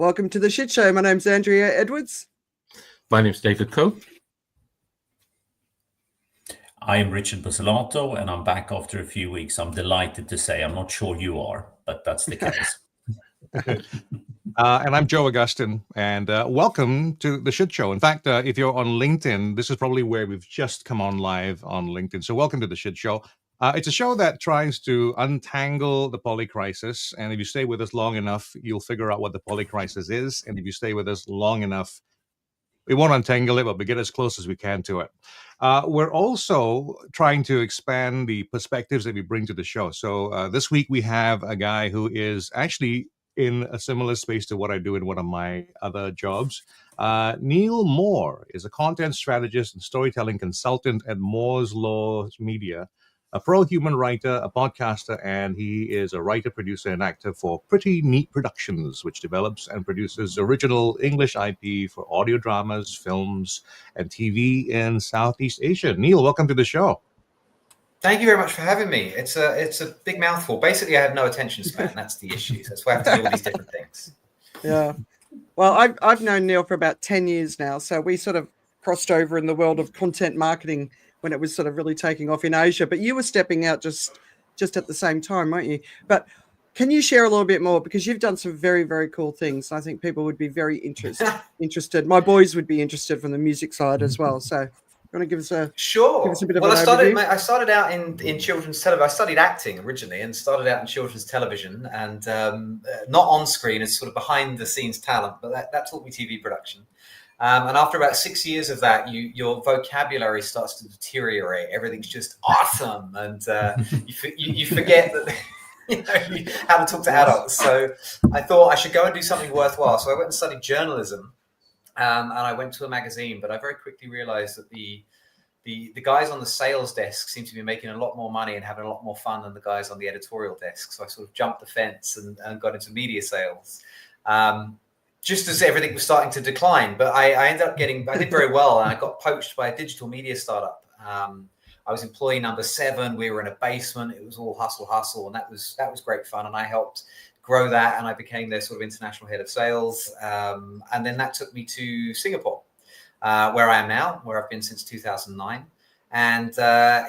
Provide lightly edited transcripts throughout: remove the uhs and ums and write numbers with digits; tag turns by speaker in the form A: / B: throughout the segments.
A: Welcome to the Shit Show. My name's Andrea Edwards.
B: My name's David Coe.
C: I am Richard Bussolato, and I'm back after a few weeks. I'm delighted to say, I'm not sure you are, but that's the case.
D: And I'm Joe Augustine, and welcome to the Shit Show. In fact, if you're on LinkedIn, this is probably where we've just come on live on LinkedIn. So welcome to the Shit Show. It's a show that tries to untangle the polycrisis, and if you stay with us long enough, you'll figure out what the polycrisis is. And if you stay with us long enough, we won't untangle it, but we get as close as we can to it. We're also trying to expand the perspectives that we bring to the show. So this week we have a guy who is actually in a similar space to what I do in one of my other jobs. Neil Moore is a content strategist and storytelling consultant at Moore's Law Media, a pro-human writer, a podcaster, and he is a writer, producer, and actor for Pretty Neat Productions, which develops and produces original English IP for audio dramas, films, and TV in Southeast Asia. Neil, welcome to the show.
E: Thank you very much for having me. It's a big mouthful. Basically, I have no attention span. That's the issue. That's why I have to do all these different things.
A: Yeah. Well, I've known Neil for about 10 years now, so we sort of crossed over in the world of content marketing when it was sort of really taking off in Asia. But you were stepping out just at the same time, weren't you? But can you share a little bit more? Because you've done some very, very cool things. I think people would be very interested. My boys would be interested from the music side as well. So you want to give us a bit of an overview?
E: I started out in children's television. I studied acting originally and started out in children's television and not on screen as sort of behind the scenes talent, but that taught me TV production. And after about 6 years of that, your vocabulary starts to deteriorate. Everything's just awesome, and you forget that how to talk to adults. So I thought I should go and do something worthwhile. So I went and studied journalism, and I went to a magazine. But I very quickly realized that the guys on the sales desk seemed to be making a lot more money and having a lot more fun than the guys on the editorial desk. So I sort of jumped the fence and got into media sales. Just as everything was starting to decline, but I ended up I did very well, and I got poached by a digital media startup. I was employee number 7. We were in a basement. It was all hustle, and that was great fun. And I helped grow that, and I became their sort of international head of sales. And then that took me to Singapore, where I am now, where I've been since 2009. And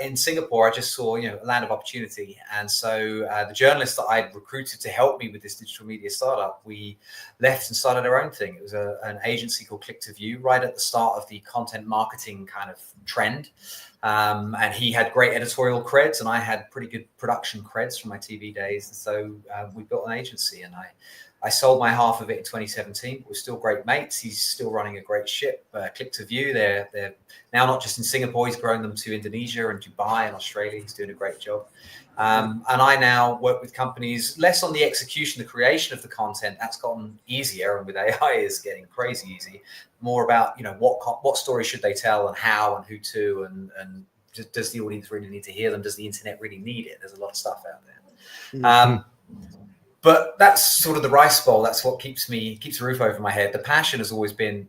E: in Singapore, I just saw, a land of opportunity. And so the journalists that I'd recruited to help me with this digital media startup, we left and started our own thing. It was an agency called Click to View, right at the start of the content marketing kind of trend. And he had great editorial creds, and I had pretty good production creds from my TV days. And so we built an agency, and I sold my half of it in 2017. We're still great mates. He's still running a great ship. Click to View. They're now not just in Singapore. He's grown them to Indonesia and Dubai and Australia. He's doing a great job. And I now work with companies less on the execution, the creation of the content. That's gotten easier, and with AI is getting crazy easy. More about what story should they tell and how and who to, and does the audience really need to hear them? Does the internet really need it? There's a lot of stuff out there. Mm-hmm. But that's sort of the rice bowl. That's what keeps the roof over my head. The passion has always been,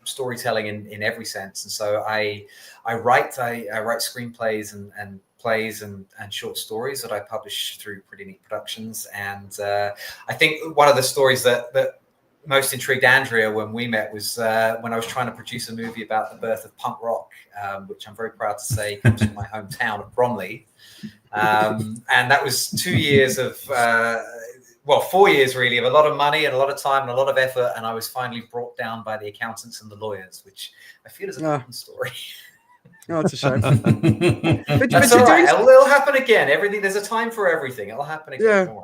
E: storytelling in every sense. And so I write screenplays and plays and short stories that I publish through Pretty Neat Productions. And I think one of the stories that most intrigued Andrea when we met was when I was trying to produce a movie about the birth of punk rock, which I'm very proud to say comes from my hometown of Bromley. And that was 2 years of 4 years really of a lot of money and a lot of time and a lot of effort, and I was finally brought down by the accountants and the lawyers, which I feel is a common story.
A: Oh, it's a shame.
E: That's all right. It'll happen again. There's a time for everything. It'll happen again.
A: Yeah.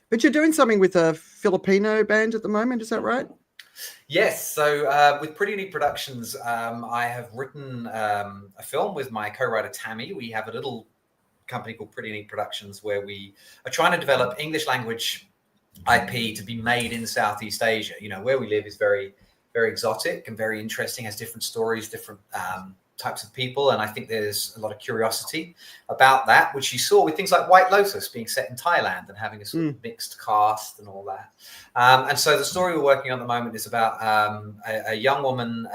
A: But you're doing something with a Filipino band at the moment, is that right?
E: Yes. So with Pretty Neat Productions, I have written a film with my co-writer Tammy. We have a little company called Pretty Neat Productions where we are trying to develop English language IP to be made in Southeast Asia. Where we live is very, very exotic and very interesting, has different stories, different types of people. And I think there's a lot of curiosity about that, which you saw with things like White Lotus being set in Thailand and having a sort of mixed cast and all that. And so the story we're working on at the moment is about a young woman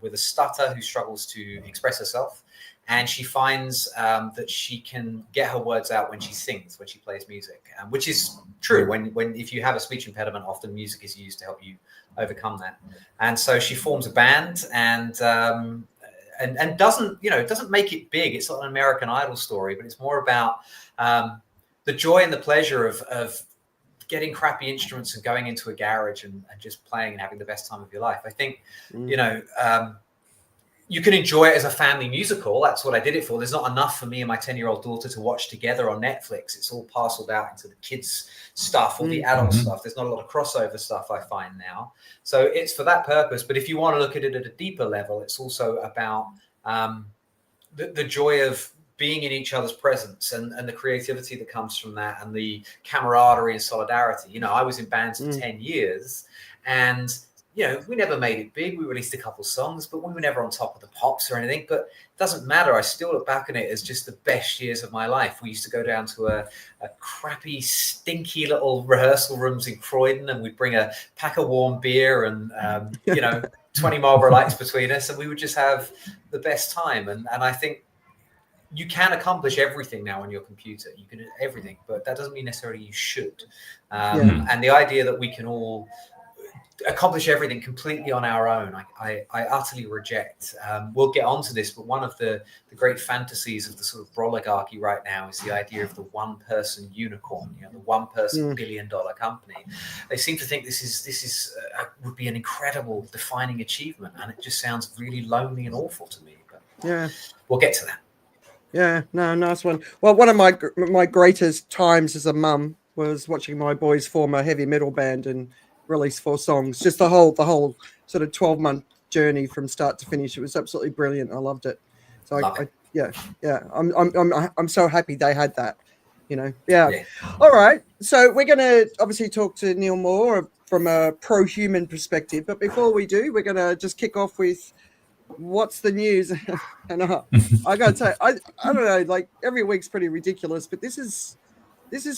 E: with a stutter who struggles to express herself, and she finds that she can get her words out when she sings, when she plays music, which is true. When if you have a speech impediment, often music is used to help you overcome that. And so she forms a band and doesn't make it big. It's not an American Idol story, but it's more about the joy and the pleasure of getting crappy instruments and going into a garage and just playing and having the best time of your life. I think, you can enjoy it as a family musical. That's what I did it for. There's not enough for me and my 10-year-old daughter to watch together on Netflix. It's all parceled out into the kids stuff or the adult stuff. There's not a lot of crossover stuff I find now. So it's for that purpose. But if you want to look at it at a deeper level, it's also about the joy of being in each other's presence and the creativity that comes from that and the camaraderie and solidarity. I was in bands for 10 years and we never made it big. We released a couple songs, but we were never on top of the pops or anything. But it doesn't matter. I still look back on it as just the best years of my life. We used to go down to a crappy, stinky little rehearsal rooms in Croydon, and we'd bring a pack of warm beer and 20 Marlboro Lights between us, and we would just have the best time. And I think you can accomplish everything now on your computer. You can do everything, but that doesn't mean necessarily you should. And the idea that we can all accomplish everything completely on our own, I utterly reject. We'll get onto this, but one of the great fantasies of the sort of broligarchy right now is the idea of the one-person unicorn, the one-person billion-dollar company. They seem to think this is would be an incredible defining achievement, and it just sounds really lonely and awful to me. But we'll get to that.
A: Yeah, no, nice one. Well, one of my greatest times as a mum was watching my boys form a heavy metal band and release 4 songs. Just the whole sort of 12-month journey from start to finish. It was absolutely brilliant. I loved it. So I'm so happy they had that. Yeah. All right. So we're going to obviously talk to Neil more from a pro-human perspective, but before we do, we're going to just kick off with what's the news. And I got to say, I don't know, like every week's pretty ridiculous, but this has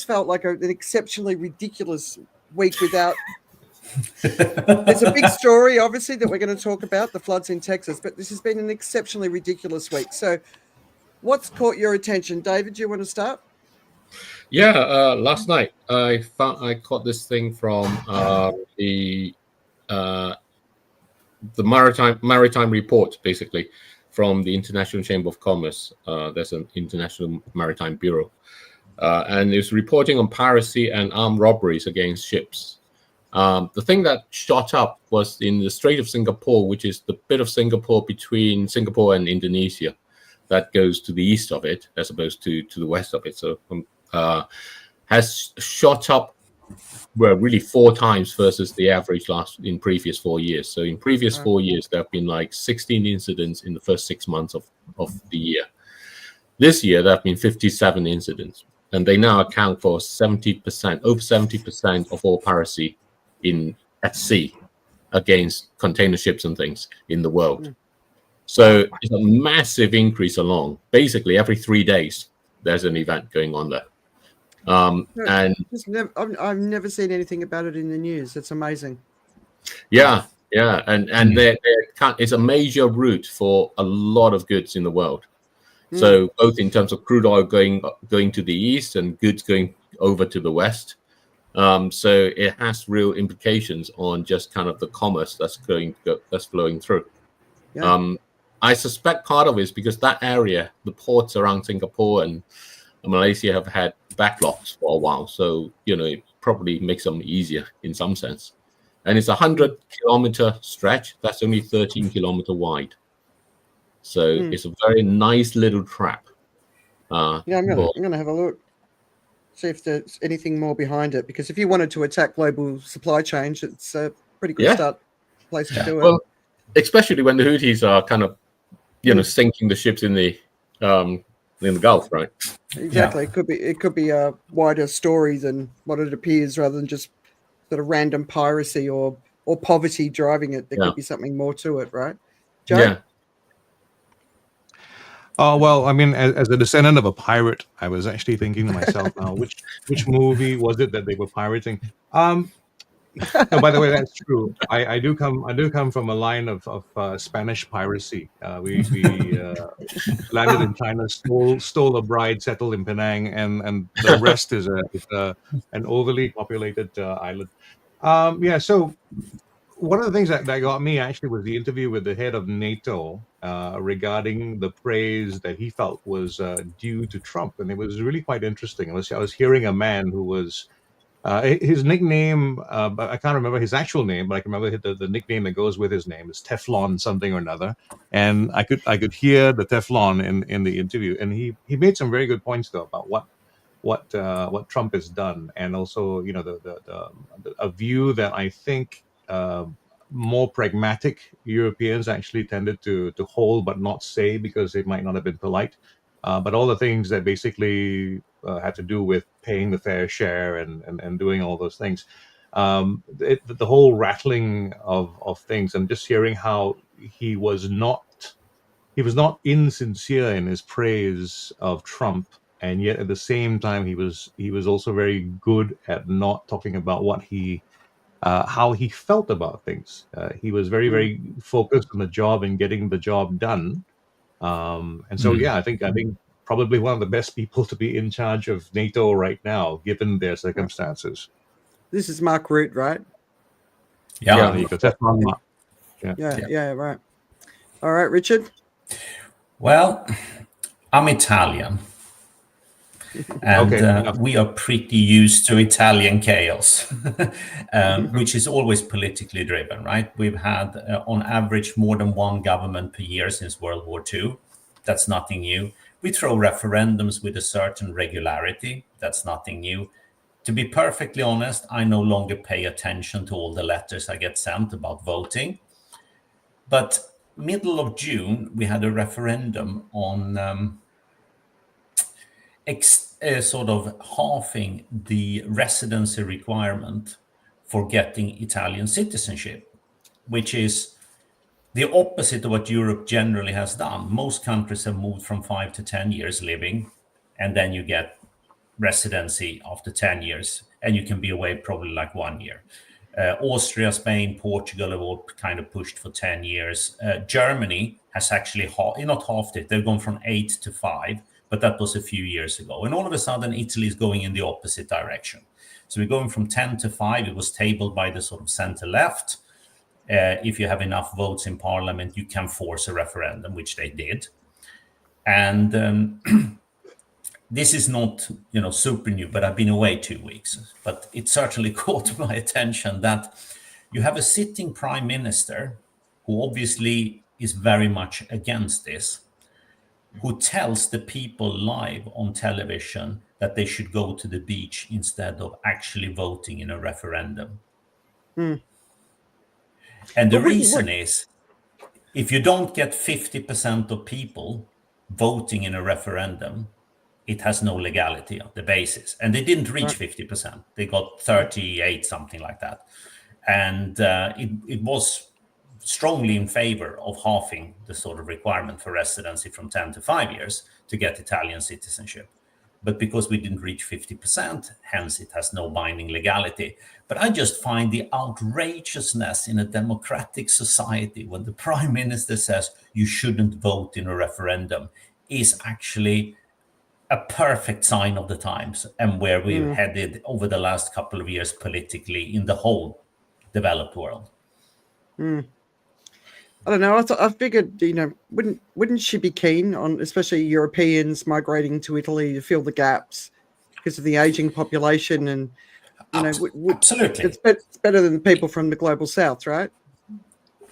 A: felt like an exceptionally ridiculous week without. There's a big story, obviously, that we're going to talk about, the floods in Texas, but this has been an exceptionally ridiculous week. So what's caught your attention? David, do you want to start?
B: Yeah, last night I caught this thing from the maritime report, basically, from the International Chamber of Commerce. There's an International Maritime Bureau, and it's reporting on piracy and armed robberies against ships. The thing that shot up was in the Strait of Singapore, which is the bit of Singapore between Singapore and Indonesia that goes to the east of it as opposed to the west of it. So has shot up really 4 times versus the average in previous 4 years. So in previous 4 years, there have been like 16 incidents in the first 6 months of the year. This year, there have been 57 incidents, and they now account for over 70% of all piracy at sea against container ships and things in the world. So it's a massive increase along. Basically, every 3 days, there's an event going on there. And
A: I've never seen anything about it in the news. It's amazing.
B: Yeah, and it's a major route for a lot of goods in the world. So both in terms of crude oil going to the east and goods going over to the west. So it has real implications on just kind of the commerce that's flowing through. Yeah. I suspect part of it is because that area, the ports around Singapore and Malaysia, have had backlogs for a while. So, it probably makes them easier in some sense. And it's a 100-kilometer stretch. That's only 13 kilometer wide. So it's a very nice little trap.
A: I'm going to have a look, see if there's anything more behind it. Because if you wanted to attack global supply chains, it's a pretty good place to do it.
B: Well, especially when the Houthis are kind of, sinking the ships in the Gulf, right?
A: Exactly. Yeah. It could be a wider story than what it appears, rather than just sort of random piracy or poverty driving it. There could be something more to it, right? Joe?
B: Yeah.
D: Well, I mean, as a descendant of a pirate, I was actually thinking to myself, which movie was it that they were pirating? No, by the way, that's true. I do come from a line of Spanish piracy. We landed in China, stole a bride, settled in Penang, and the rest is an overly populated island. Yeah. So one of the things that got me actually was the interview with the head of NATO regarding the praise that he felt was due to Trump, and it was really quite interesting. I was hearing a man who was his nickname, I can't remember his actual name, but I can remember the nickname that goes with his name is Teflon something or another. And I could hear the Teflon in the interview, and he made some very good points though about what Trump has done, and also a view that I think more pragmatic Europeans actually tended to hold but not say because it might not have been polite. But all the things that basically had to do with paying the fair share and doing all those things. The whole rattling of things and just hearing how he was not insincere in his praise of Trump, and yet at the same time he was also very good at not talking about how he felt about things. He was very, very focused on the job and getting the job done. And so, yeah, I think probably one of the best people to be in charge of NATO right now, given their circumstances.
A: This is Mark Root, right?
C: Yeah.
D: There you go. That's one mark.
A: Yeah, right. All right, Richard.
C: Well, I'm Italian, and
D: Okay,
C: we are pretty used to Italian chaos, which is always politically driven, right? We've had, on average, more than one government per year since World War II. That's nothing new. We throw referendums with a certain regularity. That's nothing new. To be perfectly honest, I no longer pay attention to all the letters I get sent about voting. But middle of June, we had a referendum on sort of halving the residency requirement for getting Italian citizenship, which is the opposite of what Europe generally has done. Most countries have moved from 5 to 10 years living, and then you get residency after 10 years, and you can be away probably like 1 year. Austria, Spain, Portugal have all kind of pushed for 10 years. Germany has actually not halved it. They've gone from 8 to 5, but that was a few years ago. And all of a sudden, Italy is going in the opposite direction. So we're going from 10 to 5. It was tabled by the sort of center left. If you have enough votes in parliament, you can force a referendum, which they did. And this is not, super new, but I've been away 2 weeks. But it certainly caught my attention that you have a sitting prime minister who obviously is very much against this, who tells the people live on television that they should go to the beach instead of actually voting in a referendum. And the reason is, if you don't get 50% of people voting in a referendum, it has no legality on the basis. And they didn't reach 50%. They got 38, something like that. And it was strongly in favor of halving the sort of requirement for residency from 10 to 5 years to get Italian citizenship. But because we didn't reach 50%, hence it has no binding legality. But I just find the outrageousness in a democratic society when the prime minister says you shouldn't vote in a referendum is actually a perfect sign of the times and where we've headed over the last couple of years politically in the whole developed world.
A: I don't know. I figured, wouldn't she be keen on, especially Europeans migrating to Italy to fill the gaps because of the aging population, and
C: Absolutely,
A: it's better than the people from the global south, right?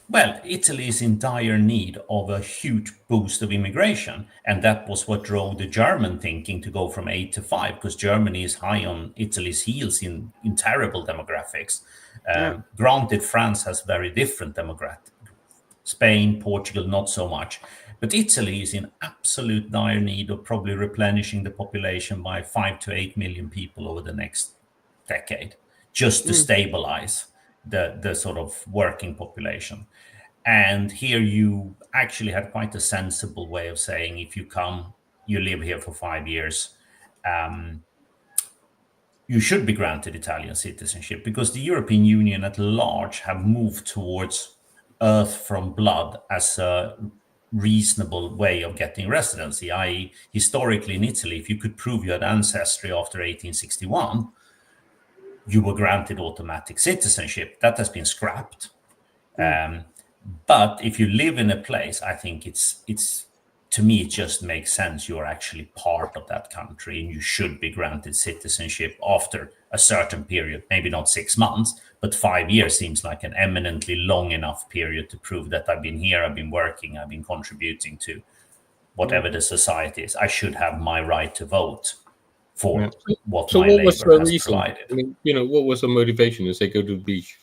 C: Well, Italy is in dire need of a huge boost of immigration, and that was what drove the German thinking to go from 8 to 5, because Germany is high on Italy's heels in terrible demographics. Granted, France has very different demographics. Spain, Portugal, not so much. But Italy is in absolute dire need of probably replenishing the population by 5 to 8 million people over the next decade, just to stabilize the sort of working population. And here you actually had quite a sensible way of saying, if you come, you live here for 5 years, you should be granted Italian citizenship, because the European Union at large have moved towards earth from blood as a reasonable way of getting residency, i.e. historically in Italy, if you could prove you had ancestry after 1861, you were granted automatic citizenship. That has been scrapped. But if you live in a place, I think it's to me, it just makes sense. You're actually part of that country and you should be granted citizenship after a certain period, maybe not 6 months, but 5 years seems like an eminently long enough period to prove that I've been here, I've been working, I've been contributing to whatever the society is. I should have my right to vote for what my labor has provided.
B: I mean, what was the motivation to say go to the beach?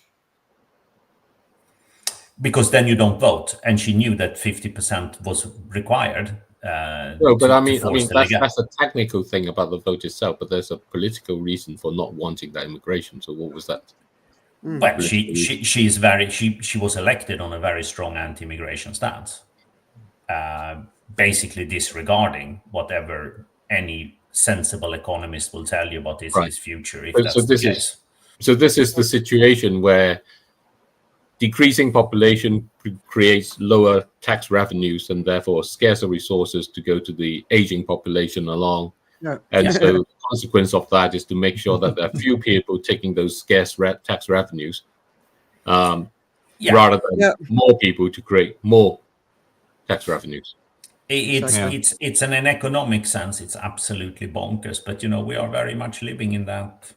C: Because then you don't vote, and she knew that 50% was required.
B: No, but I mean that's a technical thing about the vote itself, but there's a political reason for not wanting that immigration. So what was that?
C: Well, she was elected on a very strong anti-immigration stance, basically disregarding whatever any sensible economist will tell you about Italy's future. If that's the case.
B: So this is the situation where decreasing population creates lower tax revenues and therefore scarcer resources to go to the aging population along.
A: Yeah.
B: And so the consequence of that is to make sure that there are few people taking those scarce tax revenues rather than more people to create more tax revenues.
C: It's in an economic sense, it's absolutely bonkers. But, we are very much living in that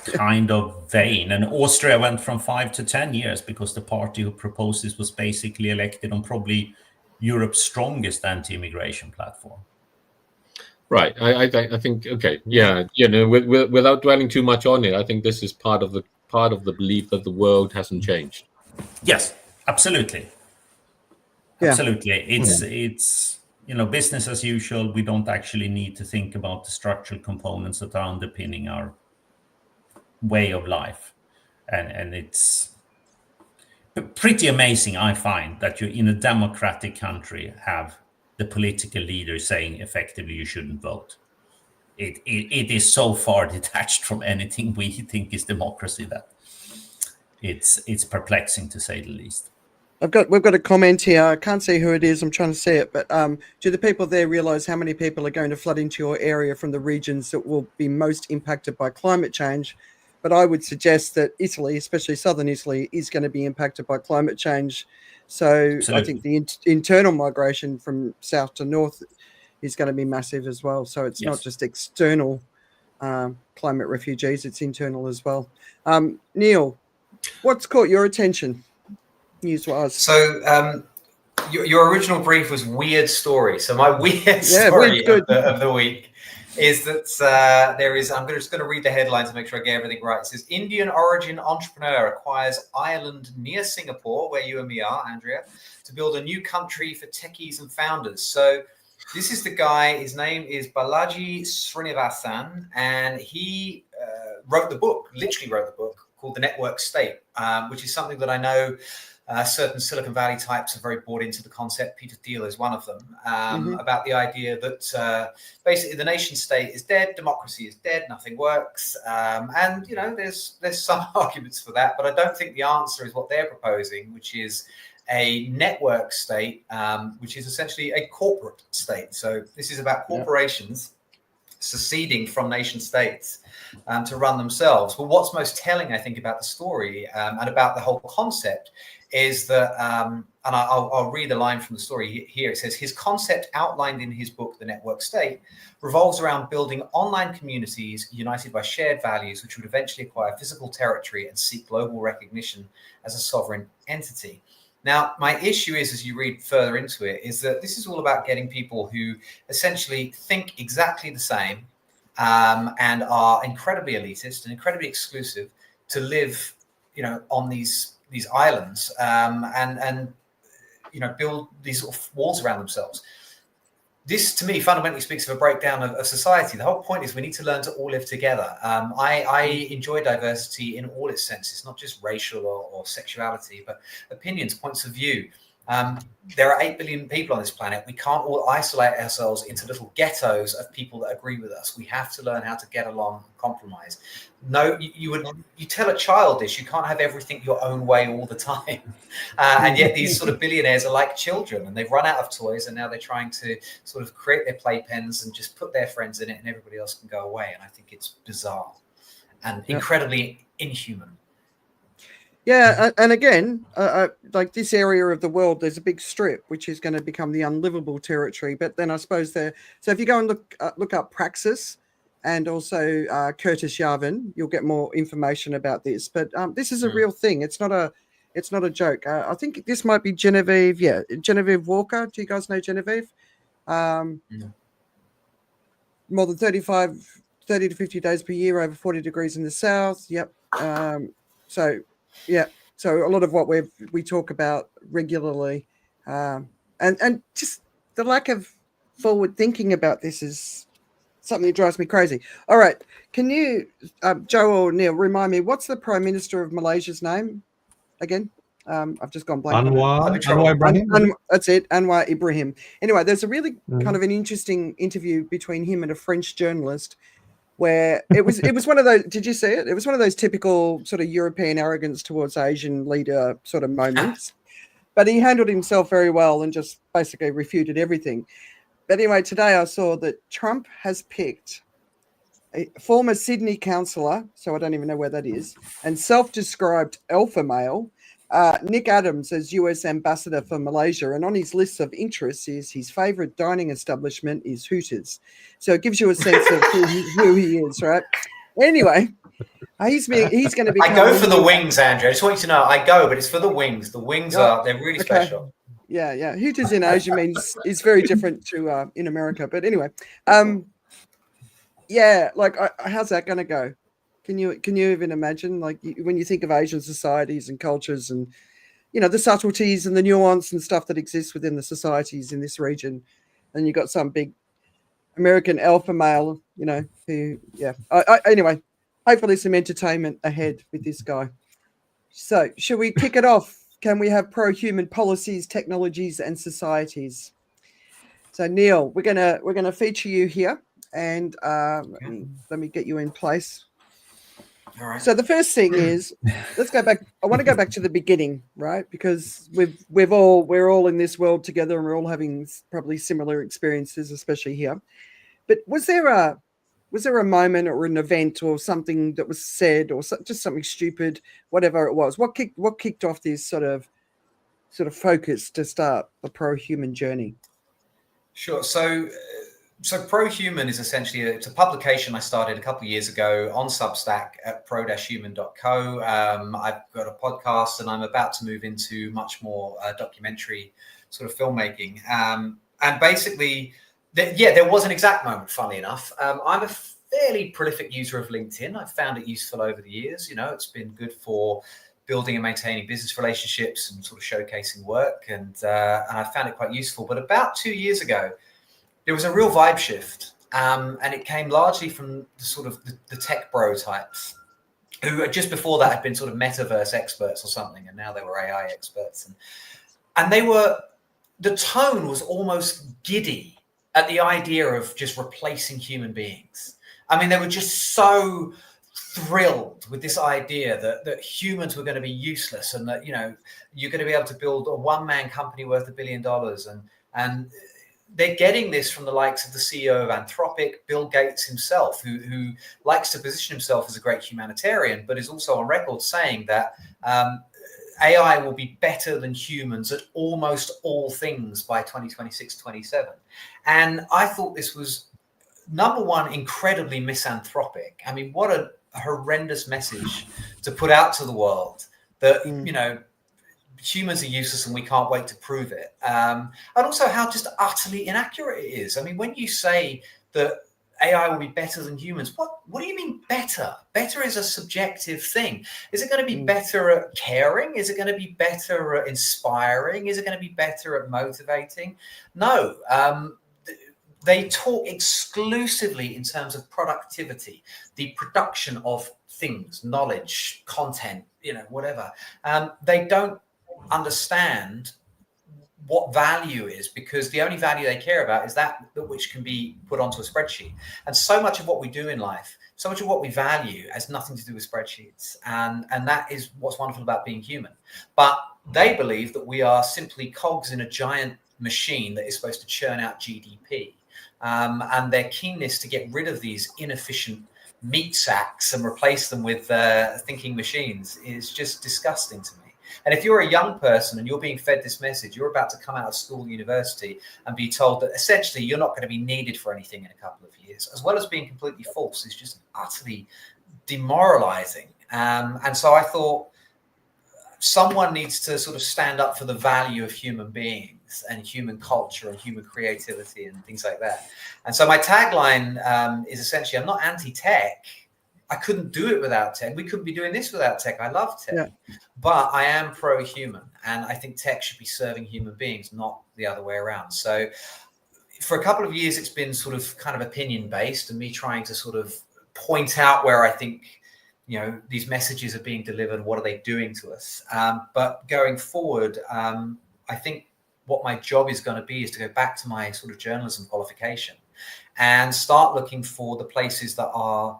C: kind of vein. And Austria went from 5 to 10 years because the party who proposed this was basically elected on probably Europe's strongest anti-immigration platform.
B: Right. I think without dwelling too much on it, I think this is part of the belief that the world hasn't changed.
C: Yes, absolutely. Yeah. Absolutely. It's business as usual. We don't actually need to think about the structural components that are underpinning our way of life, and it's pretty amazing, I find, that you in a democratic country have the political leader saying effectively you shouldn't vote. It is so far detached from anything we think is democracy that it's perplexing, to say the least.
A: We've got a comment here. I can't see who it is. I'm trying to see it, but do the people there realise how many people are going to flood into your area from the regions that will be most impacted by climate change? But I would suggest that Italy, especially southern Italy, is going to be impacted by climate change. So absolutely. I think the internal migration from south to north is going to be massive as well. So it's not just external climate refugees, it's internal as well. Neil, what's caught your attention news-wise?
E: So your original brief was weird story. So my weird story of the week is that there is, I'm just going to read the headline to make sure I get everything right. It says, Indian origin entrepreneur acquires island near Singapore, where you and me are, Andrea, to build a new country for techies and founders. So this is the guy, his name is Balaji Srinivasan, and he literally wrote the book called The Network State, which is something that I know certain Silicon Valley types are very bought into the concept. Peter Thiel is one of them, about the idea that basically the nation state is dead, democracy is dead, nothing works. And, there's some arguments for that, but I don't think the answer is what they're proposing, which is a network state, which is essentially a corporate state. So this is about corporations seceding from nation states to run themselves. But what's most telling, I think, about the story and about the whole concept is that, and I'll read a line from the story here. It says, his concept outlined in his book, The Network State, revolves around building online communities united by shared values, which would eventually acquire physical territory and seek global recognition as a sovereign entity. Now, my issue is, as you read further into it, is that this is all about getting people who essentially think exactly the same and are incredibly elitist and incredibly exclusive to live, on these islands and build these sort of walls around themselves. This, to me, fundamentally speaks of a breakdown of society. The whole point is we need to learn to all live together. I enjoy diversity in all its senses, not just racial or sexuality, but opinions, points of view. There are 8 billion people on this planet. We can't all isolate ourselves into little ghettos of people that agree with us. We have to learn how to get along and compromise. No, you tell a child this, you can't have everything your own way all the time. And yet these sort of billionaires are like children, and they've run out of toys, and now they're trying to sort of create their playpens and just put their friends in it, and everybody else can go away. And I think it's bizarre and incredibly inhuman.
A: Yeah, and again, like this area of the world, there's a big strip which is going to become the unlivable territory. But then I suppose so if you go and look up Praxis and also Curtis Yarvin, you'll get more information about this. But this is a real thing. It's not a joke. I think this might be Genevieve. Yeah, Genevieve Walker. Do you guys know Genevieve?
E: No.
A: More than 30 to 50 days per year, over 40 degrees in the south. Yep. So a lot of what we talk about regularly, and just the lack of forward thinking about this is something that drives me crazy. All right, can you, Joe or Neil, remind me what's the Prime Minister of Malaysia's name again? I've just gone blank.
D: Anwar Ibrahim.
A: That's it, Anwar Ibrahim. Anyway, there's a really kind of an interesting interview between him and a French journalist, where it was one of those. Did you see it? It was one of those typical sort of European arrogance towards Asian leader sort of moments. But he handled himself very well and just basically refuted everything. But anyway, today I saw that Trump has picked a former Sydney councillor, so I don't even know where that is, and self-described alpha male, Nick Adams, as US ambassador for Malaysia. And on his list of interests is his favourite dining establishment is Hooters. So it gives you a sense of who he is, right? Anyway, he's going to be.
E: I go for the wings, Andrew. I just want you to know, I go, but it's for the wings. The wings they're really special.
A: Yeah. Hooters in Asia is very different to in America. But anyway, how's that going to go? Can you even imagine, like, when you think of Asian societies and cultures and, the subtleties and the nuance and stuff that exists within the societies in this region, and you got some big American alpha male, who, anyway, hopefully some entertainment ahead with this guy. So should we kick it off? Can we have pro-human policies, technologies, and societies? So Neil, we're gonna feature you here, and let me get you in place.
E: All right.
A: So the first thing is, let's go back. I want to go back to the beginning, right? Because we're all in this world together, and we're all having probably similar experiences, especially here. But was there a moment or an event or something that was said, or just something stupid, whatever it was? What kicked off this sort of focus to start the pro-human journey?
E: Sure. So Pro-Human is essentially it's a publication I started a couple of years ago on Substack at pro-human.co. I've got a podcast, and I'm about to move into much more documentary sort of filmmaking. And basically, there was an exact moment, funnily enough. I'm a fairly prolific user of LinkedIn. I've found it useful over the years. It's been good for building and maintaining business relationships and sort of showcasing work. And I found it quite useful. But about 2 years ago, there was a real vibe shift, and it came largely from the sort of the tech bro types, who just before that had been sort of metaverse experts or something, and now they were AI experts, and the tone was almost giddy at the idea of just replacing human beings. I mean, they were just so thrilled with this idea that humans were going to be useless, and that you're going to be able to build a one-man company worth $1 billion, and they're getting this from the likes of the CEO of Anthropic, Bill Gates himself, who likes to position himself as a great humanitarian, but is also on record saying that AI will be better than humans at almost all things by 2026, 27. And I thought this was, number one, incredibly misanthropic. I mean, what a horrendous message to put out to the world that, humans are useless and we can't wait to prove it. And also how just utterly inaccurate it is. I mean, when you say that AI will be better than humans, what do you mean better? Better is a subjective thing. Is it going to be better at caring? Is it going to be better at inspiring? Is it going to be better at motivating? No. They talk exclusively in terms of productivity, the production of things, knowledge, content, whatever. They don't understand what value is, because the only value they care about is that which can be put onto a spreadsheet. And so much of what we do in life, so much of what we value has nothing to do with spreadsheets. And that is what's wonderful about being human. But they believe that we are simply cogs in a giant machine that is supposed to churn out GDP. And their keenness to get rid of these inefficient meat sacks and replace them with thinking machines is just disgusting to me. And if you're a young person and you're being fed this message, you're about to come out of school, university, and be told that essentially you're not going to be needed for anything in a couple of years, as well as being completely false, is just utterly demoralizing. And so I thought someone needs to sort of stand up for the value of human beings and human culture and human creativity and things like that. And so my tagline is essentially, I'm not anti-tech. I couldn't do it without tech. We couldn't be doing this without tech. I love tech, but I am pro-human, and I think tech should be serving human beings, not the other way around. So for a couple of years, it's been sort of kind of opinion based, and me trying to sort of point out where I think, you know, these messages are being delivered. What are they doing to us? But going forward, I think what my job is going to be is to go back to my sort of journalism qualification and start looking for the places that are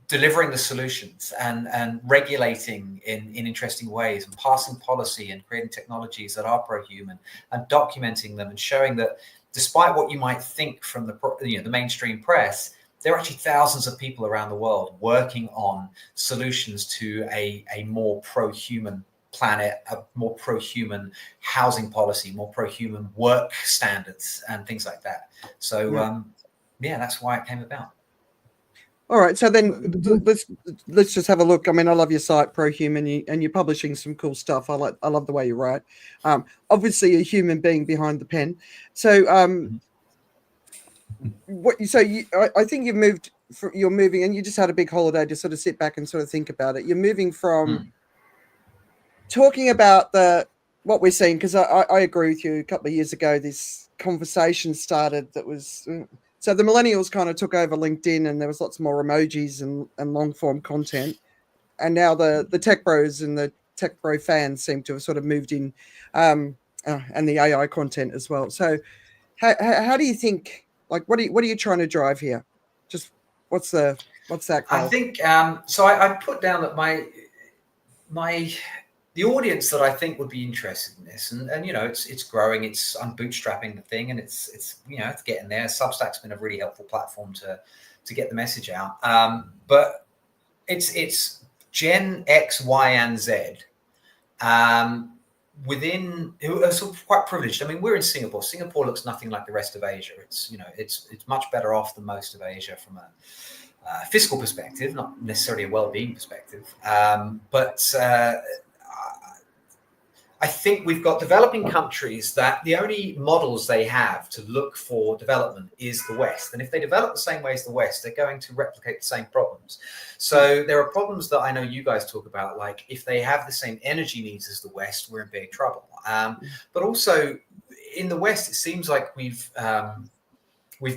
E: delivering the solutions and regulating in interesting ways and passing policy and creating technologies that are pro-human and documenting them and showing that despite what you might think from the mainstream press, there are actually thousands of people around the world working on solutions to a more pro-human planet, a more pro-human housing policy, more pro-human work standards and things like that. So that's why it came about.
A: All right, so then let's just have a look. I mean, I love your site, ProHuman, and you're publishing some cool stuff. I love the way you write. Obviously, a human being behind the pen. So, I think you're moving, and you just had a big holiday to sort of sit back and sort of think about it. You're moving from talking about what we're seeing, because I agree with you. A couple of years ago, this conversation started that was. So the millennials kind of took over LinkedIn, and there was lots more emojis and long form content. And now the tech bros and the tech bro fans seem to have sort of moved in, and the AI content as well. So how do you think, like, what are you trying to drive here? Just what's that goal?
E: I think, so I put down that the audience that I think would be interested in this, and you know, it's growing. I'm bootstrapping the thing, and it's getting there. Substack's been a really helpful platform to get the message out. But it's Gen X, Y, and Z. Who are sort of quite privileged. I mean, we're in Singapore. Singapore looks nothing like the rest of Asia. It's much better off than most of Asia from a fiscal perspective, not necessarily a well-being perspective, but. I think we've got developing countries that the only models they have to look for development is the West. And if they develop the same way as the West, they're going to replicate the same problems. So there are problems that I know you guys talk about, like if they have the same energy needs as the West, we're in big trouble. But also in the West, it seems like we've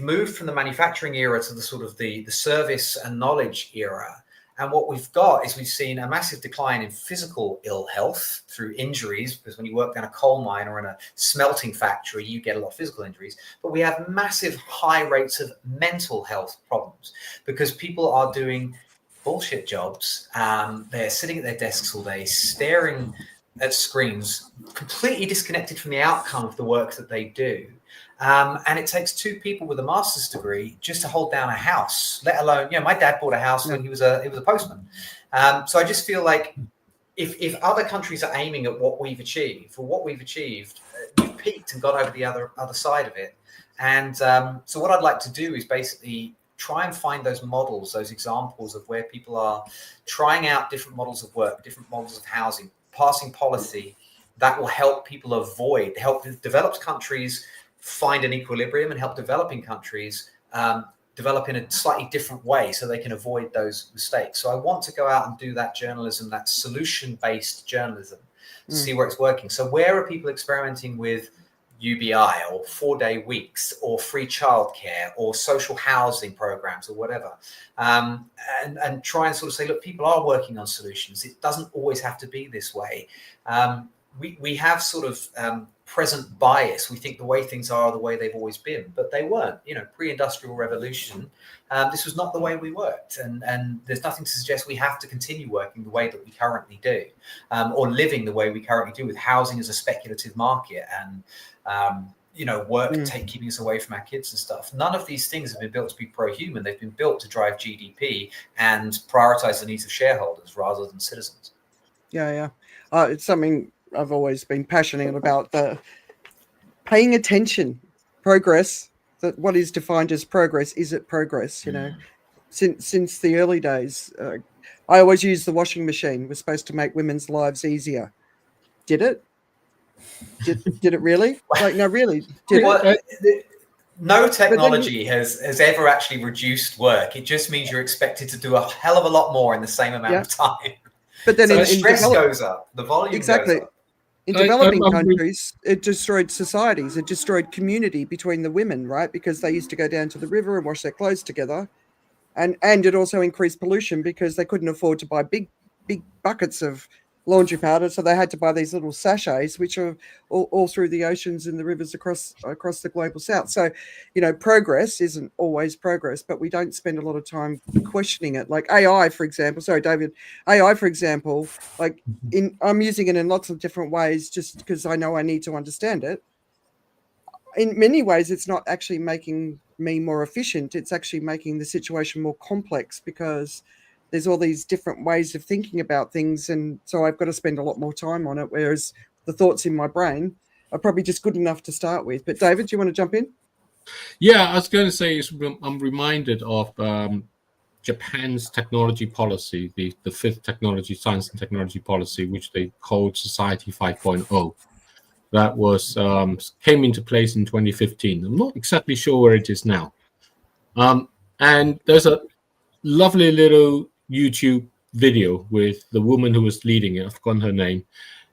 E: moved from the manufacturing era to the sort of the service and knowledge era. And what we've got is we've seen a massive decline in physical ill health through injuries, because when you work down a coal mine or in a smelting factory, you get a lot of physical injuries. But we have massive high rates of mental health problems because people are doing bullshit jobs. They're sitting at their desks all day, staring at screens, completely disconnected from the outcome of the work that they do. And it takes two people with a master's degree just to hold down a house, let alone, my dad bought a house when he was a postman. So I just feel like if other countries are aiming at what we've achieved, we've peaked and got over the other side of it. And so what I'd like to do is basically try and find those models, those examples of where people are trying out different models of work, different models of housing, passing policy that will help people help developed countries find an equilibrium and help developing countries develop in a slightly different way so they can avoid those mistakes. So I want to go out and do that journalism, that solution-based journalism, see where it's working. So where are people experimenting with UBI or 4-day weeks or free childcare or social housing programs or whatever, and try and sort of say, look, people are working on solutions. It doesn't always have to be this way. We have sort of present bias. We think the way things are the way they've always been, but they weren't. Pre-industrial revolution, this was not the way we worked, and there's nothing to suggest we have to continue working the way that we currently do, or living the way we currently do, with housing as a speculative market and work keeping us away from our kids and stuff. None of these things have been built to be pro-human. They've been built to drive GDP and prioritize the needs of shareholders rather than citizens.
A: Yeah. It's something I've always been passionate about, the paying attention, progress, that what is defined as progress. Is it progress? Since the early days, I always use the washing machine was supposed to make women's lives easier. Did it? Did it really? Like, no, really? Did it?
E: No technology has ever actually reduced work. It just means you're expected to do a hell of a lot more in the same amount of time.
A: But then
E: the stress goes up, the volume goes up.
A: In developing countries, it destroyed societies. It destroyed community between the women, right? Because they used to go down to the river and wash their clothes together. And it also increased pollution because they couldn't afford to buy big buckets of laundry powder, so they had to buy these little sachets, which are all through the oceans and the rivers across the global south. So, progress isn't always progress, but we don't spend a lot of time questioning it. Like AI, for example. Sorry, David. AI, for example, like I'm using it in lots of different ways just because I know I need to understand it. In many ways, it's not actually making me more efficient. It's actually making the situation more complex because there's all these different ways of thinking about things. And so I've got to spend a lot more time on it, whereas the thoughts in my brain are probably just good enough to start with. But David, do you want to jump in?
B: Yeah, I was going to say, I'm reminded of Japan's technology policy, the fifth science and technology policy, which they called Society 5.0. That was came into place in 2015. I'm not exactly sure where it is now. And there's a lovely little YouTube video with the woman who was leading it. I've forgotten her name.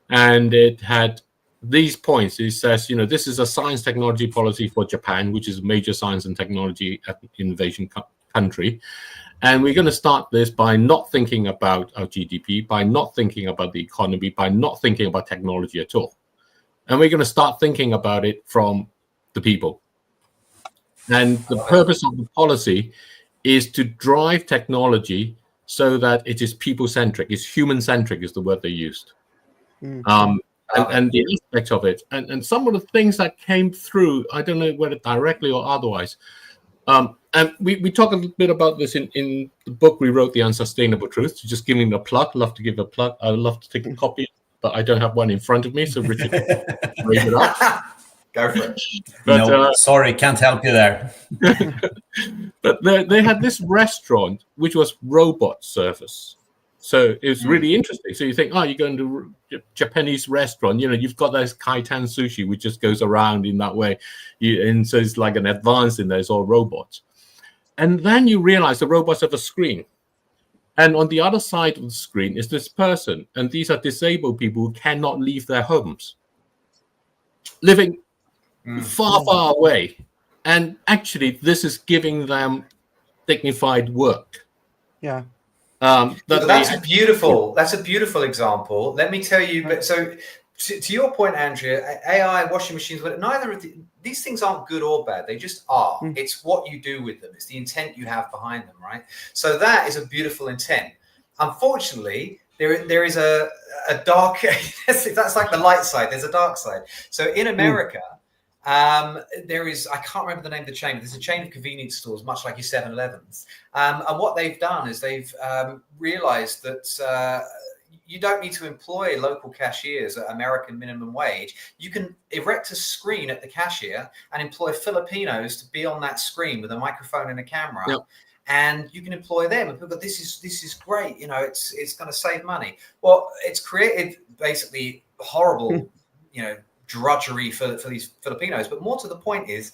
B: And it had these points. It says, this is a science technology policy for Japan, which is a major science and technology innovation country. And we're going to start this by not thinking about our GDP, by not thinking about the economy, by not thinking about technology at all. And we're going to start thinking about it from the people. And the purpose of the policy is to drive technology so that it is people-centric, it's human-centric is the word they used. And the aspect of it. And some of the things that came through, I don't know whether directly or otherwise. And we talk a little bit about this in the book we wrote, The Unsustainable Truth. So just giving a plug, love to give a plug. I would love to take a copy, but I don't have one in front of me. So Richard, raise it up.
E: Go for it.
B: But,
C: no, sorry, can't help you there.
B: But they had this restaurant, which was robot service. So it was really interesting. So you think, you're going to a Japanese restaurant, you've got this kaitan sushi, which just goes around in that way. And so it's like an advance in there, it's all robots. And then you realize the robots have a screen. And on the other side of the screen is this person. And these are disabled people who cannot leave their homes, living far away. And actually, this is giving them dignified work.
A: Yeah.
E: That's beautiful. That's a beautiful example. Let me tell you. But so, to your point, Andrea, AI, washing machines, neither of these things aren't good or bad. They just are. It's what you do with them. It's the intent you have behind them, right? So that is a beautiful intent. Unfortunately, there is a dark. That's like the light side. There's a dark side. So in America. There is, I can't remember the name of the chain, but there's a chain of convenience stores, much like your 7-Elevens. And what they've done is they've realized that you don't need to employ local cashiers at American minimum wage. You can erect a screen at the cashier and employ Filipinos to be on that screen with a microphone and a camera. Yep. And you can employ them. And people go, this is great. It's going to save money. Well, it's created basically horrible, drudgery for these Filipinos. But more to the point is,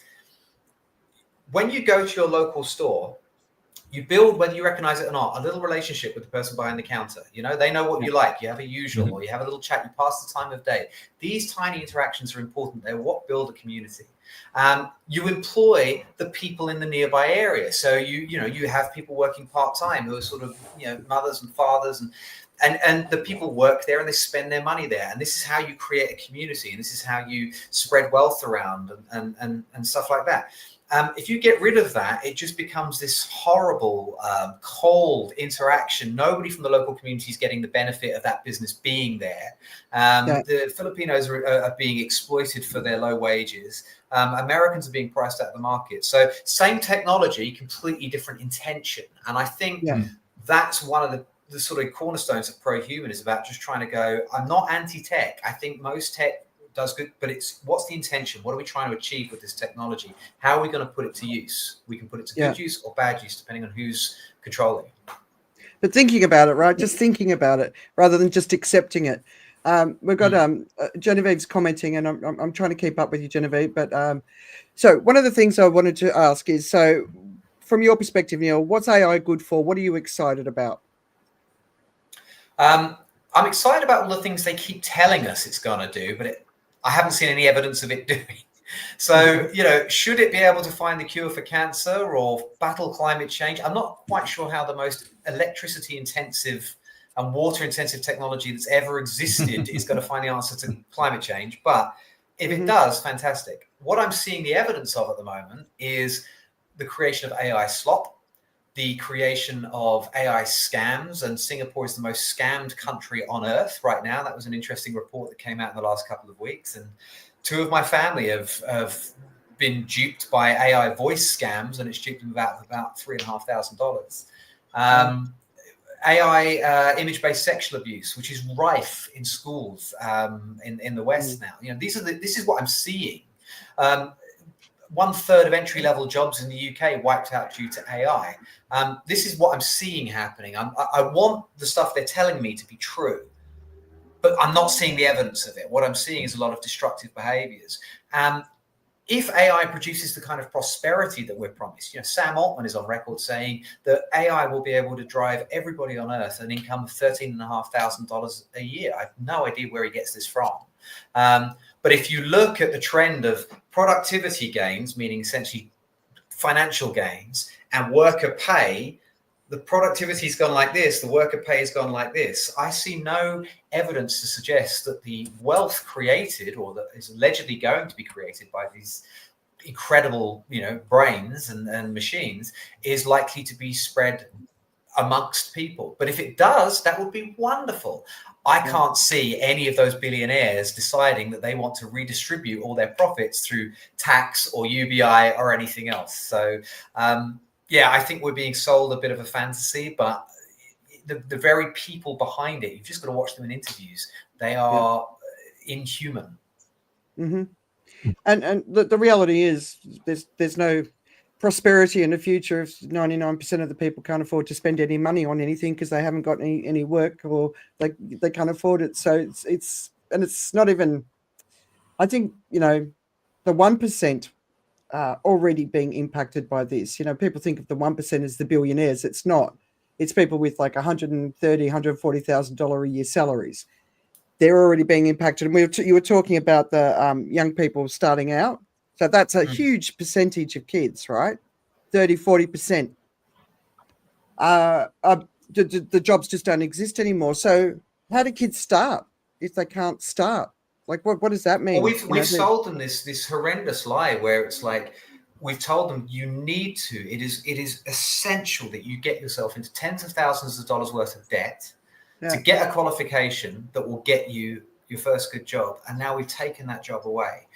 E: when you go to your local store, you build, whether you recognize it or not, a little relationship with the person behind the counter. They know what you like. You have a usual, or you have a little chat. You pass the time of day. These tiny interactions are important. They're what build a community. You employ the people in the nearby area. So you have people working part-time who are sort of mothers and fathers, and the people work there and they spend their money there, and this is how you create a community, and this is how you spread wealth around and stuff like that. If you get rid of that, it just becomes this horrible, cold interaction. Nobody from the local community is getting the benefit of that business being there. The Filipinos are being exploited for their low wages. Americans are being priced out of the market. So same technology, completely different intention. And I think that's one of the sort of cornerstones of pro-human, is about just trying to go, I'm not anti-tech. I think most tech does good, but it's what's the intention? What are we trying to achieve with this technology? How are we going to put it to use? We can put it to good use or bad use, depending on who's controlling it.
A: But thinking about it, right? Just thinking about it rather than just accepting it. We've got Genevieve's commenting, and I'm trying to keep up with you, Genevieve. But so one of the things I wanted to ask is, so from your perspective, Neil, what's AI good for? What are you excited about?
E: I'm excited about all the things they keep telling us it's going to do, but I haven't seen any evidence of it doing. So, should it be able to find the cure for cancer or battle climate change? I'm not quite sure how the most electricity intensive and water intensive technology that's ever existed is going to find the answer to climate change. But if it does, fantastic. What I'm seeing the evidence of at the moment is the creation of AI slop, the creation of AI scams, and Singapore is the most scammed country on earth right now. That was an interesting report that came out in the last couple of weeks. And 2 of my family have been duped by AI voice scams, and it's duped them about $3,500. AI image-based sexual abuse, which is rife in schools in the West now. This is what I'm seeing. 1/3 of entry-level jobs in the UK wiped out due to AI. This is what I'm seeing happening. I want the stuff they're telling me to be true, but I'm not seeing the evidence of it. What I'm seeing is a lot of destructive behaviors. If AI produces the kind of prosperity that we're promised, Sam Altman is on record saying that AI will be able to drive everybody on Earth an income of $13,500 a year. I have no idea where he gets this from. But if you look at the trend of productivity gains, meaning essentially financial gains, and worker pay, the productivity has gone like this, the worker pay has gone like this. I see no evidence to suggest that the wealth created, or that is allegedly going to be created by these incredible, brains and machines, is likely to be spread amongst people. But if it does, that would be wonderful. I can't see any of those billionaires deciding that they want to redistribute all their profits through tax or UBI or anything else. So, I think we're being sold a bit of a fantasy, but the very people behind it, you've just got to watch them in interviews. They are inhuman.
A: Mm-hmm. And the reality is there's no prosperity in the future if 99% of the people can't afford to spend any money on anything because they haven't got any work, or they can't afford it. So it's not even, I think, the 1% already being impacted by this. People think of the 1% as the billionaires. It's not. It's people with like $130,000, $140,000 a year salaries. They're already being impacted. And you were talking about the young people starting out. So that's a huge percentage of kids, right? 30, 40%. The jobs just don't exist anymore. So how do kids start if they can't start? Like, what does that mean?
E: Well, we've sold them this horrendous lie where it's like, we've told them it is essential that you get yourself into tens of thousands of dollars worth of debt to get a qualification that will get you your first good job. And now we've taken that job away.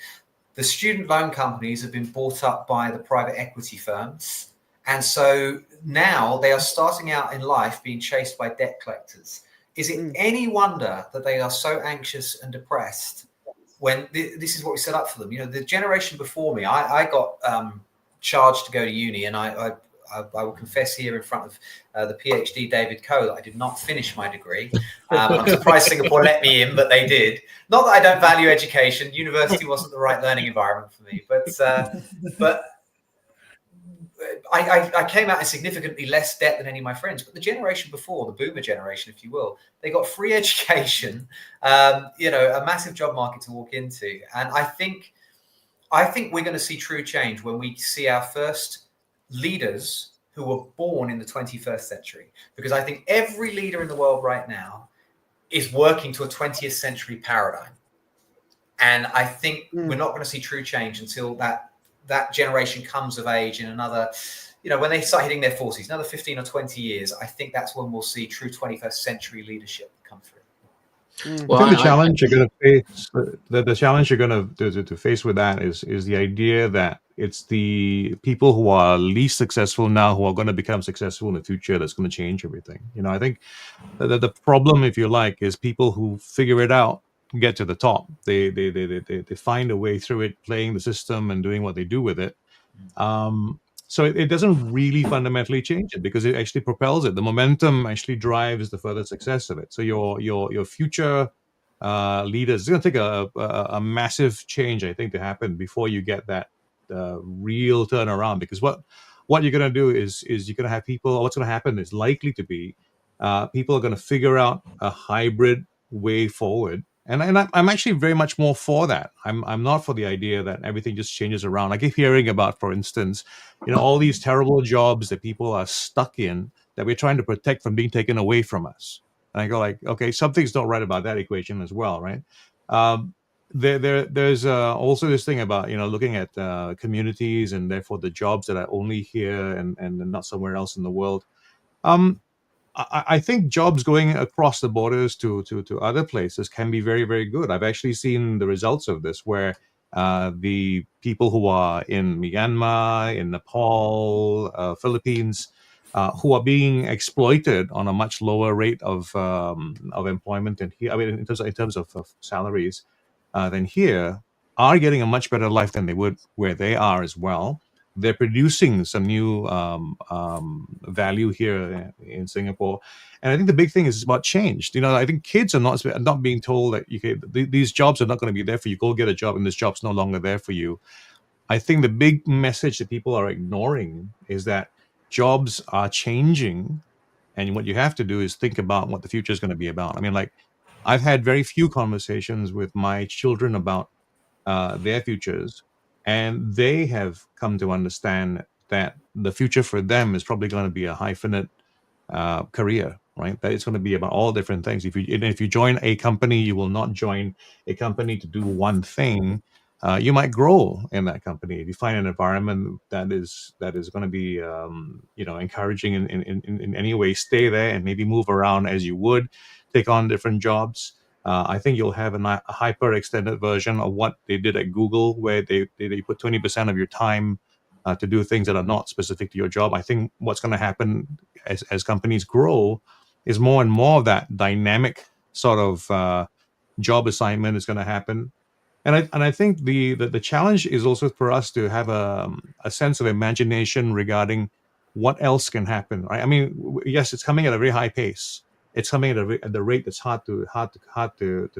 E: The student loan companies have been bought up by the private equity firms. And so now they are starting out in life being chased by debt collectors. Is it any wonder that they are so anxious and depressed when this is what we set up for them? The generation before me, I got charged to go to uni, and I will confess here in front of the PhD David Coe that I did not finish my degree. I'm surprised Singapore let me in, but they did. Not that I don't value education. University wasn't the right learning environment for me, but I came out in significantly less debt than any of my friends. But the generation before, the boomer generation, if you will, they got free education, a massive job market to walk into. And I think we're going to see true change when we see our first leaders who were born in the 21st century. Because I think every leader in the world right now is working to a 20th century paradigm. And I think we're not going to see true change until that generation comes of age in another, when they start hitting their 40s, another 15 or 20 years. I think that's when we'll see true 21st century leadership come through.
D: Well, I think the challenge you're going to face, the challenge you're going to face with that is the idea that it's the people who are least successful now who are going to become successful in the future that's going to change everything. I think the problem, if you like, is people who figure it out get to the top. They find a way through it, playing the system and doing what they do with it. So it doesn't really fundamentally change it because it actually propels it. The momentum actually drives the further success of it. So your future leaders, it's going to take a massive change, I think, to happen before you get that real turnaround. Because what you're going to do is you're going to have people, or what's going to happen is likely to be people are going to figure out a hybrid way forward. And I'm actually very much more for that. I'm not for the idea that everything just changes around. I keep hearing about, for instance, all these terrible jobs that people are stuck in that we're trying to protect from being taken away from us. And I go like, okay, something's not right about that equation as well, right? There's also this thing about looking at communities and therefore the jobs that are only here and not somewhere else in the world. I think jobs going across the borders to other places can be very, very good. I've actually seen the results of this where the people who are in Myanmar, in Nepal, Philippines, who are being exploited on a much lower rate of employment than here. I mean, in terms of salaries than here, are getting a much better life than they would where they are as well. They're producing some new value here in Singapore, and I think the big thing is about change. I think kids are not being told that these jobs are not going to be there for you. Go get a job, and this job's no longer there for you. I think the big message that people are ignoring is that jobs are changing, and what you have to do is think about what the future is going to be about. I mean, like I've had very few conversations with my children about their futures, and they have come to understand that the future for them is probably going to be a hyphenate career, right? That it's going to be about all different things. If you join a company, you will not join a company to do one thing. You might grow in that company if you find an environment that is going to be encouraging in any way. Stay there and maybe move around as you would, take on different jobs. I think you'll have a hyper extended version of what they did at Google, where they put 20% of your time to do things that are not specific to your job. I think what's going to happen as companies grow is more and more of that dynamic sort of job assignment is going to happen. And I think the challenge is also for us to have a sense of imagination regarding what else can happen. Right? I mean, yes, it's coming at a very high pace. It's coming at the rate that's hard to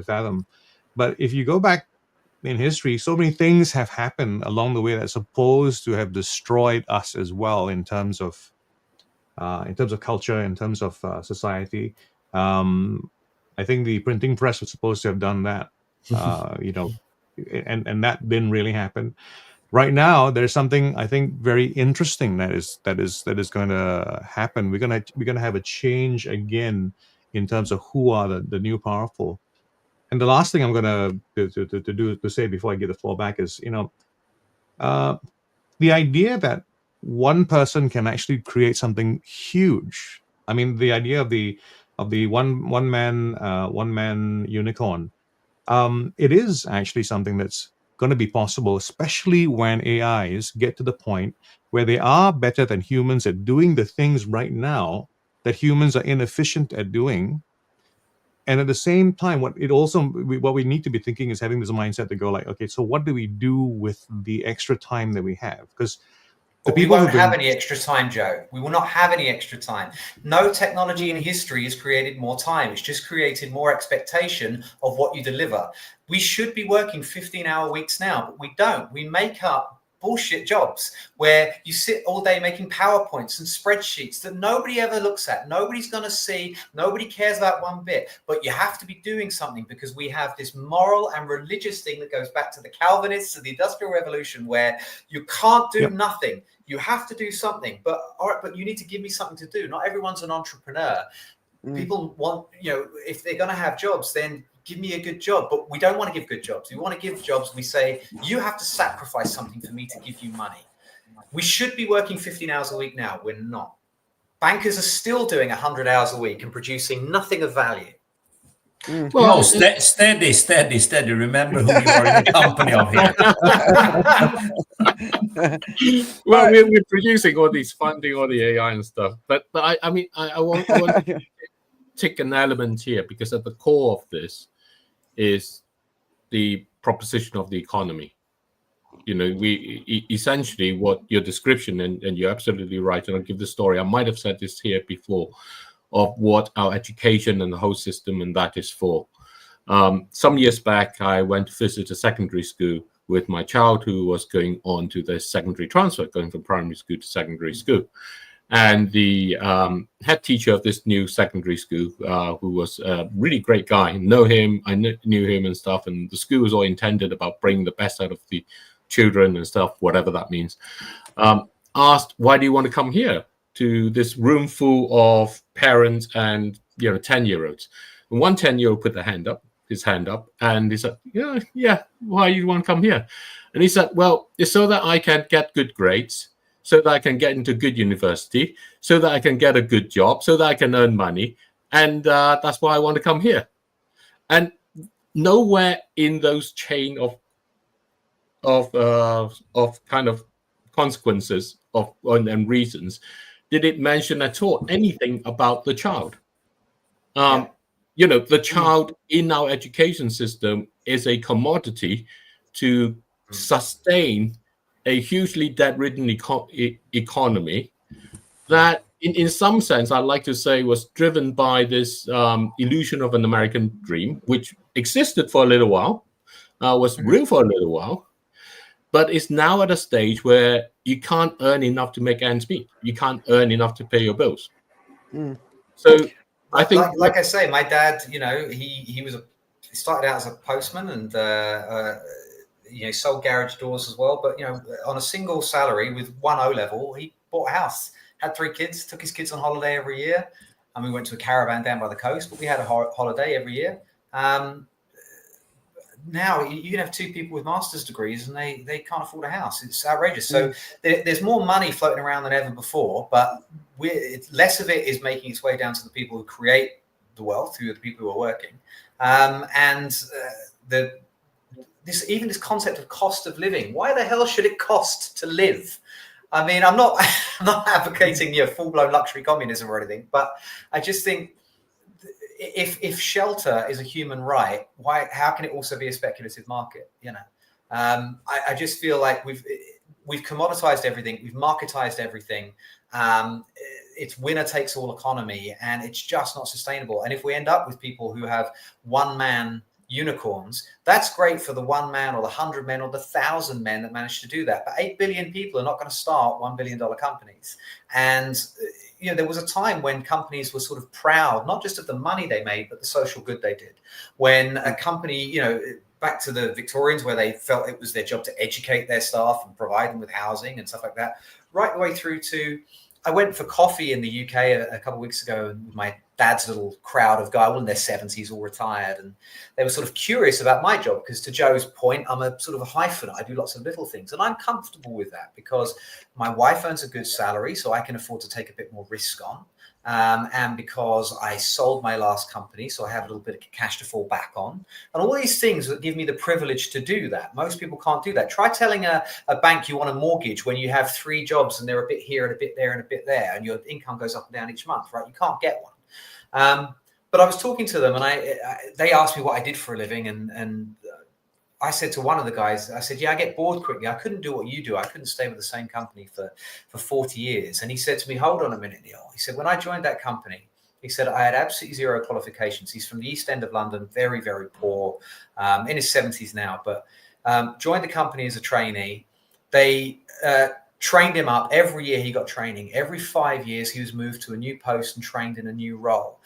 D: fathom. But if you go back in history, so many things have happened along the way that's supposed to have destroyed us as well in terms of culture, in terms of society. I think the printing press was supposed to have done that. And that didn't really happen. Right now, there's something I think very interesting that is going to happen. We're gonna have a change again in terms of who are the new powerful. And the last thing I'm gonna to say before I give the floor back is the idea that one person can actually create something huge. I mean, the idea of the one man unicorn. It is actually something that's going to be possible, especially when AIs get to the point where they are better than humans at doing the things right now that humans are inefficient at doing. And at the same time, what we need to be thinking is having this mindset to go like, okay, so what do we do with the extra time that we have? Because
E: we won't have any extra time, Joe. We will not have any extra time. No technology in history has created more time. It's just created more expectation of what you deliver. We should be working 15-hour weeks now, but we don't. We make up bullshit jobs where you sit all day making PowerPoints and spreadsheets that nobody ever looks at. Nobody's going to see. Nobody cares about one bit. But you have to be doing something because we have this moral and religious thing that goes back to the Calvinists of the Industrial Revolution where you can't do nothing. You have to do something. But all right, but you need to give me something to do. Not everyone's an entrepreneur. People want, if they're going to have jobs, then give me a good job. But we don't want to give good jobs. We want to give jobs. We say, you have to sacrifice something for me to give you money. We should be working 15 hours a week now. We're not. Bankers are still doing 100 hours a week and producing nothing of value.
C: Well, steady. Remember who you are in the company of here.
B: Well, we're producing all these funding, all the AI and stuff. But I want to take an element here, because at the core of this is the proposition of the economy. We essentially, what your description, and you're absolutely right, and I'll give the story. I might have said this here before, of what our education and the whole system and that is for. Some years back, I went to visit a secondary school with my child who was going on to the secondary transfer, going from primary school to secondary school. And the head teacher of this new secondary school, who was a really great guy, I knew him and stuff, and the school was all intended about bringing the best out of the children and stuff, whatever that means, asked, why do you want to come here to this room full of parents and 10-year-olds? And one 10-year-old put his hand up, and he said, yeah, why do you want to come here? And he said, well, it's so that I can get good grades, so that I can get into good university, so that I can get a good job, so that I can earn money, and that's why I want to come here. And nowhere in those chain of kind of consequences and reasons did it mention at all anything about the child. The child in our education system is a commodity to sustain a hugely debt-ridden economy that, in some sense, I'd like to say, was driven by this illusion of an American dream, which existed for a little while, was real for a little while, but is now at a stage where you can't earn enough to make ends meet. You can't earn enough to pay your bills. So I think,
E: like I say, my dad, he started out as a postman and sold garage doors as well. But on a single salary with one O level, he bought a house, had 3 kids, took his kids on holiday every year, and we went to a caravan down by the coast. But we had a holiday every year. Now you can have 2 people with master's degrees and they can't afford a house. It's outrageous. So there's more money floating around than ever before, but less of it is making its way down to the people who create the wealth, who are the people who are working. This concept of cost of living. Why the hell should it cost to live? I mean, I'm not advocating full-blown luxury communism or anything, but I just think, if shelter is a human right, how can it also be a speculative market? I just feel like we've commoditized everything, we've marketized everything. It's winner takes all economy, and it's just not sustainable. And if we end up with people who have one-man unicorns, that's great for the 1 man or the 100 men or the 1,000 men that manage to do that. But 8 billion people are not going to start $1 billion companies. And there was a time when companies were sort of proud, not just of the money they made, but the social good they did. When a company, back to the Victorians, where they felt it was their job to educate their staff and provide them with housing and stuff like that, right the way through to, I went for coffee in the UK a couple of weeks ago with my dad's little crowd of guys, all in their 70s, all retired. And they were sort of curious about my job, because to Joe's point, I'm a sort of a hyphenate. I do lots of little things, and I'm comfortable with that because my wife earns a good salary, so I can afford to take a bit more risk on. And because I sold my last company, so I have a little bit of cash to fall back on. And all these things that give me the privilege to do that. Most people can't do that. Try telling a bank you want a mortgage when you have 3 jobs and they're a bit here and a bit there and a bit there, and your income goes up and down each month, right? You can't get one. But I was talking to them, and they asked me what I did for a living, and I said to one of the guys, I said, I get bored quickly. I couldn't do what you do. I couldn't stay with the same company for 40 years. And he said to me, hold on a minute, Neil. He said, when I joined that company, he said, I had absolutely 0 qualifications. He's from the East End of London, very, very poor, in his 70s now, but joined the company as a trainee. They trained him up. Every year he got training. Every 5 years he was moved to a new post and trained in a new role.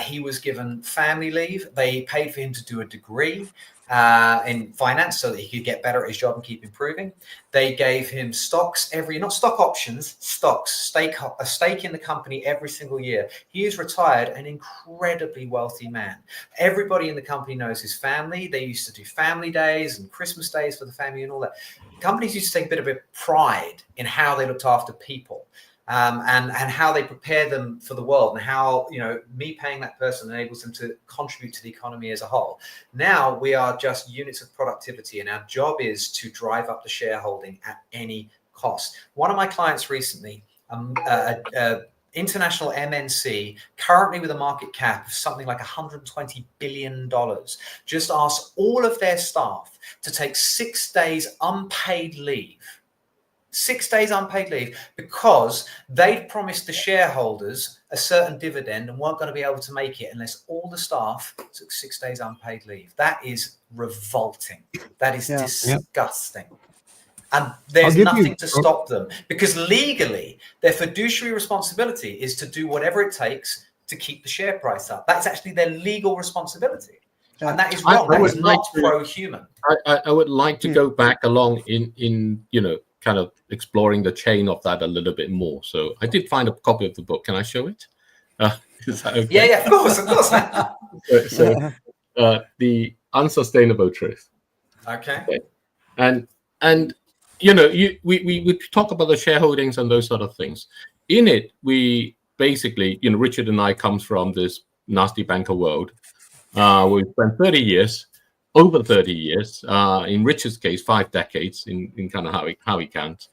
E: He was given family leave. They paid for him to do a degree. in finance so that he could get better at his job and keep improving. They gave him stocks not stock options, stocks, a stake in the company every single year. He is retired, an incredibly wealthy man. Everybody in the company knows his family. They used to do family days and Christmas days for the family and all that. Companies used to take a bit of pride in how they looked after people. And how they prepare them for the world, and how, me paying that person enables them to contribute to the economy as a whole. Now we are just units of productivity, and our job is to drive up the shareholding at any cost. One of my clients recently, international MNC, currently with a market cap of something like $120 billion, just asked all of their staff to take 6 days unpaid leave. 6 days unpaid leave, because they'd promised the shareholders a certain dividend and weren't going to be able to make it unless all the staff took 6 days unpaid leave. That is revolting. That is disgusting. And there's nothing to stop them, because legally their fiduciary responsibility is to do whatever it takes to keep the share price up. That's actually their legal responsibility. And that is wrong. That is not pro-human.
B: I would like to go back along in kind of exploring the chain of that a little bit more. So I did find a copy of the book. Can I show it? Is that okay?
E: Yeah, of course.
B: So the unsustainable truth.
E: Okay.
B: And we talk about the shareholdings and those sort of things. In it, we basically, Richard and I comes from this nasty banker world. We spent over 30 years, in Richard's case, 5 decades in kind of how he counts,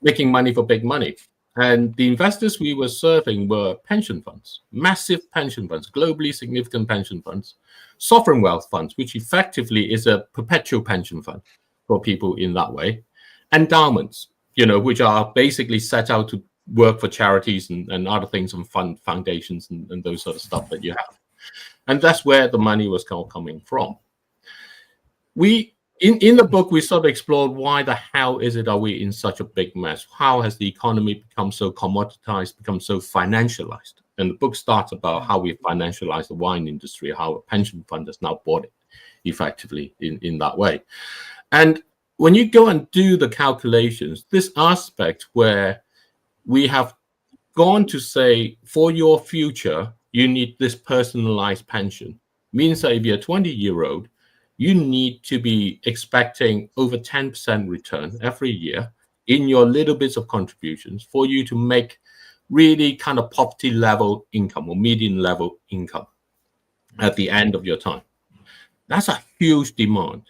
B: making money for big money. And the investors we were serving were pension funds, massive pension funds, globally significant pension funds, sovereign wealth funds, which effectively is a perpetual pension fund for people in that way, endowments, which are basically set out to work for charities and other things and fund foundations and those sort of stuff that you have. And that's where the money was coming from. In the book, we sort of explored why the hell are we in such a big mess? How has the economy become so commoditized, become so financialized? And the book starts about how we financialize the wine industry, how a pension fund has now bought it effectively in that way. And when you go and do the calculations, this aspect where we have gone to say, for your future, you need this personalized pension, means that if you're a 20-year-old, you need to be expecting over 10% return every year in your little bits of contributions for you to make really kind of poverty level income or median level income at the end of your time. That's a huge demand.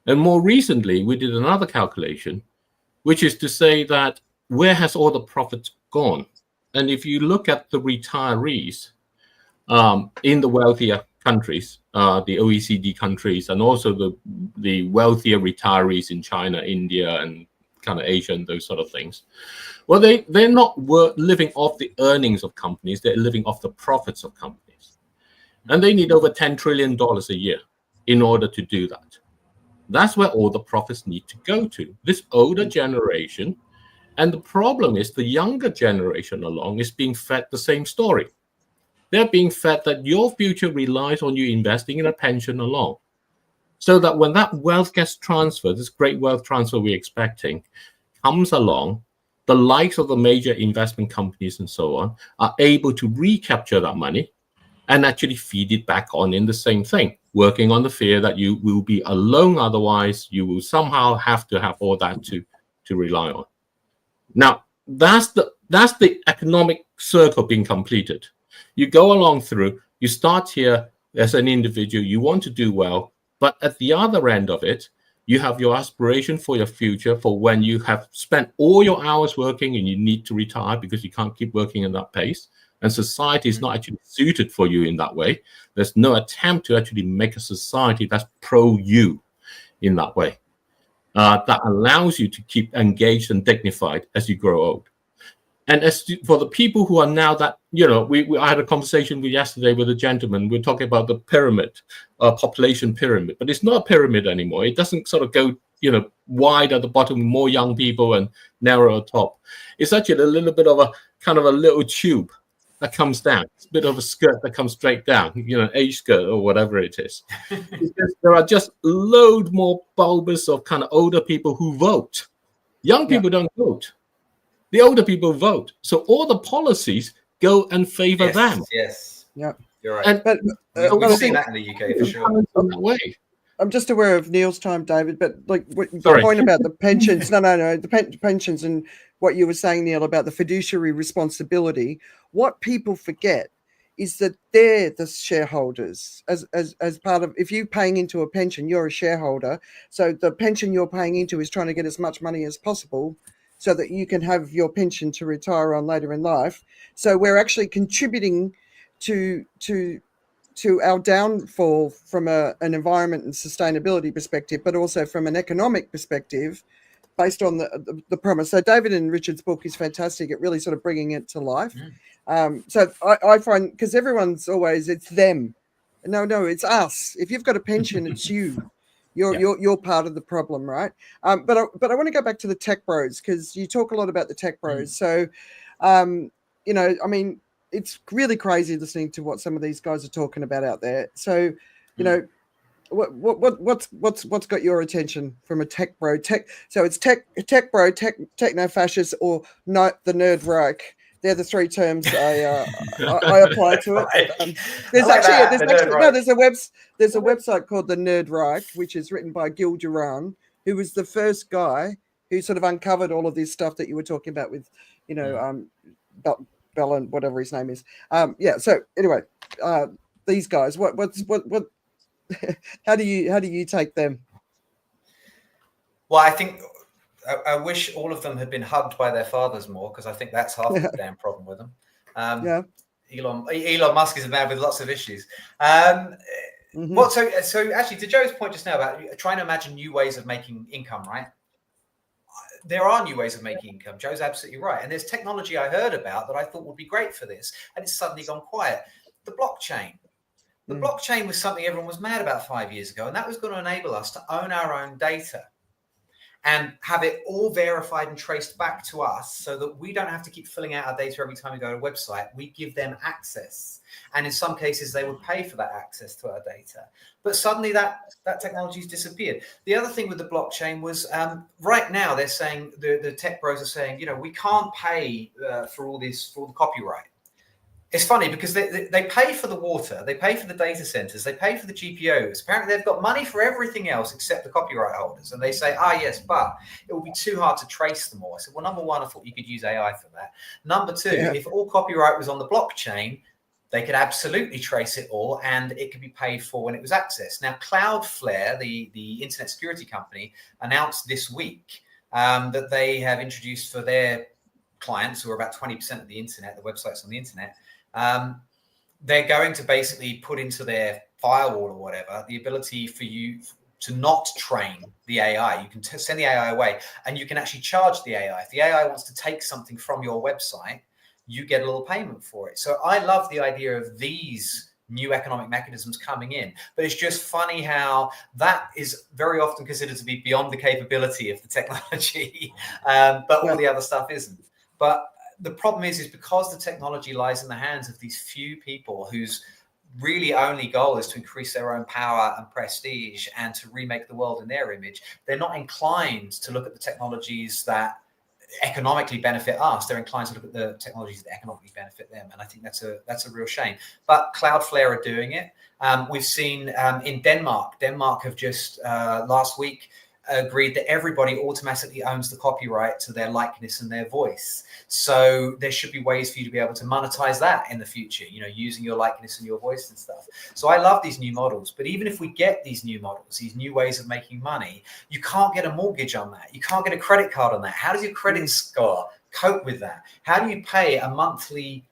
B: And more recently, we did another calculation, which is to say that where has all the profits gone? And if you look at the retirees in the wealthier countries, the OECD countries, and also the wealthier retirees in China, India, and kind of Asia and those sort of things, well, they're not living off the earnings of companies. They're living off the profits of companies. And they need over $10 trillion a year in order to do that. That's where all the profits need to go to, this older generation. And the problem is the younger generation along is being fed the same story. They're being fed that your future relies on you investing in a pension along. So that when that wealth gets transferred, this great wealth transfer we're expecting comes along, the likes of the major investment companies and so on are able to recapture that money and actually feed it back on in the same thing, working on the fear that you will be alone. Otherwise, you will somehow have to have all that to rely on. Now, that's the economic circle being completed. You go along through, you start here as an individual, you want to do well, but at the other end of it, you have your aspiration for your future, for when you have spent all your hours working and you need to retire because you can't keep working at that pace. And society is not actually suited for you in that way. There's no attempt to actually make a society that's pro-you in that way. That allows you to keep engaged and dignified as you grow old. And for the people who are now that, I had a conversation yesterday with a gentleman. We're talking about the pyramid, population pyramid, but it's not a pyramid anymore. It doesn't sort of go, wide at the bottom, more young people and narrow at top. It's actually a little bit of a kind of a little tube. that comes down. It's a bit of a skirt that comes straight down, A skirt or whatever it is. Because there are just load more bulbous of kind of older people who vote. Young people don't vote. The older people vote. So all the policies go and favor them.
E: Yes.
A: Yeah.
E: You're right.
B: And
A: But
E: we've seen that in the UK for sure.
B: in that way.
A: I'm just aware of Neil's time, David, but like the
B: Sorry.
A: point about the pensions, no, the pensions and what you were saying, Neil, about the fiduciary responsibility, what people forget is that they're the shareholders as part of, if you're paying into a pension, you're a shareholder. So the pension you're paying into is trying to get as much money as possible so that you can have your pension to retire on later in life. So we're actually contributing to our downfall from an environment and sustainability perspective, but also from an economic perspective, based on the promise. So David and Richard's book is fantastic at really sort of bringing it to life. So I find, because everyone's always, it's them. No, it's us. If you've got a pension, it's you. You're part of the problem, right? But I want to go back to the tech bros, because you talk a lot about the tech bros. So, I mean, it's really crazy listening to what some of these guys are talking about out there. So, what's got your attention from a tech bro? So it's tech bro, techno fascist, or not the nerd Reich. They're the three terms I apply to it. There's a website called the Nerd Reich, which is written by Gil Duran, who was the first guy who sort of uncovered all of this stuff that you were talking about with, Bell and whatever his name is. So anyway, these guys, what how do you take them?
E: Well, I think I wish all of them had been hugged by their fathers more, because I think that's half the damn problem with them. Elon Musk is a man with lots of issues. Well, so actually, to Joe's point just now about trying to imagine new ways of making income, right? There are new ways of making income. Joe's absolutely right. And there's technology I heard about that I thought would be great for this, and it's suddenly gone quiet. The blockchain. The blockchain was something everyone was mad about 5 years ago, and that was going to enable us to own our own data and have it all verified and traced back to us, so that we don't have to keep filling out our data every time we go to a website. We give them access. And in some cases, they would pay for that access to our data. But suddenly that technology's disappeared. The other thing with the blockchain was right now they're saying, the tech bros are saying, we can't pay for all the copyright. It's funny because they pay for the water, they pay for the data centers, they pay for the GPOs. Apparently they've got money for everything else except the copyright holders. And they say, yes, but it will be too hard to trace them all. I said, well, number one, I thought you could use AI for that. Number two, if all copyright was on the blockchain, they could absolutely trace it all, and it could be paid for when it was accessed. Now, Cloudflare, the internet security company, announced this week that they have introduced for their clients, who are about 20% of the internet, the websites on the internet, they're going to basically put into their firewall or whatever the ability for you to not train the AI. You can send the AI away, and you can actually charge the AI. If the AI wants to take something from your website, you get a little payment for it. So I love the idea of these new economic mechanisms coming in, but it's just funny how that is very often considered to be beyond the capability of the technology, but all the other stuff isn't. But the problem is because the technology lies in the hands of these few people whose really only goal is to increase their own power and prestige and to remake the world in their image, they're not inclined to look at the technologies that economically benefit us. They're inclined to look at the technologies that economically benefit them, and I think that's a real shame. But Cloudflare are doing it. We've seen in Denmark have just last week agreed that everybody automatically owns the copyright to their likeness and their voice. So there should be ways for you to be able to monetize that in the future, using your likeness and your voice and stuff. So I love these new models, but even if we get these new models, these new ways of making money, you can't get a mortgage on that. You can't get a credit card on that. How does your credit score cope with that? How do you pay a monthly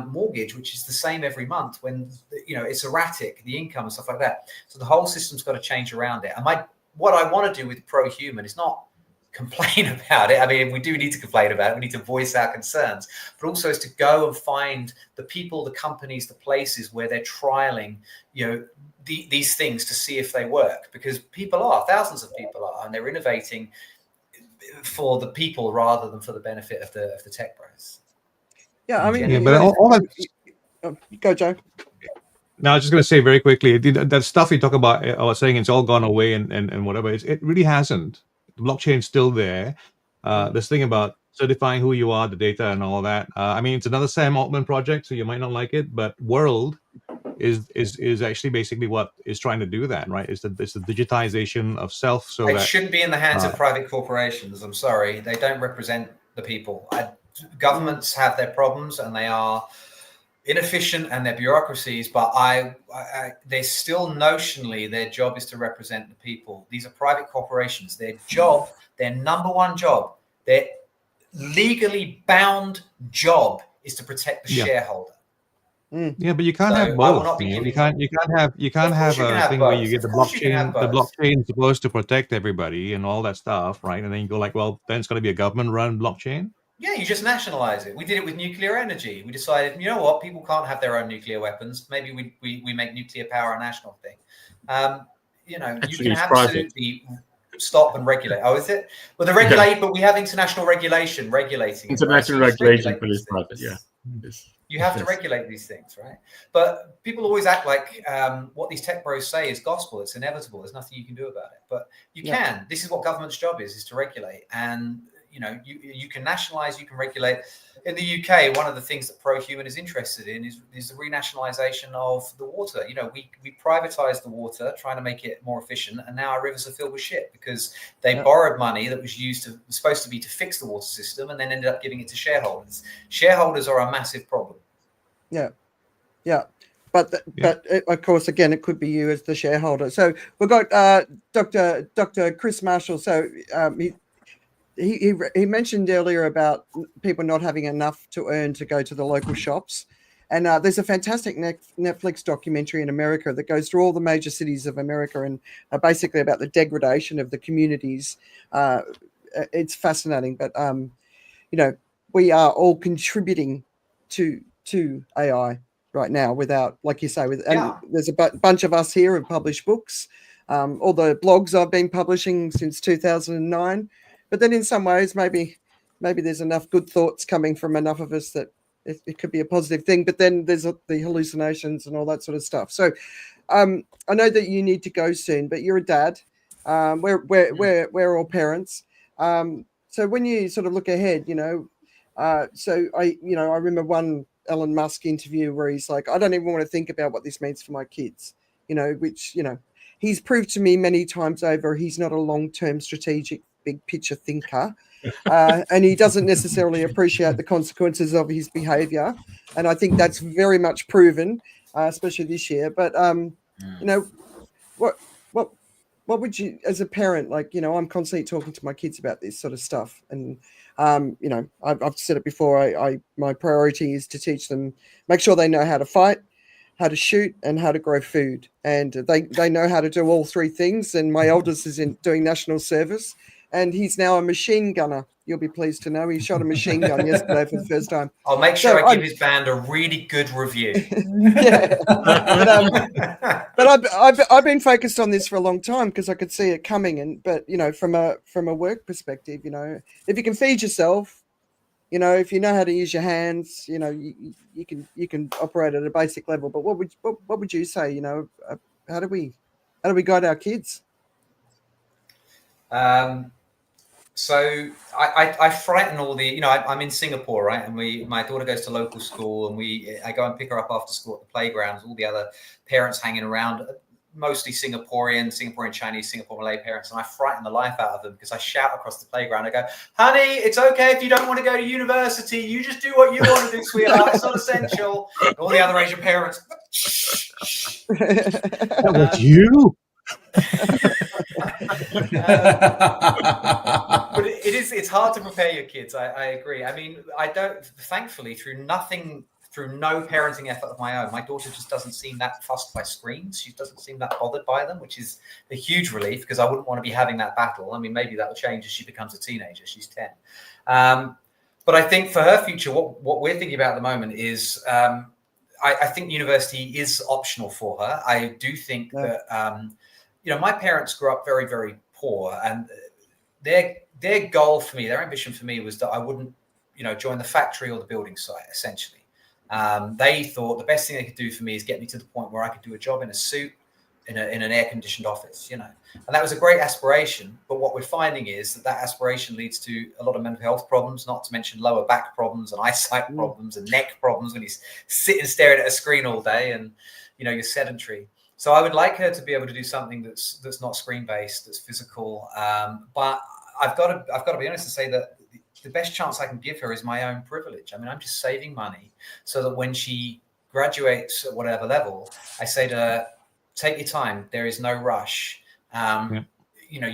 E: mortgage, which is the same every month, when it's erratic, the income and stuff like that? So the whole system's got to change around it. And what I want to do with pro-human is not complain about it. I mean, we do need to complain about it. We need to voice our concerns, but also is to go and find the people, the companies, the places where they're trialing, these things to see if they work, because thousands of people are, and they're innovating for the people rather than for the benefit of the tech bros.
A: Yeah, I mean,
D: but all that
A: Go, Joe.
D: Now, I was just going to say very quickly, that stuff you talk about, I was saying it's all gone away and whatever, it really hasn't. The blockchain's still there. This thing about certifying who you are, the data and all that. I mean, it's another Sam Altman project, so you might not like it, but World is actually basically what is trying to do that, right? It's the digitization of self, so
E: it
D: that
E: shouldn't be in the hands of private corporations. I'm sorry, they don't represent the people. Governments have their problems and they are inefficient and their bureaucracies, but they're still notionally their job is to represent the people. These are private corporations. Their job, their number one job, their legally bound job is to protect the shareholder.
D: Yeah, but you can't have both. You can't have a thing where you get the blockchain. The blockchain is supposed to protect everybody and all that stuff, right? And then you go like, well, then it's going to be a government-run blockchain.
E: Yeah, you just nationalize it. We did it with nuclear energy. We decided, you know what, people can't have their own nuclear weapons. Maybe we make nuclear power a national thing. You know,
B: actually,
E: you can absolutely stop and regulate. Oh, is it? Well, the regulate, but we have international regulation regulating
B: international regulation for this private. Yeah.
E: You have to regulate these things, right? But people always act like what these tech bros say is gospel. It's inevitable. There's nothing you can do about it. But you can. This is what government's job is to regulate. And, you know, you can nationalize, you can regulate. In the UK, one of the things that Pro-Human is interested in is the renationalization of the water. You know, we privatized the water, trying to make it more efficient. And now our rivers are filled with shit because they borrowed money that was supposed to be to fix the water system and then ended up giving it to shareholders. Shareholders are a massive problem.
A: Yeah. But of course, again, it could be you as the shareholder. So we've got Dr. Chris Marshall. So he mentioned earlier about people not having enough to earn to go to the local shops. And there's a fantastic Netflix documentary in America that goes through all the major cities of America and basically about the degradation of the communities. It's fascinating. But, you know, we are all contributing to AI right now without, like you say, and there's a bunch of us here who publish books, all the blogs I've been publishing since 2009. But then in some ways, maybe there's enough good thoughts coming from enough of us that it could be a positive thing. But then there's the hallucinations and all that sort of stuff. So I know that you need to go soon, but you're a dad. We're all parents. So when you sort of look ahead, you know, so I remember one Elon Musk interview where he's like, I don't even want to think about what this means for my kids, you know, which, you know, he's proved to me many times over he's not a long-term strategic big picture thinker, and he doesn't necessarily appreciate the consequences of his behavior, and I think that's very much proven, especially this year. But you know, what would you, as a parent, like, you know, I'm constantly talking to my kids about this sort of stuff, and you know, I've said it before, my priority is to teach them, make sure they know how to fight, how to shoot, and how to grow food, and they know how to do all three things. And my eldest is doing national service, and he's now a machine gunner. You'll be pleased to know he shot a machine gun yesterday for the first time.
E: I'll make sure I give his band a really good review.
A: Yeah, but I've been focused on this for a long time because I could see it coming. But you know, from a work perspective, you know, if you can feed yourself, you know, if you know how to use your hands, you know, you can operate at a basic level. But what would you say? You know, how do we guide our kids?
E: So I frighten all the, you know, I'm in Singapore, right? And my daughter goes to local school, and I go and pick her up after school at the playgrounds. All the other parents hanging around, mostly Singaporean, Chinese, Singapore Malay parents, and I frighten the life out of them because I shout across the playground. I go, "Honey, it's okay if you don't want to go to university. You just do what you want to do, sweetheart. It's not essential." And all the other Asian parents.
D: That was you.
E: But it's hard to prepare your kids. I agree. I mean, thankfully, through no parenting effort of my own, my daughter just doesn't seem that fussed by screens. She doesn't seem that bothered by them, which is a huge relief because I wouldn't want to be having that battle. I mean, maybe that will change as she becomes a teenager. She's 10. But I think for her future, what we're thinking about at the moment is I think university is optional for her. I do think that, you know, my parents grew up very, very poor, and their goal for me, their ambition for me was that I wouldn't, you know, join the factory or the building site, essentially. They thought the best thing they could do for me is get me to the point where I could do a job in a suit in an air-conditioned office, and that was a great aspiration. But what we're finding is that aspiration leads to a lot of mental health problems, not to mention lower back problems and eyesight problems and neck problems when you sit and staring at a screen all day and you're sedentary. So I would like her to be able to do something that's not screen-based, that's physical. But I've got to be honest and say that the best chance I can give her is my own privilege. I mean, I'm just saving money so that when she graduates at whatever level, I say to her, take your time. There is no rush. You're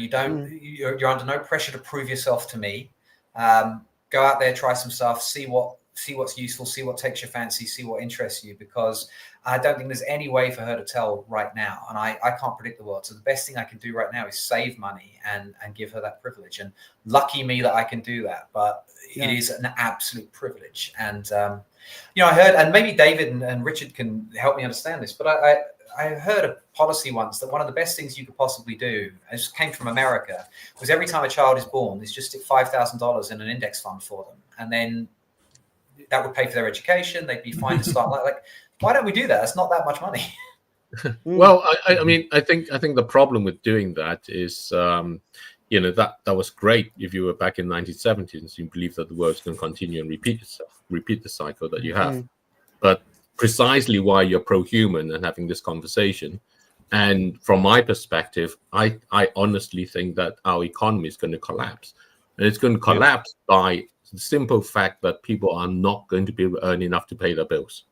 E: under no pressure to prove yourself to me. Go out there, try some stuff, see what's useful, see what takes your fancy, see what interests you, because I don't think there's any way for her to tell right now. And I can't predict the world. So the best thing I can do right now is save money and give her that privilege. And lucky me that I can do that. But it is an absolute privilege. And, I heard, and maybe David and Richard can help me understand this, but I heard a policy once that one of the best things you could possibly do, and it came from America, was every time a child is born, is just stick $5,000 in an index fund for them. And then that would pay for their education. They'd be fine to start like, why don't we do that? It's not that much money.
B: Well, I mean, I think the problem with doing that is, that was great if you were back in 1970s and you believe that the world's going to continue and repeat the cycle that you have. But precisely why you're pro-human and having this conversation, and from my perspective, I honestly think that our economy is going to collapse, and it's going to collapse by the simple fact that people are not going to be able to earn enough to pay their bills,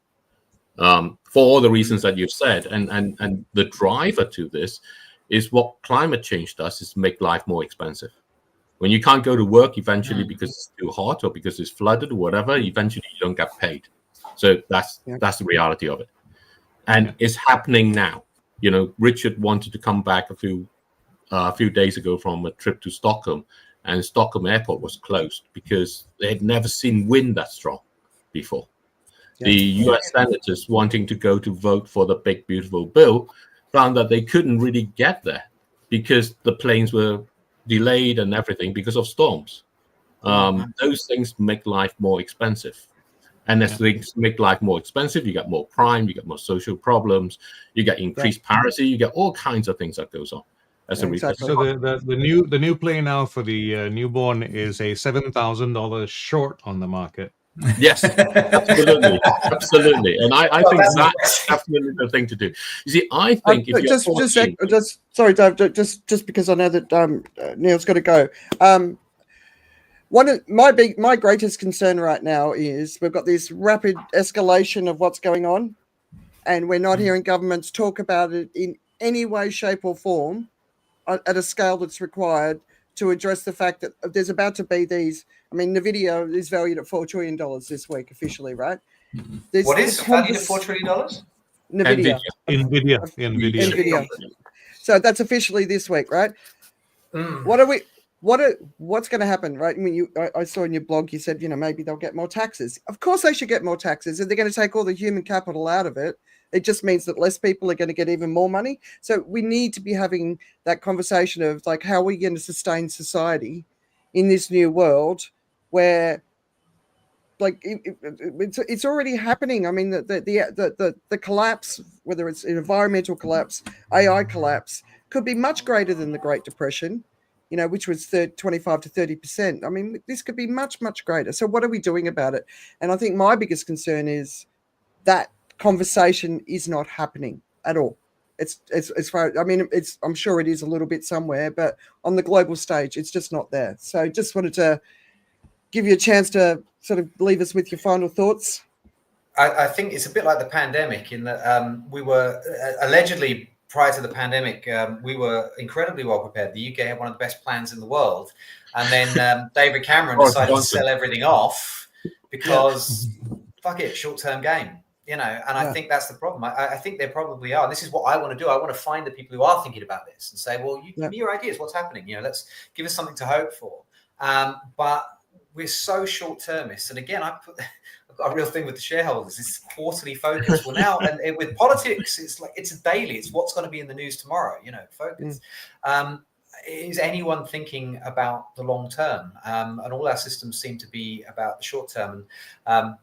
B: for all the reasons that you've said. And the driver to this is what climate change does, is make life more expensive. When you can't go to work eventually because it's too hot or because it's flooded or whatever, eventually you don't get paid. So that's the reality of it. And it's happening now. Richard wanted to come back a few days ago from a trip to Stockholm, and Stockholm airport was closed because they had never seen wind that strong before. The US senators wanting to go to vote for the big, beautiful bill found that they couldn't really get there because the planes were delayed and everything because of storms. Those things make life more expensive. And as things make life more expensive, you get more crime, you get more social problems, you get increased piracy, you get all kinds of things that goes on. As a result.
D: So the new plane now for the newborn is a $7,000 short on the market.
B: Yes, absolutely, absolutely. And I think that's definitely the thing to do. You see, I think if you're
A: sorry, Dave, just because I know that Neil's got to go. One of my greatest concern right now is we've got this rapid escalation of what's going on, and we're not hearing governments talk about it in any way, shape, or form at a scale that's required to address the fact that there's about to be these. I mean, Nvidia is valued at $4 trillion this week officially, right?
E: What is valued at $4 trillion?
A: Nvidia. So that's officially this week, right? What's going to happen, right? I mean, I saw in your blog you said, maybe they'll get more taxes. Of course they should get more taxes. If they're going to take all the human capital out of it, it just means that less people are going to get even more money. So we need to be having that conversation of like, how are we going to sustain society in this new world where, like, it's already happening. I mean, the collapse, whether it's an environmental collapse, AI collapse, could be much greater than the Great Depression, which was 25 to 30%. I mean, this could be much, much greater. So what are we doing about it? And I think my biggest concern is that conversation is not happening at all. It's as far, I mean, I'm sure it is a little bit somewhere, but on the global stage, it's just not there. So just wanted to give you a chance to sort of leave us with your final thoughts.
E: I think it's a bit like the pandemic in that we were allegedly, prior to the pandemic, we were incredibly well prepared. The UK had one of the best plans in the world. And then David Cameron decided to sell everything off because, fuck it, short-term game. And I think that's the problem. I think there probably are. And this is what I want to do. I want to find the people who are thinking about this and say, well, give me your ideas. What's happening? Let's give us something to hope for. But we're so short-termist. And again, I've got a real thing with the shareholders. It's quarterly focus. Well, now, and with politics, it's like it's a daily. It's what's going to be in the news tomorrow. Focus. Is anyone thinking about the long term? And all our systems seem to be about the short term. And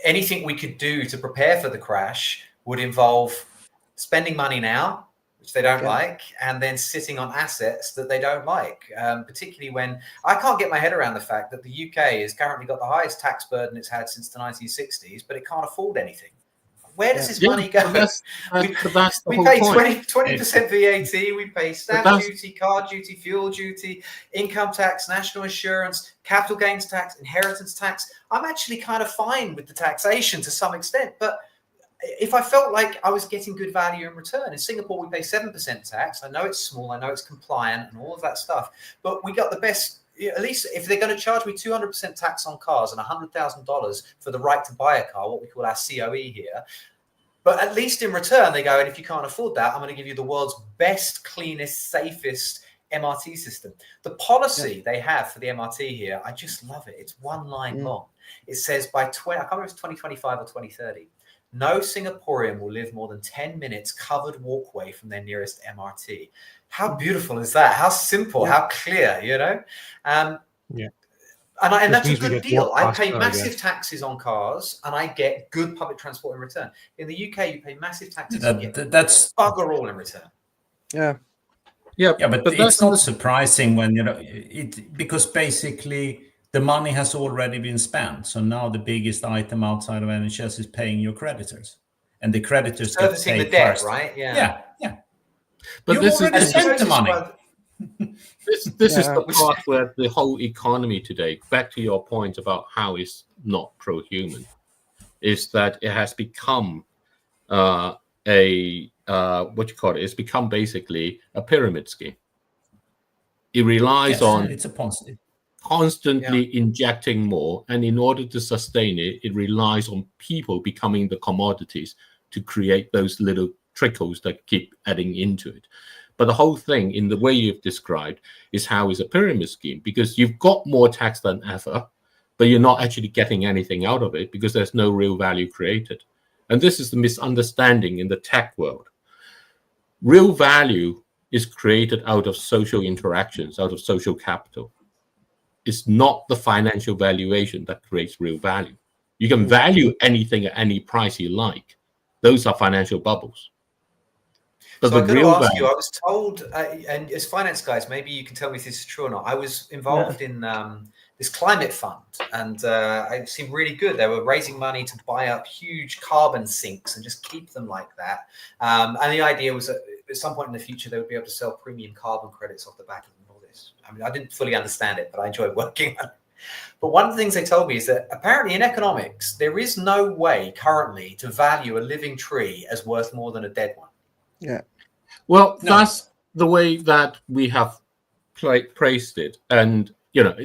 E: anything we could do to prepare for the crash would involve spending money now, which they don't like, and then sitting on assets that they don't like, particularly when I can't get my head around the fact that the UK has currently got the highest tax burden it's had since the 1960s, but it can't afford anything. Where does this money go?
B: That's
E: we
B: the
E: pay
B: whole point.
E: 20% VAT, we pay stamp duty, card duty, fuel duty, income tax, national insurance, capital gains tax, inheritance tax. I'm actually kind of fine with the taxation to some extent, but if I felt like I was getting good value in return. In Singapore, we pay 7% tax. I know it's small, I know it's compliant and all of that stuff, but we got the best. At least if they're going to charge me 200% tax on cars and $100,000 for the right to buy a car, what we call our COE here, but at least in return, they go, and if you can't afford that, I'm going to give you the world's best, cleanest, safest MRT system. The policy they have for the MRT here, I just love it. It's one line long. It says by I can't remember if it's 2025 or 2030, no Singaporean will live more than 10 minutes covered walkway from their nearest MRT. How beautiful is that? How simple, how clear, you know? And that's a good deal. I pay massive taxes on cars and I get good public transport in return. In the UK, you pay massive taxes and get that's bugger all in return.
C: Yeah, but it's not surprising when, you know, because basically the money has already been spent. So now the biggest item outside of NHS is paying your creditors. And the creditors
E: servicing
C: get paid
E: the debt,
C: first.
E: right?
C: Yeah.
B: But
C: you
B: this
C: already
B: is
C: spent the money.
B: This is the part where the whole economy today, back to your point about how it's not pro-human, is that it has become it's become basically a pyramid scheme. It relies on
C: it's a positive.
B: Constantly injecting more, and in order to sustain it, it relies on people becoming the commodities to create those little trickles that keep adding into it. But the whole thing, in the way you've described, is how it's a pyramid scheme, because you've got more tax than ever, but you're not actually getting anything out of it because there's no real value created. And this is the misunderstanding in the tech world. Real value is created out of social interactions, out of social capital. It's not the financial valuation that creates real value. You can value anything at any price you like. Those are financial bubbles. But
E: so I could ask you, I was told, and as finance guys, maybe you can tell me if this is true or not. I was involved in this climate fund, and it seemed really good. They were raising money to buy up huge carbon sinks and just keep them like that. And the idea was that at some point in the future, they would be able to sell premium carbon credits off the back of all this. I mean, I didn't fully understand it, but I enjoyed working on it. But one of the things they told me is that apparently in economics, there is no way currently to value a living tree as worth more than a dead one.
A: Yeah.
B: Well, that's the way that we have praised it. And, you know,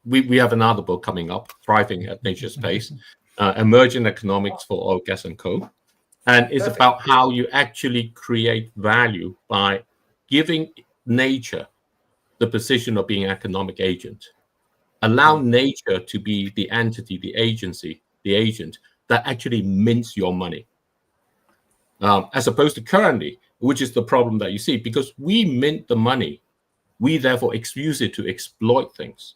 B: we have another book coming up, Thriving at Nature's Pace, Emerging Economics for Oil, Gas and Coal. And it's about how you actually create value by giving nature the position of being an economic agent. Allow nature to be the entity, the agency, the agent that actually mints your money. As opposed to currently, which is the problem that you see, because we mint the money, we therefore use it to exploit things.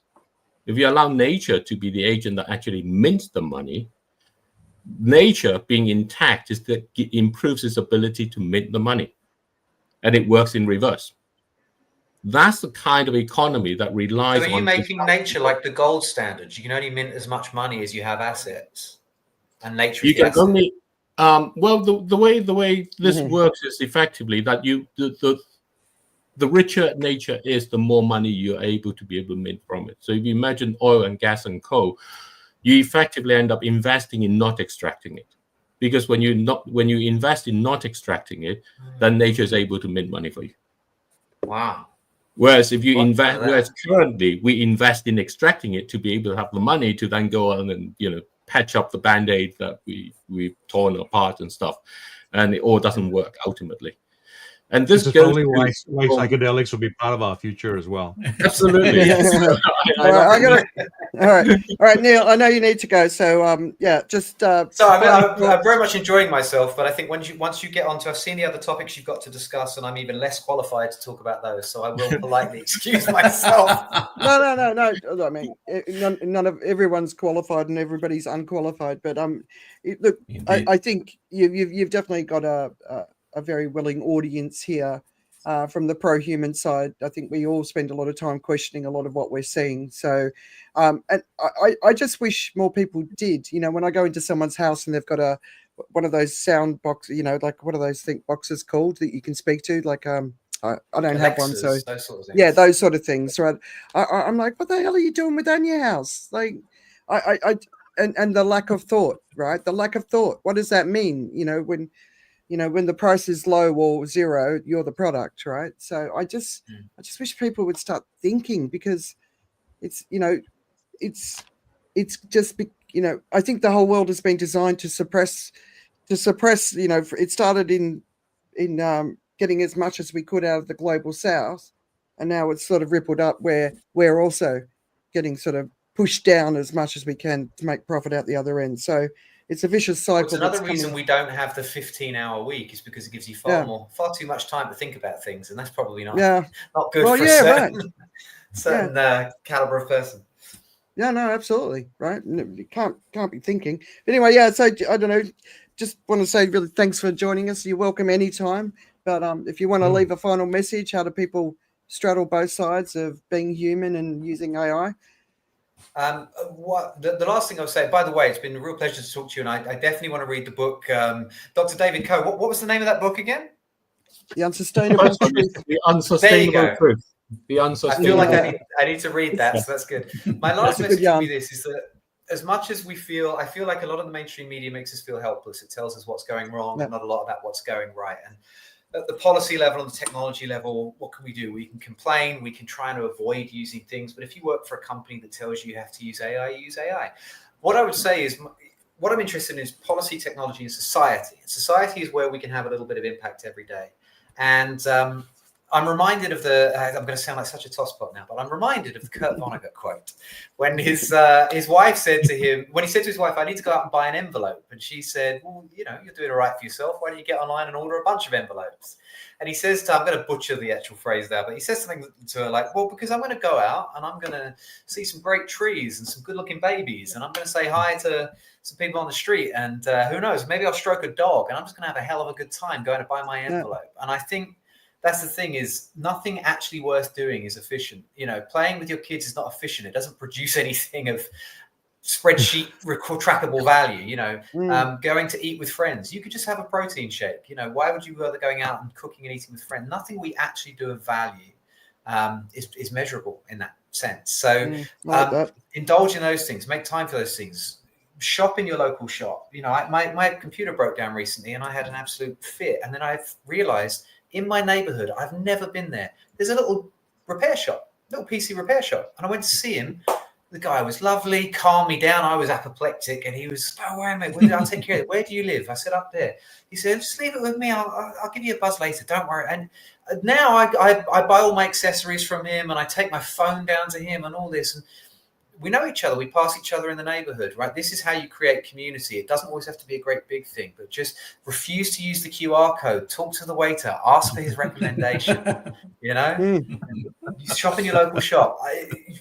B: If you allow nature to be the agent that actually mints the money, nature being intact is that it improves its ability to mint the money, and it works in reverse. That's the kind of economy that relies on.
E: So are you making nature like the gold standard? You can only mint as much money as you have assets, and nature is the asset.
B: Only. Well, the way this works is effectively that the richer nature is, the more money you're able to mint from it. So if you imagine oil and gas and coal, you effectively end up investing in not extracting it, because when you invest in not extracting it, then nature is able to mint money for you.
E: Wow.
B: Whereas if you whereas currently we invest in extracting it to be able to have the money to then go on and, you know, patch up the band-aid that we've torn apart and stuff, and it all doesn't work ultimately. And this
D: is
B: goes
D: probably
B: to-
D: why psychedelics will be part of our future as well.
B: Absolutely. Yes.
A: All right, all right, Neil. I know you need to go, so yeah, just.
E: So I'm very much enjoying myself, but I think once you get onto, I've seen the other topics you've got to discuss, and I'm even less qualified to talk about those. So I will politely excuse myself.
A: No. I mean, none of everyone's qualified and everybody's unqualified. But look, I think you've definitely got a very willing audience here. From the pro-human side, I think we all spend a lot of time questioning a lot of what we're seeing. So, and I just wish more people did. You know, when I go into someone's house and they've got one of those sound boxes, you know, like what are those think boxes called that you can speak to? Like, I don't have one, so
E: those sort of things.
A: yeah, those sort of things, right? I'm like, what the hell are you doing with that in your house? Like, and the lack of thought, right? The lack of thought. What does that mean? When the price is low or zero, you're the product, right? So I just wish people would start thinking, because it's just I think the whole world has been designed to suppress. It started in getting as much as we could out of the global south, and now it's sort of rippled up where we're also getting sort of pushed down as much as we can to make profit out the other end. So it's a vicious cycle.
E: It's another reason we don't have the 15-hour week is because it gives you far too much time to think about things, and that's probably not good for a certain caliber of person.
A: Yeah, no, absolutely, right. You can't be thinking. But anyway, yeah. So I don't know. Just want to say really thanks for joining us. You're welcome anytime. But if you want to leave a final message, how do people straddle both sides of being human and using AI?
E: The last thing I'll say, by the way, it's been a real pleasure to talk to you, and I definitely want to read the book. Dr. David Coe, what was the name of that book again?
A: The Unsustainable Truth.
B: The Unsustainable Truth. The Unsustainable.
E: I feel like I need to read that, so that's good. My last message would be this: is that as much as I feel like a lot of the mainstream media makes us feel helpless. It tells us what's going wrong, and not a lot about what's going right. And at the policy level and the technology level, what can we do? We can complain, we can try and avoid using things. But if you work for a company that tells you have to use AI, use AI. What I would say is, what I'm interested in is policy, technology, and society. Society is where we can have a little bit of impact every day. And I'm reminded of I'm going to sound like such a tosspot now, but I'm reminded of the Kurt Vonnegut quote when his wife said to him, when he said to his wife, I need to go out and buy an envelope. And she said, well, you're doing all right for yourself. Why don't you get online and order a bunch of envelopes? And he says I'm going to butcher the actual phrase there, but he says something to her like, well, because I'm going to go out and I'm going to see some great trees and some good looking babies. And I'm going to say hi to some people on the street. And who knows, maybe I'll stroke a dog, and I'm just going to have a hell of a good time going to buy my envelope. Yeah. And I think that's the thing, is nothing actually worth doing is efficient. Playing with your kids is not efficient. It doesn't produce anything of spreadsheet trackable value. Going to eat with friends, you could just have a protein shake. Why would you bother going out and cooking and eating with friends? Nothing we actually do of value is measurable in that sense. So indulge in those things, make time for those things. Shop in your local shop. My computer broke down recently and I had an absolute fit. And then I've realized, in my neighborhood, I've never been there, there's a little repair shop, little PC repair shop. And I went to see him. The guy was lovely, calmed me down. I was apoplectic, and he was, don't worry, mate, I'll take care of it. Where do you live? I said, up there. He said, just leave it with me. I'll give you a buzz later. Don't worry. And now I buy all my accessories from him, and I take my phone down to him and all this. And we know each other. We pass each other in the neighborhood, right? This is how you create community. It doesn't always have to be a great big thing, but just refuse to use the QR code. Talk to the waiter. Ask for his recommendation. You shop in your local shop.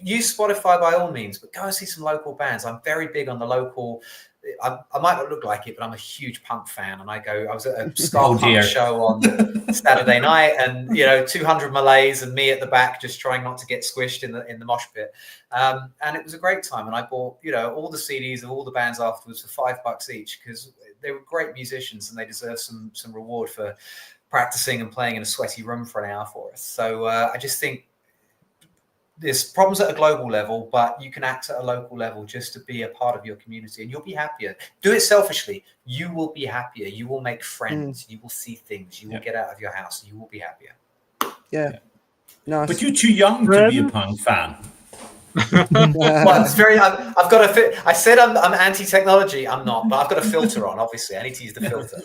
E: Use Spotify by all means, but go and see some local bands. I'm very big on the local. I might not look like it, but I'm a huge punk fan, and I was at a ska punk show on Saturday night, and 200 Malays and me at the back just trying not to get squished in the mosh pit, and it was a great time. And I bought all the CDs of all the bands afterwards for $5 each, because they were great musicians and they deserve some reward for practicing and playing in a sweaty room for an hour for us. So I just think there's problems at a global level, but you can act at a local level just to be a part of your community, and you'll be happier. Do it selfishly. You will be happier. You will make friends. You will see things. You will get out of your house. You will be happier.
A: Yeah. Nice.
C: But you're too young to be a punk fan.
E: Well, it's very. I've got a. I said I'm anti-technology. I'm not, but I've got a filter on. Obviously, I need to use the filter.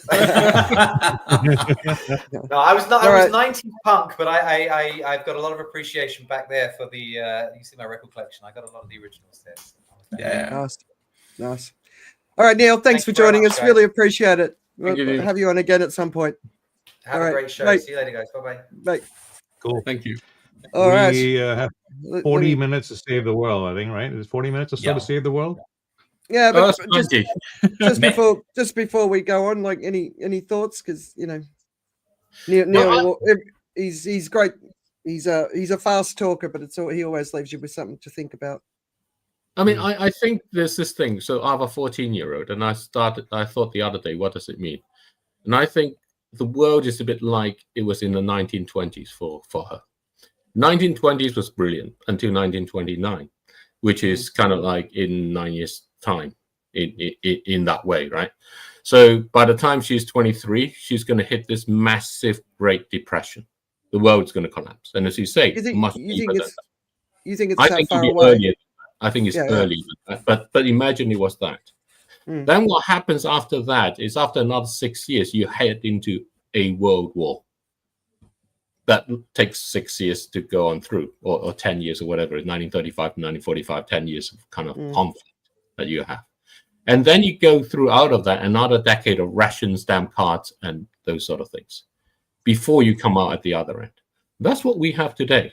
E: No, I was not. I was 90s punk, but I've got a lot of appreciation back there for the. You see my record collection. I got a lot of the originals there. So
C: Yeah.
A: Nice. All right, Neil. Thanks for joining us.
E: Guys.
A: Really appreciate it. We'll
B: you.
A: have you on again at some point.
E: Have a great show.
A: Bye.
E: See you later, guys. Bye-bye.
A: Bye.
D: Cool.
B: Thank you.
A: All right.
D: We have 40 minutes to save the world, I think, right? Is it 40 minutes or so to save the world?
A: Yeah, but just before we go on, like any thoughts? Because Neil, he's great. He's a fast talker, but he always leaves you with something to think about.
B: I mean, I think there's this thing. So I have a 14-year-old, and I thought the other day, what does it mean? And I think the world is a bit like it was in the 1920s for her. 1920s was brilliant until 1929, which is kind of like in 9 years' time in that way, right? So by the time she's 23, she's going to hit this massive Great Depression. The world's going to collapse. And as you say,
A: You think it's
B: I
A: that
B: think
A: far
B: it'll be
A: away?
B: earlier. I think it's early, but imagine it was that. Then what happens after that is after another 6 years, you head into a world war. That takes 6 years to go on through, or 10 years or whatever, 1935 to 1945, 10 years of kind of conflict that you have. And then you go through out of that another decade of ration stamp cards and those sort of things before you come out at the other end. That's what we have today.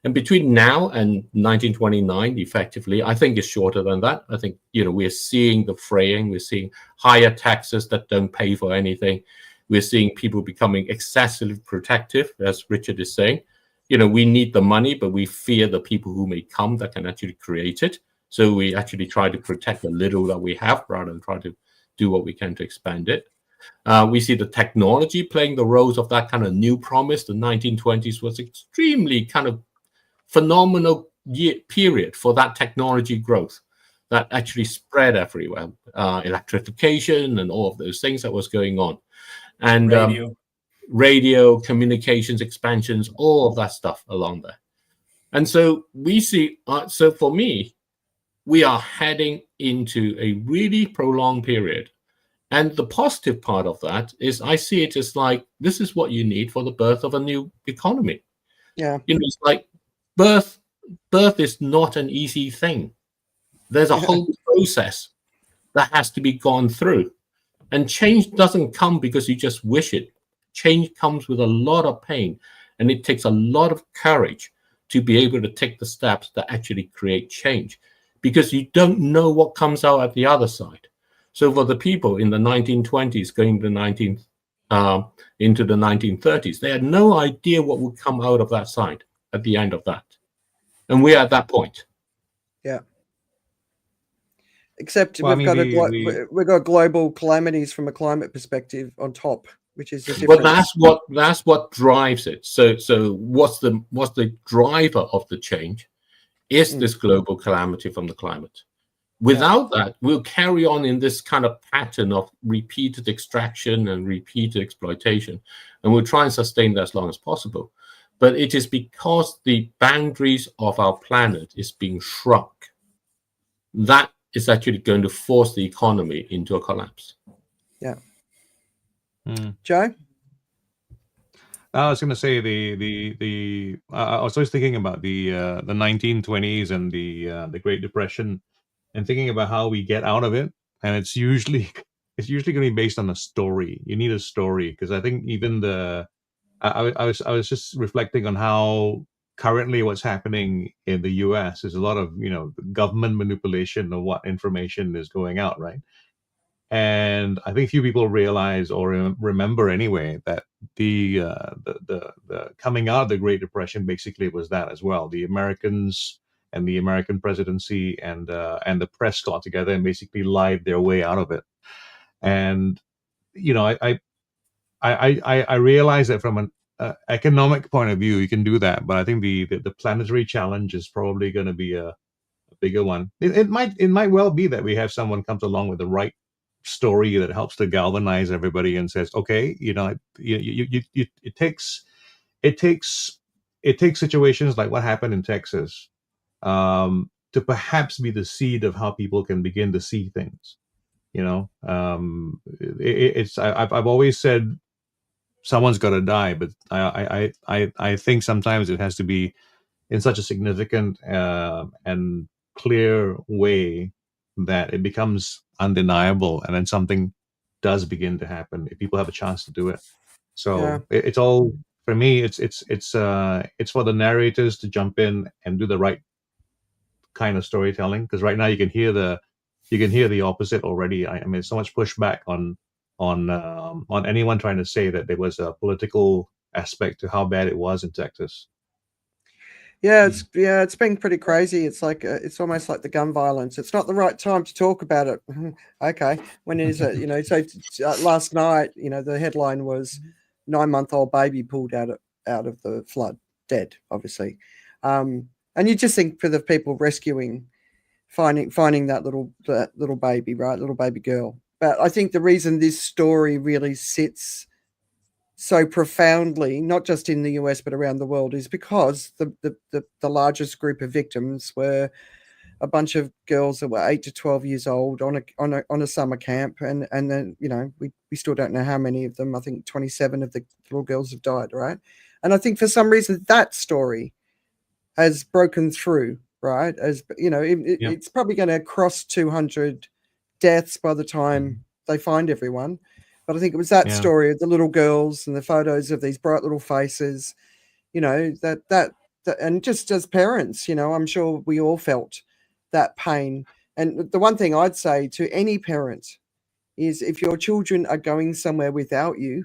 B: And between now and 1929, effectively, I think it's shorter than that. I think, we're seeing the fraying. We're seeing higher taxes that don't pay for anything. We're seeing people becoming excessively protective, as Richard is saying. We need the money, but we fear the people who may come that can actually create it. So we actually try to protect the little that we have rather than try to do what we can to expand it. We see the technology playing the roles of that kind of new promise. The 1920s was extremely kind of phenomenal period for that technology growth that actually spread everywhere. Electrification and all of those things that was going on. And radio, communications, expansions, all of that stuff along there. And so we see, so for me, we are heading into a really prolonged period. And the positive part of that is I see it as like, this is what you need for the birth of a new economy.
A: Yeah.
B: It's like birth is not an easy thing. There's a whole process that has to be gone through. And change doesn't come because you just wish it. Change comes with a lot of pain. And it takes a lot of courage to be able to take the steps that actually create change. Because you don't know what comes out at the other side. So for the people in the 1920s going to into the 1930s, they had no idea what would come out of that side at the end of that. And we're at that point.
A: Yeah. Except we've got global calamities from a climate perspective on top, which is a different.
B: But that's what drives it. So what's the driver of the change? Is this global calamity from the climate? Without that, we'll carry on in this kind of pattern of repeated extraction and repeated exploitation, and we'll try and sustain that as long as possible. But it is because the boundaries of our planet is being shrunk that is actually going to force the economy into a collapse.
A: Yeah. Joe?
D: I was going to say I was always thinking about the 1920s and the Great Depression, and thinking about how we get out of it. And it's usually going to be based on a story. You need a story, because I think even I was just reflecting on how currently what's happening in the US is a lot of government manipulation of what information is going out, right? And I think few people realize or remember anyway that the coming out of the Great Depression basically was that as well. The Americans and the American presidency and the press got together and basically lied their way out of it. And I realize that from an economic point of view, you can do that, but I think the planetary challenge is probably going to be a bigger one. It might well be that we have someone comes along with the right story that helps to galvanize everybody and says, okay, it takes situations like what happened in Texas, to perhaps be the seed of how people can begin to see things. You know, I've always said someone's got to die, but I think sometimes it has to be in such a significant and clear way that it becomes undeniable, and then something does begin to happen if people have a chance to do it. So it's all, for me, it's for the narrators to jump in and do the right kind of storytelling, because right now you can hear the opposite already. I mean, so much pushback on anyone trying to say that there was a political aspect to how bad it was in Texas.
A: Yeah, it's been pretty crazy. It's like it's almost like the gun violence. It's not the right time to talk about it. Okay, when is it? You know, so last night, you know, the headline was 9-month-old baby pulled out of the flood, dead, obviously. And you just think for the people rescuing, finding that little baby, right, little baby girl. But I think the reason this story really sits so profoundly, not just in the US but around the world, is because the largest group of victims were a bunch of girls that were 8 to 12 years old on a summer camp, and then, you know, we still don't know how many of them. I think 27 of the little girls have died, right? And I think for some reason that story has broken through, right? As you know, it's probably going to cross 200 deaths by the time they find everyone. But I think it was that story of the little girls and the photos of these bright little faces, you know, that and just as parents, you know, I'm sure we all felt that pain. And the one thing I'd say to any parent is, if your children are going somewhere without you,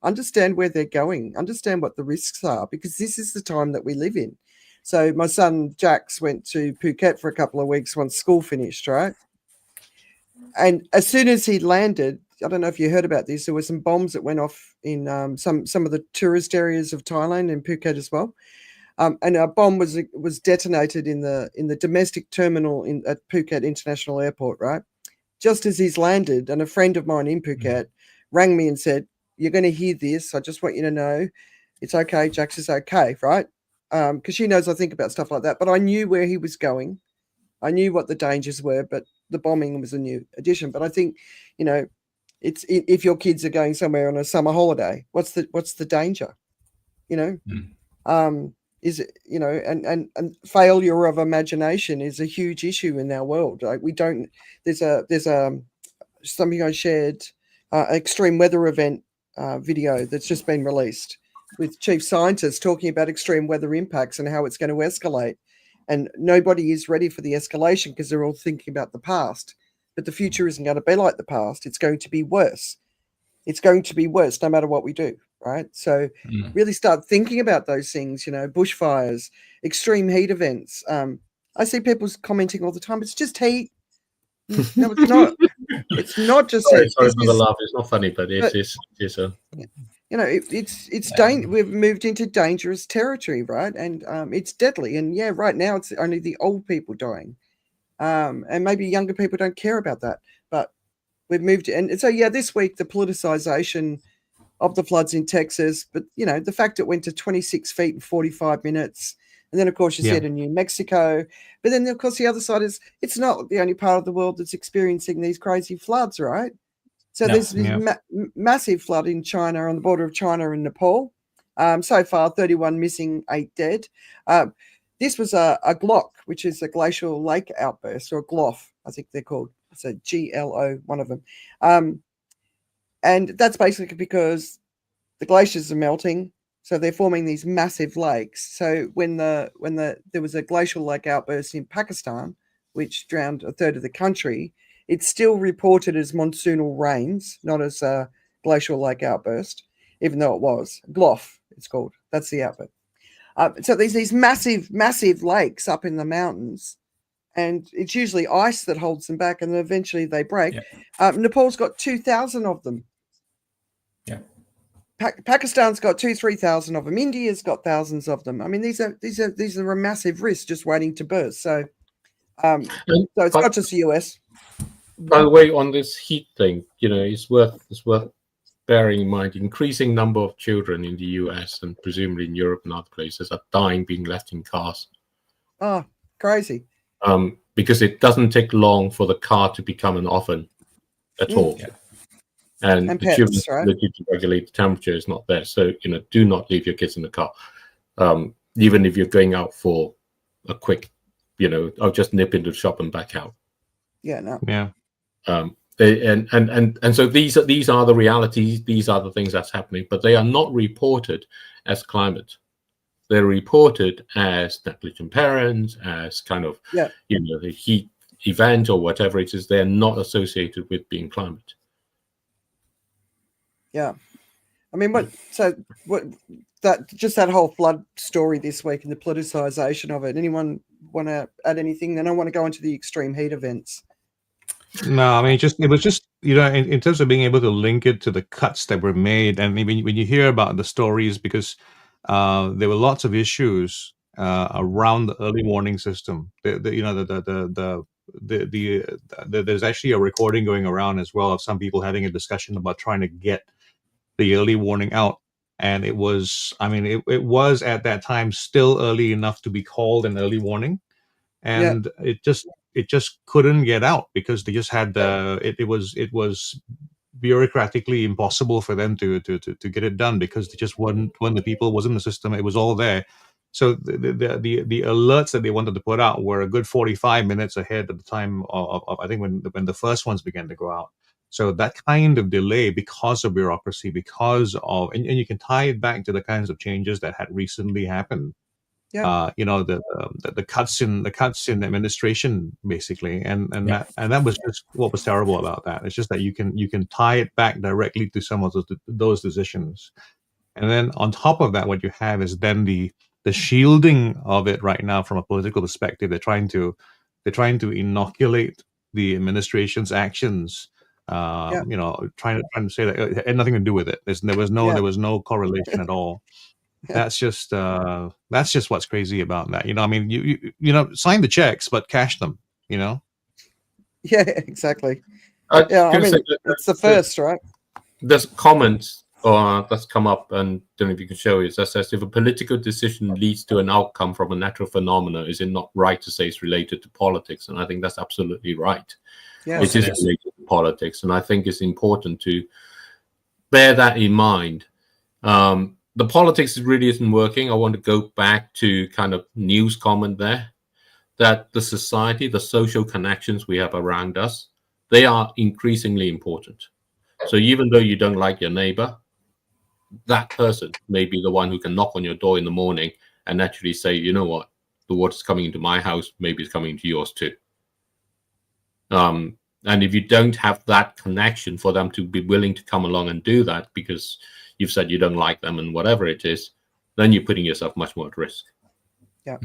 A: understand where they're going, understand what the risks are, because this is the time that we live in. So my son Jax went to Phuket for a couple of weeks once school finished, right? And as soon as he landed, I don't know if you heard about this, there were some bombs that went off in some of the tourist areas of Thailand and Phuket as well. And a bomb was detonated in the domestic terminal at Phuket International Airport, right? Just as he's landed, and a friend of mine in Phuket rang me and said, "You're going to hear this. I just want you to know it's okay. Jax is okay," right? Because she knows I think about stuff like that. But I knew where he was going. I knew what the dangers were, but the bombing was a new addition. But I think, you know, it's if your kids are going somewhere on a summer holiday, what's the danger? You know, is it, you know, and failure of imagination is a huge issue in our world. Like there's something I shared, extreme weather event video that's just been released with chief scientists talking about extreme weather impacts and how it's going to escalate. And nobody is ready for the escalation because they're all thinking about the past. But the future isn't going to be like the past. It's going to be worse. It's going to be worse no matter what we do, right? So really start thinking about those things, you know, bushfires, extreme heat events. I see people commenting all the time, it's just heat. No, it's not. It's not just
B: sorry
A: heat.
B: for the laugh. It's not funny, but it is a...
A: You know, we've moved into dangerous territory, right? And it's deadly. And yeah, right now it's only the old people dying, and maybe younger people don't care about that. But we've moved, and so yeah, this week the politicization of the floods in Texas, but you know, the fact it went to 26 feet in 45 minutes, and then of course you see it in New Mexico. But then of course the other side is it's not the only part of the world that's experiencing these crazy floods, right? So there's massive flood in China, on the border of China and Nepal. So far, 31 missing, 8 dead. This was a GLOC, which is a glacial lake outburst, or a GLOF, I think they're called. It's a GLO, one of them. And that's basically because the glaciers are melting, so they're forming these massive lakes. So when there was a glacial lake outburst in Pakistan, which drowned a third of the country, it's still reported as monsoonal rains, not as a glacial lake outburst, even though it was. GLOF, it's called. That's the outburst. So there's these massive, massive lakes up in the mountains, and it's usually ice that holds them back, and then eventually they break. Nepal's got 2,000 of them.
C: Yeah.
A: Pakistan's got 2,000-3,000 of them. India's got thousands of them. I mean, these are a massive risk just waiting to burst. So, so it's not just the US.
B: By the way, on this heat thing, you know, it's worth bearing in mind. Increasing number of children in the US and presumably in Europe and other places are dying, being left in cars.
A: Oh, crazy!
B: because it doesn't take long for the car to become an oven at all.
C: Yeah.
B: And the
A: pets,
B: children's
A: right?
B: ability to regulate the temperature is not there. So, do not leave your kids in the car. Even if you're going out for a quick, I'll just nip into the shop and back out.
A: Yeah, no.
D: Yeah.
B: And so these are the realities. These are the things that's happening, but they are not reported as climate. They're reported as negligent parents, as kind of, the heat event or whatever it is. They're not associated with being climate.
A: Yeah. I mean, that whole flood story this week and the politicization of it. Anyone want to add anything? Then I want to go into the extreme heat events.
D: No, I mean, it was just, in terms of being able to link it to the cuts that were made, and when you hear about the stories, because there were lots of issues around the early warning system. There's actually a recording going around as well of some people having a discussion about trying to get the early warning out, and it was at that time still early enough to be called an early warning, and it just couldn't get out because they just had it was bureaucratically impossible for them to get it done because they just wasn't the system. It was all there. So the alerts that they wanted to put out were a good 45 minutes ahead of the time of I think when the first ones began to go out. So that kind of delay, because of bureaucracy, and you can tie it back to the kinds of changes that had recently happened.
A: Yeah.
D: The cuts in administration, basically, and that was just what was terrible about that. It's just that you can tie it back directly to some of those decisions, and then on top of that, what you have is then the shielding of it right now from a political perspective. They're trying to inoculate the administration's actions. Trying to say that it had nothing to do with it. There was no correlation at all. That's just what's crazy about that. I mean, you sign the checks, but cash them.
A: Yeah, exactly. I mean, it's the first, right?
B: There's comments that's come up, and don't know if you can show it. That says, if a political decision leads to an outcome from a natural phenomena, is it not right to say it's related to politics? And I think that's absolutely right.
A: Yes,
B: it is related to politics, and I think it's important to bear that in mind. The politics really isn't working. I want to go back to kind of news comment there, that the society, the social connections we have around us, they are increasingly important. So even though you don't like your neighbor, that person may be the one who can knock on your door in the morning and actually say, you know what, the water's coming into my house, maybe it's coming into yours too. And if you don't have that connection for them to be willing to come along and do that because you've said you don't like them and whatever it is, then you're putting yourself much more at risk.
A: Yeah.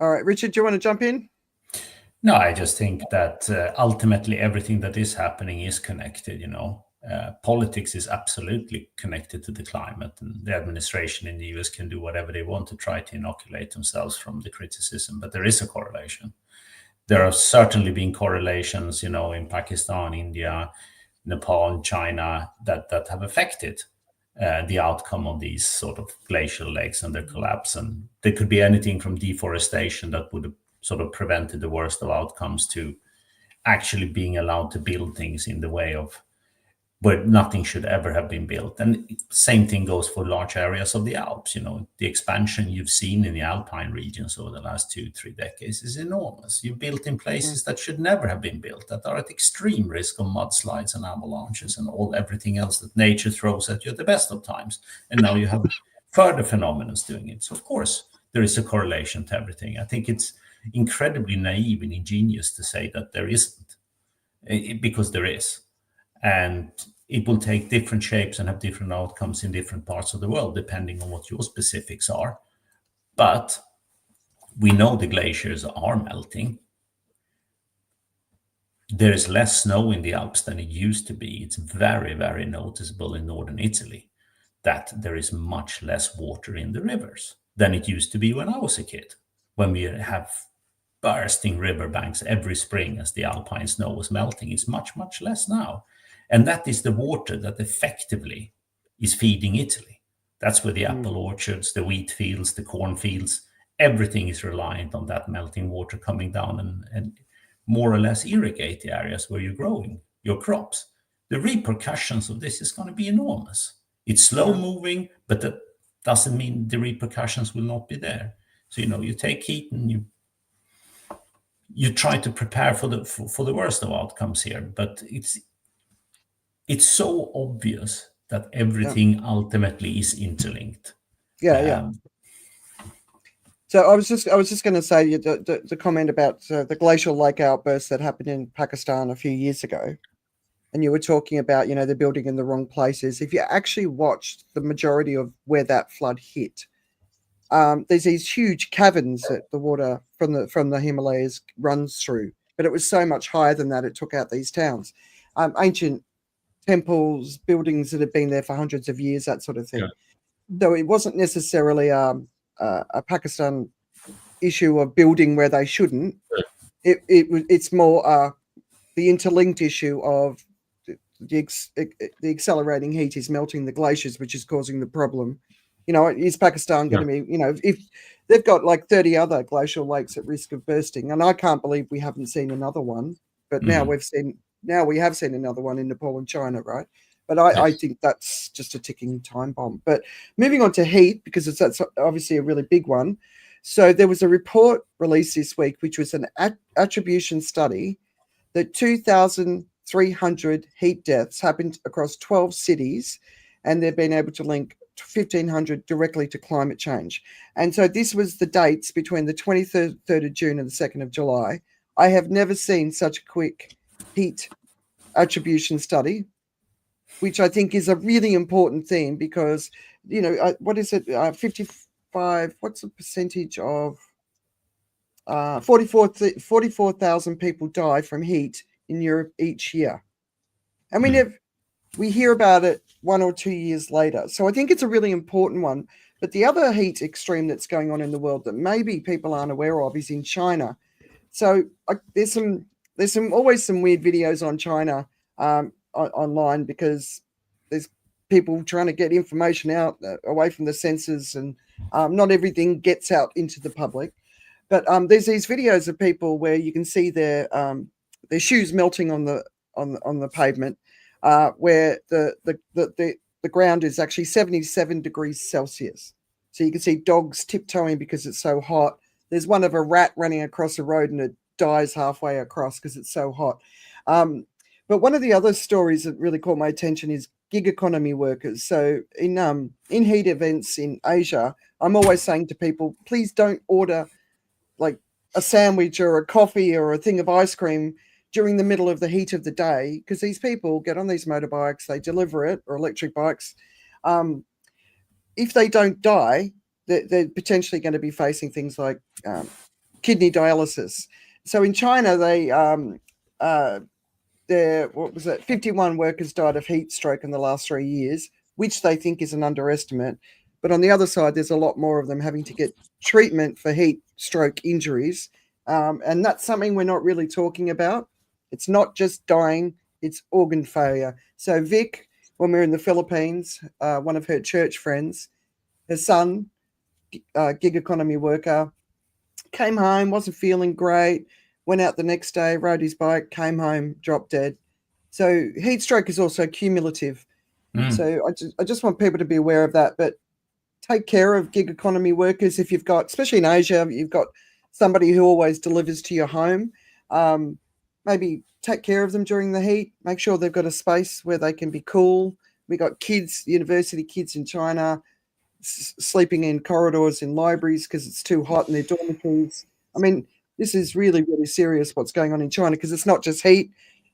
A: All right, Richard, do you want to jump in?
C: No, I just think that ultimately everything that is happening is connected. Politics is absolutely connected to the climate, and the administration in the US can do whatever they want to try to inoculate themselves from the criticism, but there is a correlation. There are certainly been correlations, in Pakistan, India, Nepal, and China that have affected the outcome of these sort of glacial lakes and their collapse. And there could be anything from deforestation that would have sort of prevented the worst of outcomes to actually being allowed to build things in the way of where nothing should ever have been built. And same thing goes for large areas of the Alps. The expansion you've seen in the Alpine regions over the last 2-3 decades is enormous. You've built in places that should never have been built, that are at extreme risk of mudslides and avalanches and everything else that nature throws at you at the best of times. And now you have further phenomena doing it. So of course, there is a correlation to everything. I think it's incredibly naive and ingenious to say that there isn't, because there is. And it will take different shapes and have different outcomes in different parts of the world, depending on what your specifics are. But we know the glaciers are melting. There is less snow in the Alps than it used to be. It's very, very noticeable in northern Italy that there is much less water in the rivers than it used to be when I was a kid, when we have bursting riverbanks every spring as the alpine snow was melting. It's much, much less now. And that is the water that effectively is feeding Italy. That's where the apple orchards, the wheat fields, the corn fields, everything is reliant on that melting water coming down and more or less irrigate the areas where you're growing your crops. The repercussions of this is going to be enormous. It's slow moving, but that doesn't mean the repercussions will not be there. So, you take heat and you try to prepare for the worst of outcomes here, but it's so obvious that everything ultimately is interlinked.
A: So I was just going to say the comment about the glacial lake outburst that happened in Pakistan a few years ago, and you were talking about they're building in the wrong places. If you actually watched the majority of where that flood hit, there's these huge caverns that the water from the Himalayas runs through, but it was so much higher than that it took out these towns, ancient temples, buildings that have been there for hundreds of years, that sort of thing. Though it wasn't necessarily a Pakistan issue of building where they shouldn't. It's more the interlinked issue of the accelerating heat is melting the glaciers, which is causing the problem. Is Pakistan going to be, if they've got like 30 other glacial lakes at risk of bursting, and I can't believe we haven't seen another one, but now we have seen another one in Nepal and China, right? But I think that's just a ticking time bomb. But moving on to heat, because that's obviously a really big one. So there was a report released this week, which was an attribution study that 2,300 heat deaths happened across 12 cities, and they've been able to link 1,500 directly to climate change. And so this was the dates between the 23rd of June and the 2nd of July. I have never seen such a quick heat attribution study, which I think is a really important thing because, what is it? 55, what's the percentage of 44,000 people die from heat in Europe each year. And we hear about it 1 or 2 years later. So I think it's a really important one. But the other heat extreme that's going on in the world that maybe people aren't aware of is in China. So there's always some weird videos on China online because there's people trying to get information out away from the censors, and not everything gets out into the public. But there's these videos of people where you can see their shoes melting on the pavement, where the ground is actually 77 degrees Celsius. So you can see dogs tiptoeing because it's so hot. There's one of a rat running across the road and it dies halfway across because it's so hot. But one of the other stories that really caught my attention is gig economy workers. So in heat events in Asia, I'm always saying to people, please don't order like a sandwich or a coffee or a thing of ice cream during the middle of the heat of the day, because these people get on these motorbikes, they deliver it, or electric bikes. If they don't die, they're potentially going to be facing things like kidney dialysis. So in China, what was it? 51 workers died of heat stroke in the last 3 years, which they think is an underestimate. But on the other side, there's a lot more of them having to get treatment for heat stroke injuries. And that's something we're not really talking about. It's not just dying, it's organ failure. So Vic, when we were in the Philippines, one of her church friends, her son, gig economy worker, came home, wasn't feeling great, went out the next day, rode his bike, came home, dropped dead. So heat stroke is also cumulative. So I just want people to be aware of that. But take care of gig economy workers. If you've got, especially in Asia, you've got somebody who always delivers to your home. Maybe take care of them during the heat. Make sure they've got a space where they can be cool. We got kids, university kids in China, sleeping in corridors in libraries because it's too hot in their dormitories. I mean, this is really, really serious what's going on in China, because it's not just heat.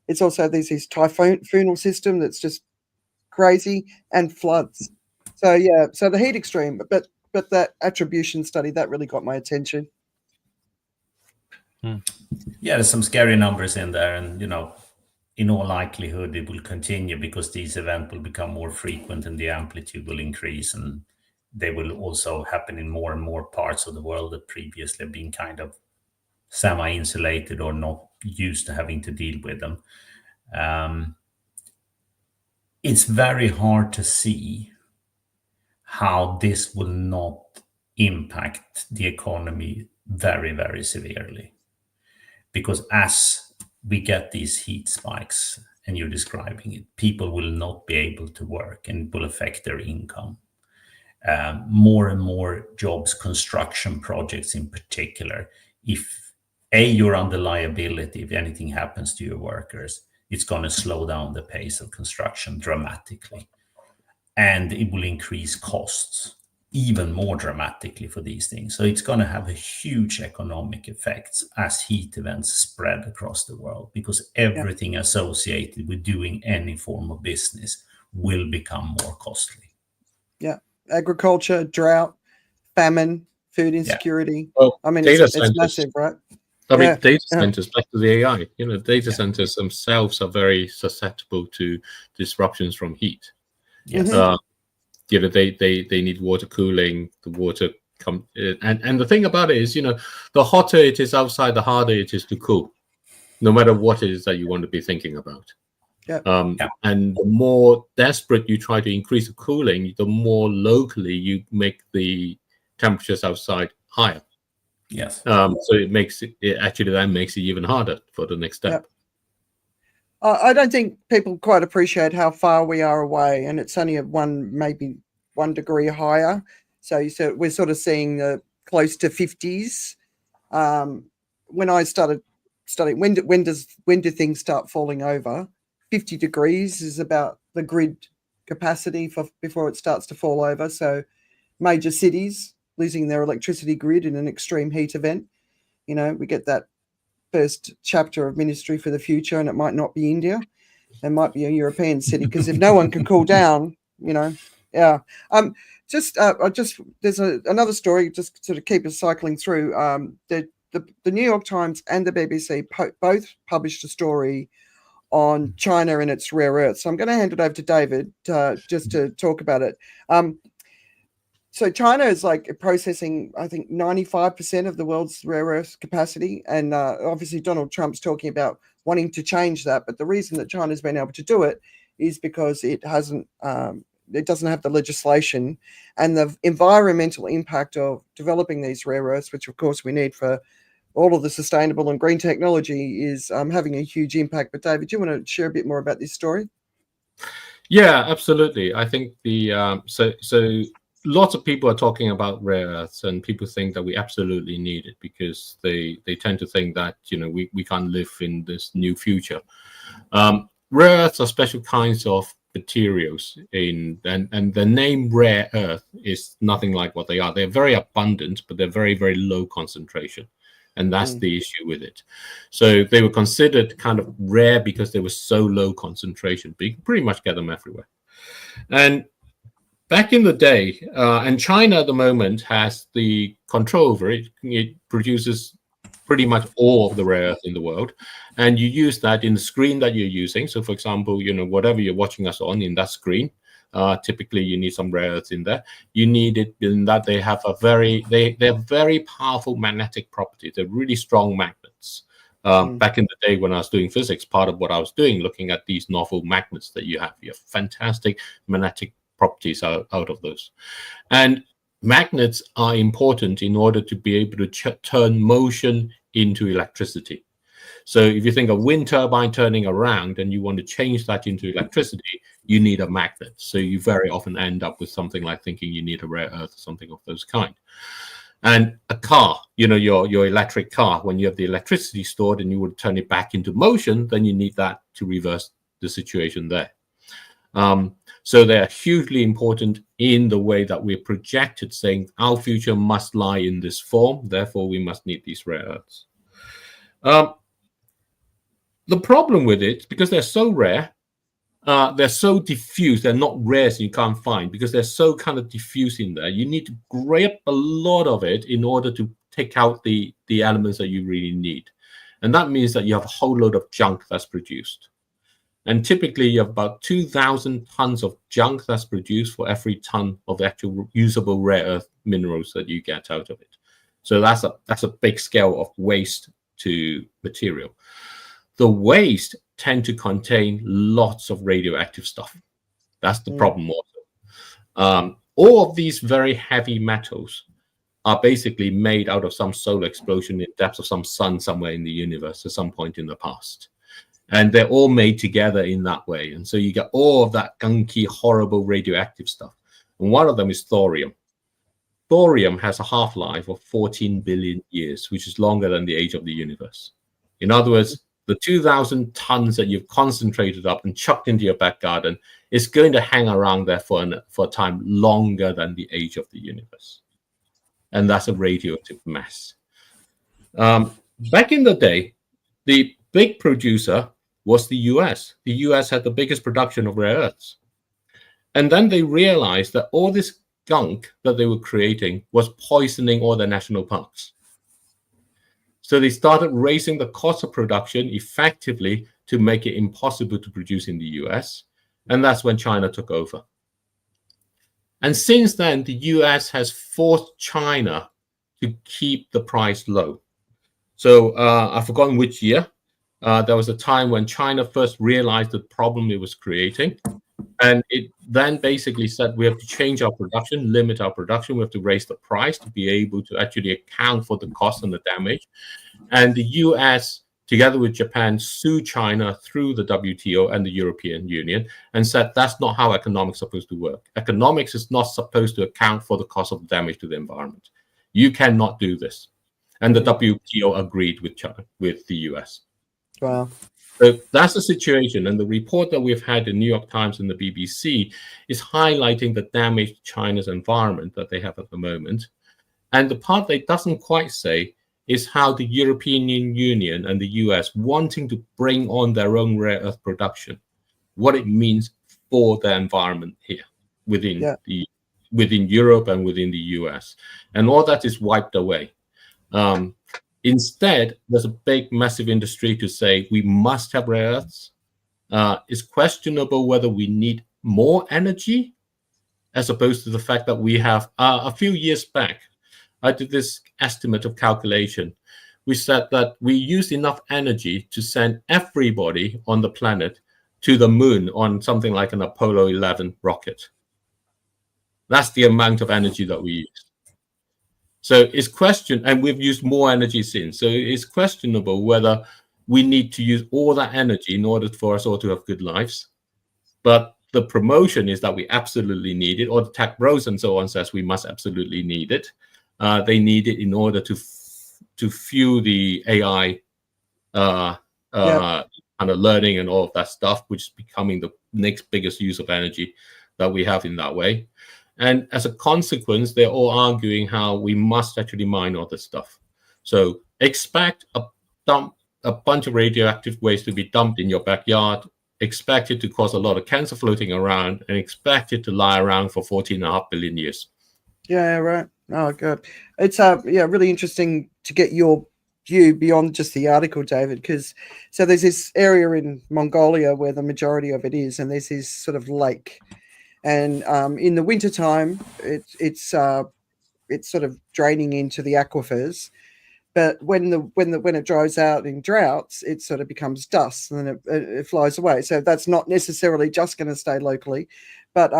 A: It's also this typhoonal system that's just crazy, and floods. So yeah, so the heat extreme, but that attribution study, that really got my attention.
C: Yeah, there's some scary numbers in there, and in all likelihood it will continue because these events will become more frequent and the amplitude will increase, and they will also happen in more and more parts of the world that previously have been kind of semi-insulated or not used to having to deal with them. It's very hard to see how this will not impact the economy very, very severely. Because as we get these heat spikes, and you're describing it, people will not be able to work and it will affect their income. More and more jobs, construction projects in particular, if you're under liability, if anything happens to your workers, it's going to slow down the pace of construction dramatically. And it will increase costs even more dramatically for these things. So it's going to have a huge economic effects as heat events spread across the world, because everything associated with doing any form of business will become more costly.
A: Yeah. Agriculture, drought, famine, food insecurity.
B: Well,
A: I mean,
B: data
A: it's
B: centers,
A: massive, right?
B: I mean, data centers, back to the AI, data centers themselves are very susceptible to disruptions from heat.
C: Yes.
B: They need water cooling, the water and the thing about it is, the hotter it is outside, the harder it is to cool, no matter what it is that you want to be thinking about. And the more desperate you try to increase the cooling, the more locally you make the temperatures outside higher.
C: Yes.
B: So it makes it even harder for the next step.
A: I don't think people quite appreciate how far we are away, and it's only maybe 1 degree higher. So we're sort of seeing the close to 50s. When I started studying, when do things start falling over? 50 degrees is about the grid capacity before it starts to fall over. So major cities losing their electricity grid in an extreme heat event. We get that first chapter of Ministry for the Future, and it might not be India. It might be a European city, because if no one can cool down, there's another story, just sort of keep us cycling through. The New York Times and the BBC both published a story on China and its rare earths. So I'm going to hand it over to David just to talk about it. So China is like processing, I think, 95% of the world's rare earth capacity. And obviously Donald Trump's talking about wanting to change that. But the reason that China's been able to do it is because it doesn't have the legislation and the environmental impact of developing these rare earths, which of course we need for all of the sustainable and green technology, is having a huge impact. But David, do you want to share a bit more about this story?
B: Yeah, absolutely. I think so lots of people are talking about rare earths, and people think that we absolutely need it, because they tend to think that we can't live in this new future. Rare earths are special kinds of materials and the name rare earth is nothing like what they are. They're very abundant, but they're very, very low concentration. And that's the issue with it. So they were considered kind of rare because they were so low concentration, but you can pretty much get them everywhere. And back in the day, and China at the moment has the control over it. It produces pretty much all of the rare earth in the world, and you use that in the screen that you're using. So, for example, whatever you're watching us on in that screen, typically you need some rare earths in there. You need it in that they have they're very powerful magnetic properties. They're really strong magnets. Back in the day when I was doing physics, part of what I was doing, looking at these novel magnets that you have fantastic magnetic properties out of those. And magnets are important in order to be able to turn motion into electricity. So if you think a wind turbine turning around and you want to change that into electricity, you need a magnet. So you very often end up with something like thinking you need a rare earth or something of those kind. And a car, your electric car, when you have the electricity stored and you would turn it back into motion, then you need that to reverse the situation there. So they're hugely important in the way that we're projected, saying our future must lie in this form, therefore we must need these rare earths. The problem with it, because they're so rare, they're so diffuse, they're not rare so you can't find, because they're so kind of diffuse in there. You need to grab a lot of it in order to take out the elements that you really need. And that means that you have a whole load of junk that's produced. And typically you have about 2,000 tons of junk that's produced for every ton of actual usable rare earth minerals that you get out of it. So that's a big scale of waste to material. The waste tend to contain lots of radioactive stuff. That's the problem also. All of these very heavy metals are basically made out of some solar explosion in depths of some sun somewhere in the universe at some point in the past. And they're all made together in that way. And so you get all of that gunky, horrible radioactive stuff. And one of them is thorium. Thorium has a half-life of 14 billion years, which is longer than the age of the universe. In other words, the 2,000 tons that you've concentrated up and chucked into your back garden is going to hang around there for a time longer than the age of the universe. And that's a radioactive mess. Back in the day, the big producer was the US. The US had the biggest production of rare earths. And then they realized that all this gunk that they were creating was poisoning all their national parks. So they started raising the cost of production effectively to make it impossible to produce in the US. And that's when China took over. And since then, the US has forced China to keep the price low. So I've forgotten which year. There was a time when China first realized the problem it was creating. And it then basically said, we have to change our production, limit our production. We have to raise the price to be able to actually account for the cost and the damage. And the US, together with Japan, sued China through the WTO and the European Union and said, that's not how economics is supposed to work. Economics is not supposed to account for the cost of damage to the environment. You cannot do this. And the WTO agreed with China, with the US.
A: Wow.
B: So that's the situation. And the report that we've had in New York Times and the BBC is highlighting the damage to China's environment that they have at the moment. And the part they doesn't quite say is how the European Union and the US wanting to bring on their own rare earth production, what it means for the environment here within within Europe and within the US. And all that is wiped away. Instead, there's a big, massive industry to say we must have rare earths. It's questionable whether we need more energy as opposed to the fact that we have a few years back, I did this estimate of calculation. We said that we use enough energy to send everybody on the planet to the moon on something like an Apollo 11 rocket. That's the amount of energy that we use. So it's questioned, and we've used more energy since. So it's questionable whether we need to use all that energy in order for us all to have good lives. But the promotion is that we absolutely need it, or the tech bros and so on says we must absolutely need it. They need it in order to fuel the AI kind of learning and all of that stuff, which is becoming the next biggest use of energy that we have in that way. And as a consequence, they're all arguing how we must actually mine all this stuff. So expect a bunch of radioactive waste to be dumped in your backyard, expect it to cause a lot of cancer floating around, and expect it to lie around for 14.5 billion years.
A: Yeah, right. Oh, good. It's really interesting to get your view beyond just the article, David, because so there's this area in Mongolia where the majority of it is, and there's this sort of lake. And in the wintertime, it's sort of draining into the aquifers, but when it dries out in droughts, it sort of becomes dust and then it flies away. So that's not necessarily just going to stay locally, but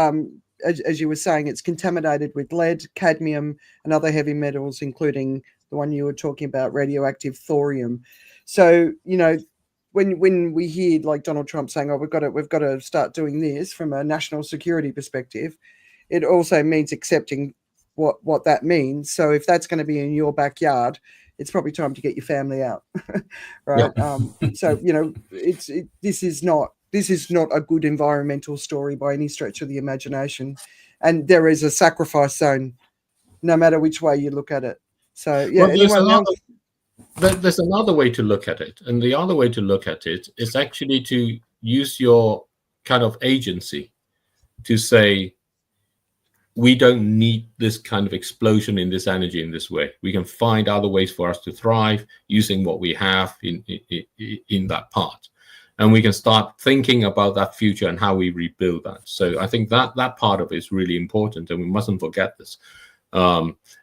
A: as you were saying, it's contaminated with lead, cadmium, and other heavy metals, including the one you were talking about, radioactive thorium. So when we hear like Donald Trump saying, "Oh, we've got to start doing this from a national security perspective," it also means accepting what that means. So if that's going to be in your backyard, it's probably time to get your family out, right? Yeah. So this is not a good environmental story by any stretch of the imagination, and there is a sacrifice zone, no matter which way you look at it. So yeah,
B: there's another way to look at it, and the other way to look at it is actually to use your kind of agency to say, we don't need this kind of explosion in this energy in this way. We can find other ways for us to thrive using what we have in that part. And we can start thinking about that future and how we rebuild that. So I think that part of it is really important, and we mustn't forget this.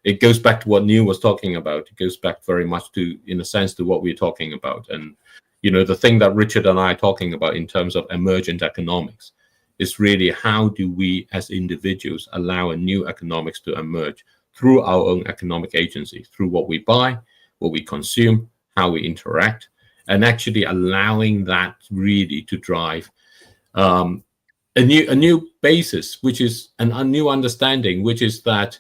B: It goes back to what Neil was talking about. It goes back very much to, in a sense, to what we're talking about. And, the thing that Richard and I are talking about in terms of emergent economics is really how do we as individuals allow a new economics to emerge through our own economic agency, through what we buy, what we consume, how we interact, and actually allowing that really to drive a new basis, which is a new understanding, which is that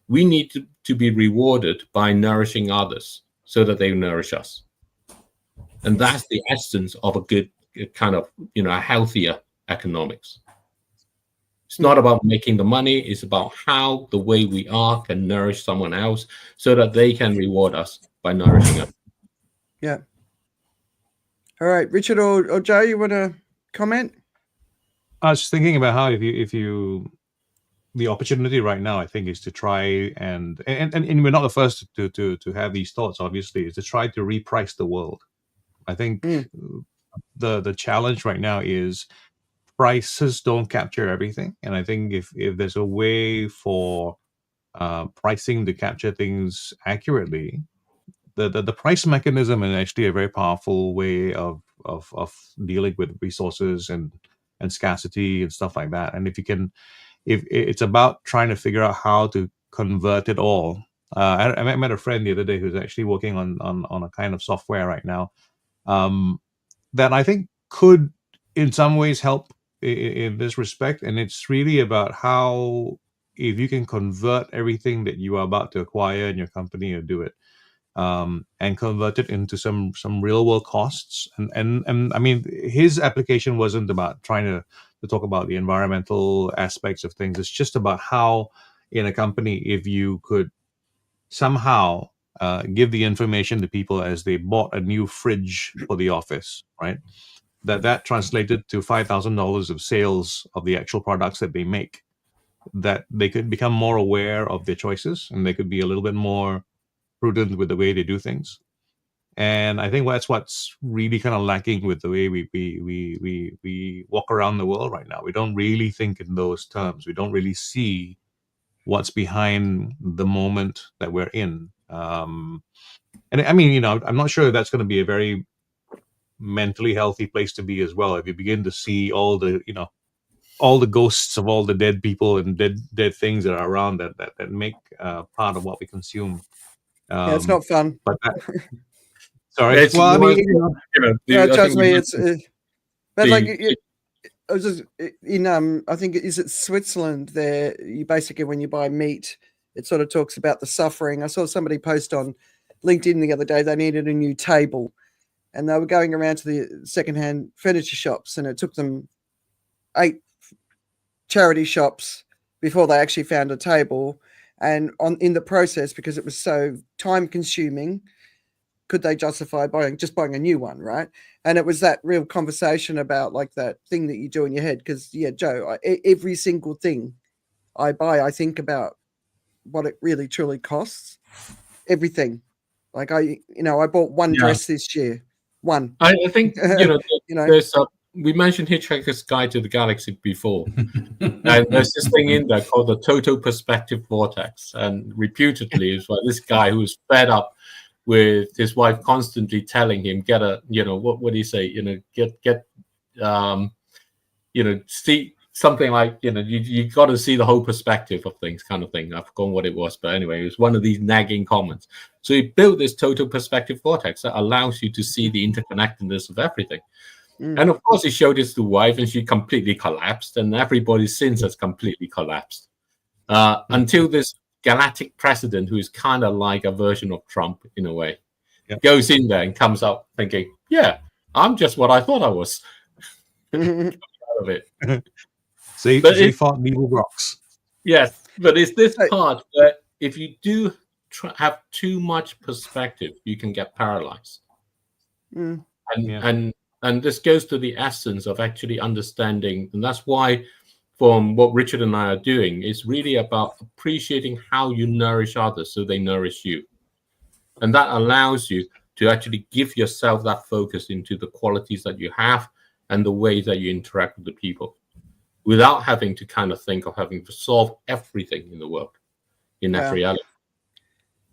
B: we need to be rewarded by nourishing others so that they nourish us. And that's the essence of a good kind of, a healthier economics. It's not about making the money. It's about how the way we are can nourish someone else so that they can reward us by nourishing us.
A: Yeah. All right, Richard or Joe, you want to comment?
D: I was just thinking about how if you the opportunity right now, I think, is to try and we're not the first to have these thoughts, obviously, is to try to reprice the world. I think the challenge right now is prices don't capture everything. And I think if there's a way for pricing to capture things accurately, the price mechanism is actually a very powerful way of dealing with resources and scarcity and stuff like that. And if it's about trying to figure out how to convert it all. I met a friend the other day who's actually working on a kind of software right now that I think could in some ways help in this respect. And it's really about how, if you can convert everything that you are about to acquire in your company, or do it and convert it into some real world costs. And I mean, his application wasn't about trying to talk about the environmental aspects of things. It's just about how in a company, if you could somehow give the information to people as they bought a new fridge for the office, right? That translated to $5,000 of sales of the actual products that they make, that they could become more aware of their choices and they could be a little bit more prudent with the way they do things. And I think that's what's really kind of lacking with the way we walk around the world right now. We don't really think in those terms. We don't really see what's behind the moment that we're in. And I mean, I'm not sure that's going to be a very mentally healthy place to be as well. If you begin to see all the ghosts of all the dead people and dead things that are around that make part of what we consume.
A: Yeah, it's not fun.
D: But sorry.
B: It's
D: well, I mean,
A: trust me, it's. But like, I was just in I think is it Switzerland. There, you basically when you buy meat, it sort of talks about the suffering. I saw somebody post on LinkedIn the other day. They needed a new table, and they were going around to the secondhand furniture shops, and it took them 8 charity shops before they actually found a table. And in the process, because it was so time consuming, could they justify buying a new one, right? And it was that real conversation about like that thing that you do in your head. Because Joe, every single thing I buy, I think about what it really truly costs. Everything. Like I bought one dress this year. One.
B: I think there's we mentioned Hitchhiker's Guide to the Galaxy before, and there's this thing in there called the total perspective vortex, and reputedly it's like this guy who's fed up with his wife constantly telling him, get a, what would he say, see something like, you got to see the whole perspective of things kind of thing. I've forgotten what it was, but anyway, it was one of these nagging comments. So he built this total perspective vortex that allows you to see the interconnectedness of everything. And of course, he showed this to wife, and she completely collapsed, and everybody since has completely collapsed until this galactic president, who is kind of like a version of Trump in a way, goes in there and comes out thinking, "Yeah, I'm just what I thought I was." Out of it.
D: See, but he fought evil rocks.
B: Yes, but it's this part that if you do have too much perspective, you can get paralyzed. And this goes to the essence of actually understanding, and that's why, from what Richard and I are doing, is really about appreciating how you nourish others so they nourish you. And that allows you to actually give yourself that focus into the qualities that you have and the ways that you interact with the people, without having to kind of think of having to solve everything in the world in that reality.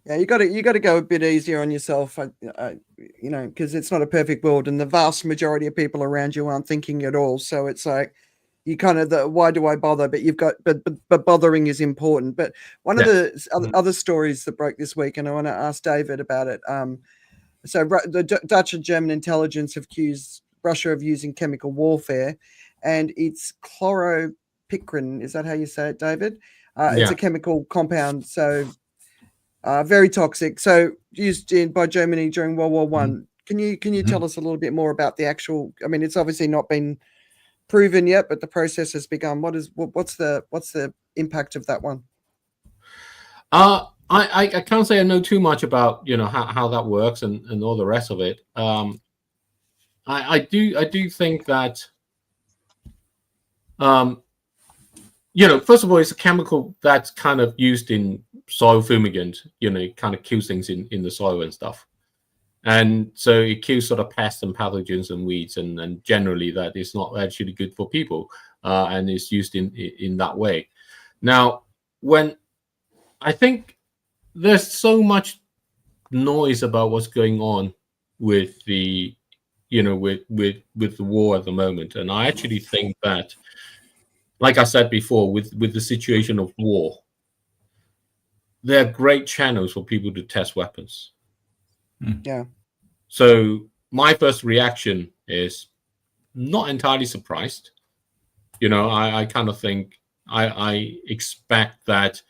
A: Yeah, you got to go a bit easier on yourself, because it's not a perfect world, and the vast majority of people around you aren't thinking at all. So it's like you kind of why do I bother? But you've got but bothering is important. But one of the other stories that broke this week, and I want to ask David about it. So the Dutch and German intelligence have accused Russia of using chemical warfare, and it's chloropicrin. Is that how you say it, David? It's a chemical compound, so very toxic. So used by Germany during World War One. Can you tell us a little bit more about the actual? I mean, it's obviously not been proven yet, but the process has begun. What's the impact of that one?
B: I can't say I know too much about how that works and all the rest of it. I do think that first of all, it's a chemical that's kind of used in soil fumigant. It kind of kills things in the soil and stuff. And so it kills sort of pests and pathogens and weeds, and generally that is not actually good for people, and it's used in that way. Now, when I think there's so much noise about what's going on with the, with the war at the moment, and I actually think that, like I said before, with the situation of war, there are great channels for people to test weapons.
A: Yeah.
B: So my first reaction is not entirely surprised. I kind of think I expect that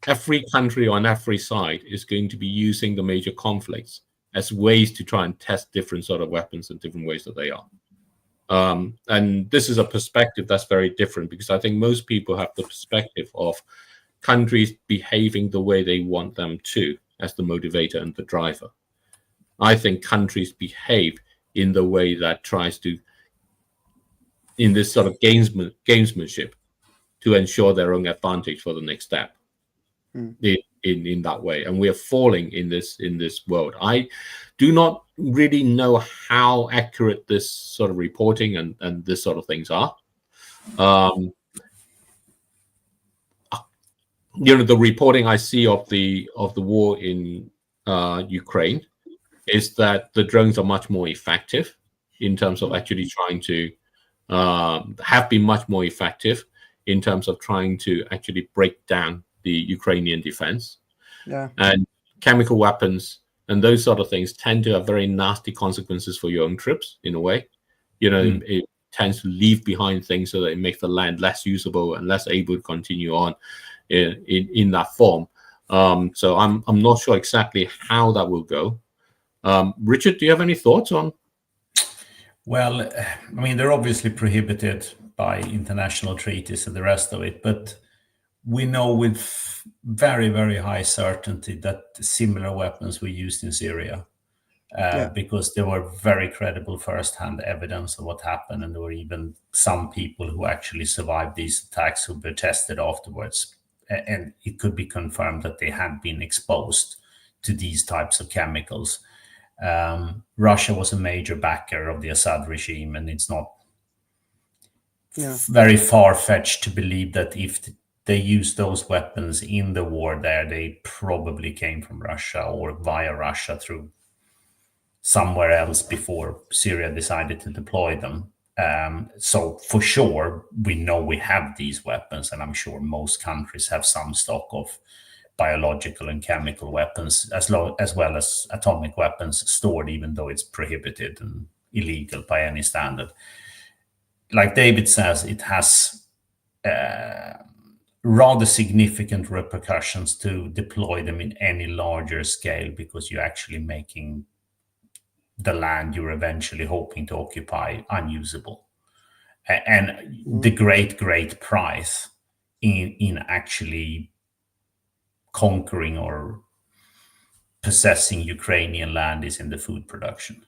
B: every country on every side is going to be using the major conflicts as ways to try and test different sort of weapons in different ways that they are. And this is a perspective that's very different, because I think most people have the perspective of countries behaving the way they want them to as the motivator and the driver. I think countries behave in the way that tries to, in this sort of gamesmanship, to ensure their own advantage for the next step. In that way, and we are falling in this world. I do not really know how accurate this sort of reporting and this sort of things are. The reporting I see of the war in Ukraine is that the drones are much more effective in terms of actually trying to have been much more effective in terms of trying to actually break down the Ukrainian defense.
A: Yeah.
B: And chemical weapons and those sort of things tend to have very nasty consequences for your own troops in a way. It tends to leave behind things so that it makes the land less usable and less able to continue on in that form. So I'm not sure exactly how that will go. Richard, do you have any thoughts on?
C: Well, I mean, they're obviously prohibited by international treaties and the rest of it, but we know with very, very high certainty that similar weapons were used in Syria because there were very credible first-hand evidence of what happened, and there were even some people who actually survived these attacks who were tested afterwards, and it could be confirmed that they had been exposed to these types of chemicals. Russia was a major backer of the Assad regime, and it's not very far-fetched to believe that if they used those weapons in the war there, they probably came from Russia or via Russia through somewhere else before Syria decided to deploy them. So for sure, we know we have these weapons, and I'm sure most countries have some stock of biological and chemical weapons, as well as atomic weapons stored, even though it's prohibited and illegal by any standard. Like David says, it has rather significant repercussions to deploy them in any larger scale, because you're actually making the land you're eventually hoping to occupy unusable. And the great price in actually conquering or possessing Ukrainian land is in the food production.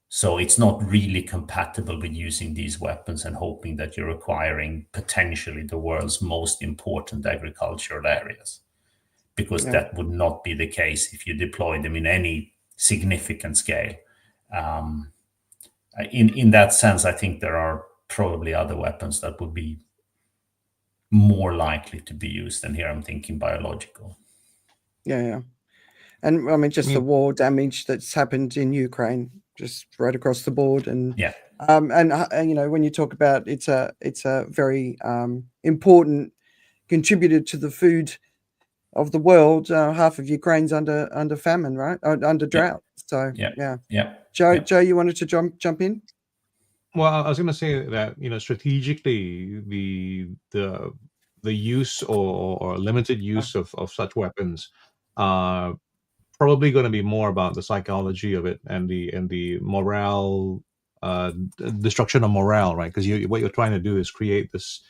C: So it's not really compatible with using these weapons and hoping that you're acquiring potentially the world's most important agricultural areas, because that would not be the case if you deploy them in any significant scale. In that sense, I think there are probably other weapons that would be more likely to be used. And here I'm thinking biological.
A: Yeah. And I mean, just the war damage that's happened in Ukraine just right across the board. And
C: Yeah.
A: and you know, when you talk about it's a very important contributor to the food of the world. Half of Ukraine's under famine, right? Under drought. So
C: Yeah.
A: Joe, you wanted to jump in?
D: Well, I was going to say that strategically the use or limited use of such weapons are probably going to be more about the psychology of it and the morale, destruction of morale, right? Because what you're trying to do is create this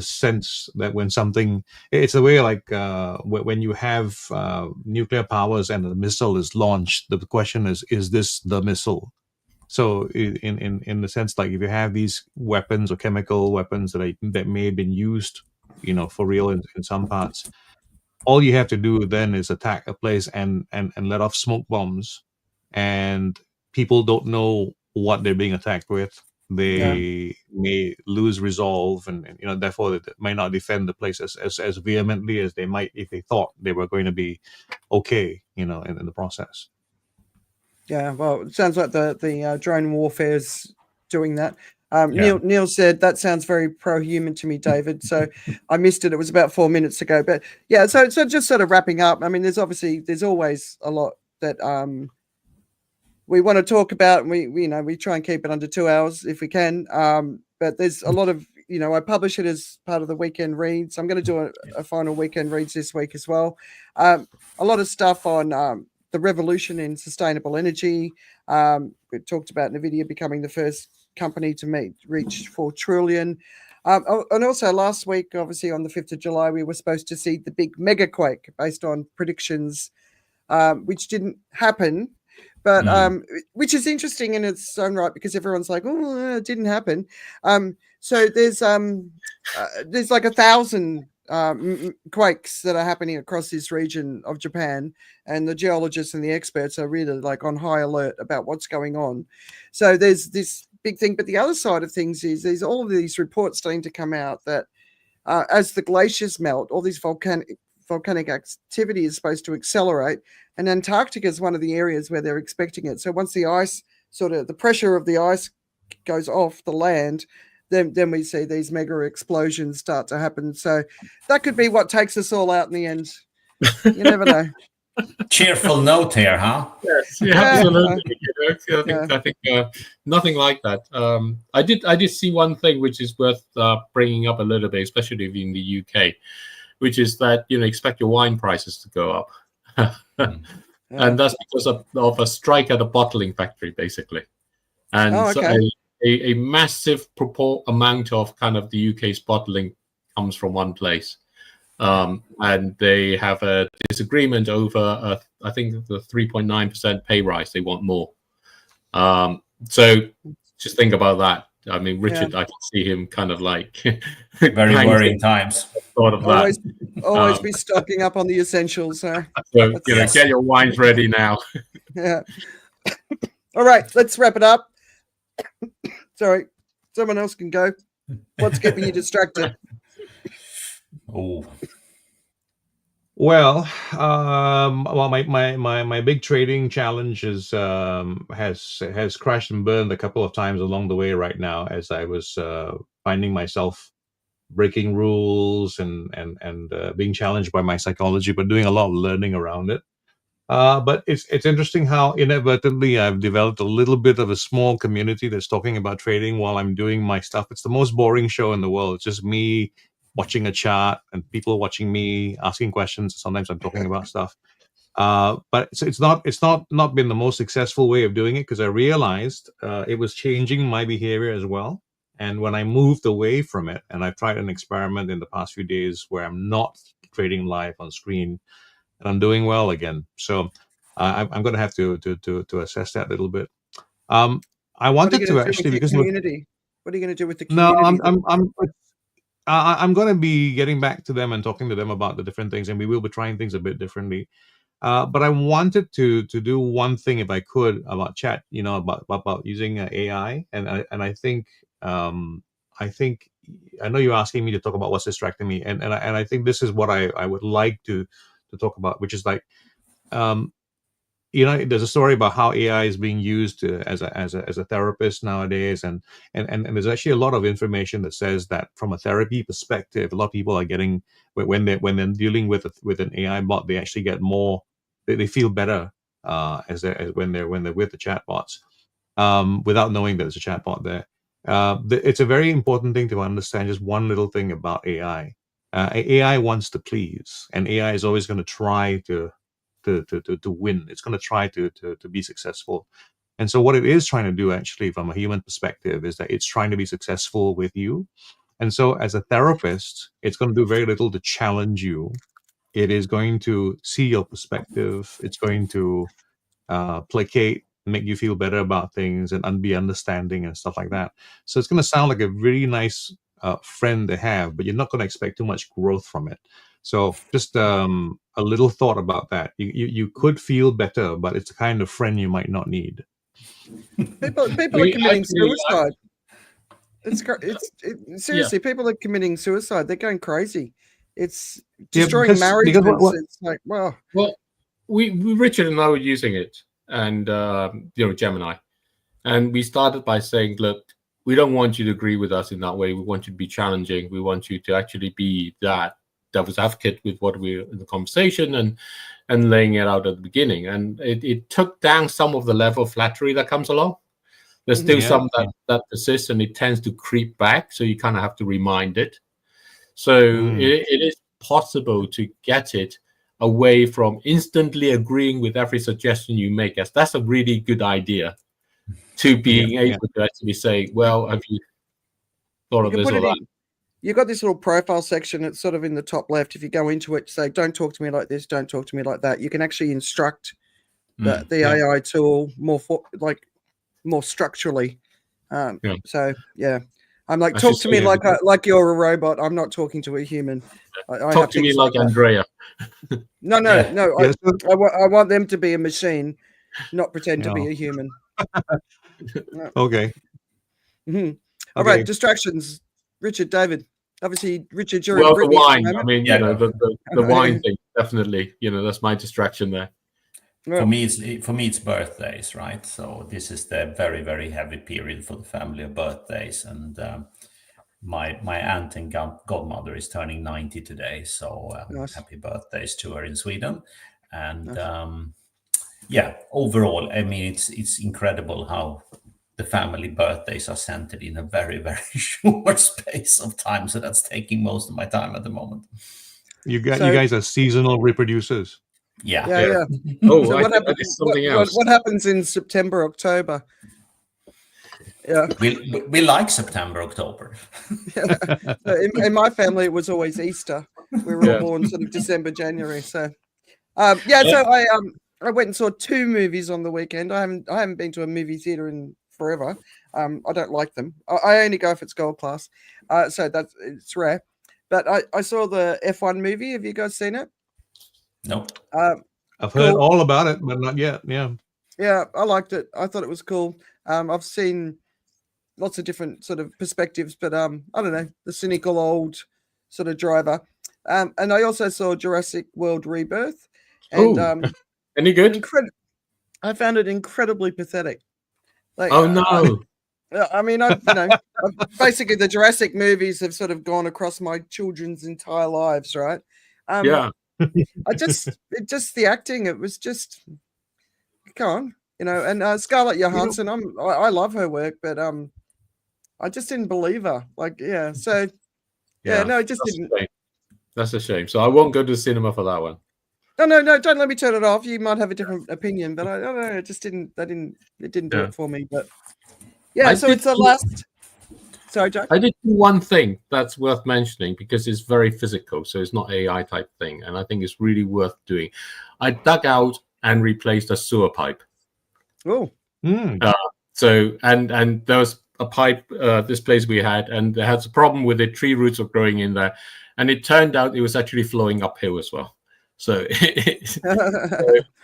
D: sense that when something, it's a way like when you have nuclear powers and a missile is launched, the question is this the missile? So in the sense, like if you have these weapons or chemical weapons that may have been used, for real in some parts, all you have to do then is attack a place and let off smoke bombs, and people don't know what they're being attacked with. They may lose resolve, and therefore they might not defend the place as vehemently as they might if they thought they were going to be okay, in the process.
A: Yeah, well, it sounds like the drone warfare is doing that. Neil said that sounds very pro-human to me, David. So I missed it. It was about 4 minutes ago. But yeah, so just sort of wrapping up. I mean, there's always a lot that we want to talk about, and we try and keep it under 2 hours if we can. But there's a lot of I publish it as part of the weekend reads. I'm going to do a final weekend reads this week as well. A lot of stuff on the revolution in sustainable energy. We talked about NVIDIA becoming the first company to reach 4 trillion. And also last week, obviously on the 5th of July, we were supposed to see the big mega quake based on predictions, which didn't happen. But which is interesting in its own right, because everyone's like, oh, it didn't happen. So there's like 1,000 quakes that are happening across this region of Japan, and the geologists and the experts are really like on high alert about what's going on. So there's this big thing. But the other side of things is there's all of these reports starting to come out that as the glaciers melt, all these volcanic activity is supposed to accelerate, and Antarctica is one of the areas where they're expecting it. So once the ice, the pressure of the ice goes off the land, then we see these mega explosions start to happen. So that could be what takes us all out in the end. You never know.
C: Cheerful note here, huh?
B: Yes, absolutely. I think nothing like that. I did see one thing which is worth bringing up a little bit, especially in the UK, which is that expect your wine prices to go up, and that's because of a strike at a bottling factory, basically, and so a massive amount of kind of the UK's bottling comes from one place. And they have a disagreement over, I think, the 3.9% pay rise. They want more. So just think about that. I mean, Richard, I can see him kind of like
C: very worrying times.
B: Thought of
A: always,
B: that.
A: Always be stocking up on the essentials. So
B: get your wines ready now.
A: Yeah. All right, let's wrap it up. Sorry, someone else can go. What's keeping you distracted?
C: Oh.
D: Well, my big trading challenge has crashed and burned a couple of times along the way right now, as I was finding myself breaking rules and being challenged by my psychology, but doing a lot of learning around it. But it's interesting how inadvertently I've developed a little bit of a small community that's talking about trading while I'm doing my stuff. It's the most boring show in the world. It's just me watching a chart and people watching me asking questions. Sometimes I'm talking about stuff. But it's not been the most successful way of doing it, because I realized it was changing my behavior as well. And when I moved away from it, and I've tried an experiment in the past few days where I'm not trading live on screen, and I'm doing well again. So I'm going to have to assess that a little bit. I wanted to actually, because
A: community. What are you going to do with the community?
D: No, I'm going to be getting back to them and talking to them about the different things, and we will be trying things a bit differently. But I wanted to do one thing, if I could, about chat. About using AI, and I think I know you're asking me to talk about what's distracting me, and I think this is what I would like to talk about, which is like there's a story about how AI is being used as a therapist nowadays, and there's actually a lot of information that says that from a therapy perspective, a lot of people are getting, when they're dealing with an AI bot, they actually get more, they feel better when they're with the chatbots, without knowing that there's a chatbot there. It's a very important thing to understand. Just one little thing about AI. AI wants to please, and AI is always going to try to win. It's going to try to be successful. And so what it is trying to do, actually, from a human perspective, is that it's trying to be successful with you. And so as a therapist, it's going to do very little to challenge you. It is going to see your perspective. It's going to placate, make you feel better about things, and be understanding and stuff like that. So it's going to sound like a really nice friend to have, but you're not going to expect too much growth from it. So just a little thought about that. You could feel better, but it's the kind of friend you might not need.
A: People are committing suicide. Seriously, people are committing suicide. They're going crazy. It's destroying marriages. It's like, wow.
B: Well, we Richard and I were using it, and Gemini, and we started by saying, look, we don't want you to agree with us in that way. We want you to be challenging. We want you to actually be that devil's advocate with what we're in the conversation, and laying it out at the beginning. And it took down some of the level of flattery that comes along. There's still some that persists, and it tends to creep back. So you kind of have to remind it. So it is possible to get it away from instantly agreeing with every suggestion you make, as that's a really good idea, to being able to actually say, well, have you thought of this or that?
A: You've got this little profile section that's sort of in the top left. If you go into it, say, don't talk to me like this, don't talk to me like that. You can actually instruct the AI tool more structurally. So, yeah. I'm like, talk to me like you're a robot. I'm not talking to a human.
B: Talk to me like Andrea.
A: No. I want them to be a machine, not pretend to be a human.
D: Okay.
A: Mm-hmm. All right, distractions. Richard, David. Obviously, Richard, you're
B: well,
A: in Brittany
B: the wine.
A: at the
B: I mean, the wine thing, definitely. That's my distraction there.
C: For me, it's birthdays, right? So this is the very, very heavy period for the family of birthdays, and my aunt and godmother is turning 90 today. So happy birthdays to her in Sweden. And overall, I mean, it's incredible how the family birthdays are centered in a very, very short space of time. So that's taking most of my time at the moment.
D: You guys are seasonal reproducers.
A: Yeah.
B: Oh,
A: so what happens in September, October? Yeah,
C: we like September, October.
A: So in my family, it was always Easter. We were all born sort of December, January. So, So I went and saw 2 movies on the weekend. I haven't been to a movie theater in forever. I don't like them. I only go if it's gold class. So it's rare. But I saw the F1 movie. Have you guys seen it?
C: No.
D: I've heard all about it, but not yet.
A: Yeah, I liked it. I thought it was cool. I've seen lots of different sort of perspectives, but I don't know, the cynical old sort of driver. And I also saw Jurassic World Rebirth. And
B: any good?
A: I found it incredibly pathetic. Like,
B: oh no.
A: I mean, basically the Jurassic movies have sort of gone across my children's entire lives, right? Just the acting, it was just, come on, and Scarlett Johansson, I love her work, but I just didn't believe her. Like, it just didn't.
B: That's a shame. So I won't go to the cinema for that one.
A: No, don't let me turn it off. You might have a different opinion, but I don't know. It just didn't. It didn't do it for me. But so it's the last. Sorry, Jack.
B: I did do one thing that's worth mentioning because it's very physical, so it's not AI type thing, and I think it's really worth doing. I dug out and replaced a sewer pipe.
A: Oh.
B: So and there was a pipe, this place we had, and there had a problem with it. Tree roots were growing in there, and it turned out it was actually flowing uphill as well. So,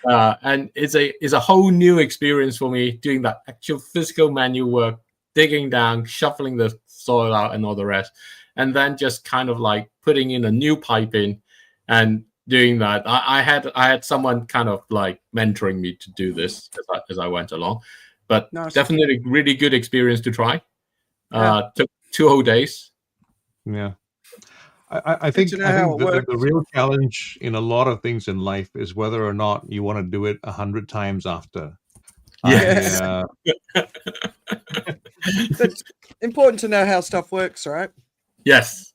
B: and it's a whole new experience for me doing that actual physical manual work, digging down, shuffling the soil out, and all the rest, and then just kind of like putting in a new pipe in, and doing that. I had someone kind of like mentoring me to do this as I went along, but
A: Nice.
B: definitely really good experience to try.
A: Yeah.
B: Took 2 whole days.
D: Yeah. I
A: Good to
D: think
A: know how it
D: the
A: works.
D: real challenge in a lot of things in life is whether or not you want to do it 100 times after.
B: Yes.
A: But important to know how stuff works, right?
B: Yes,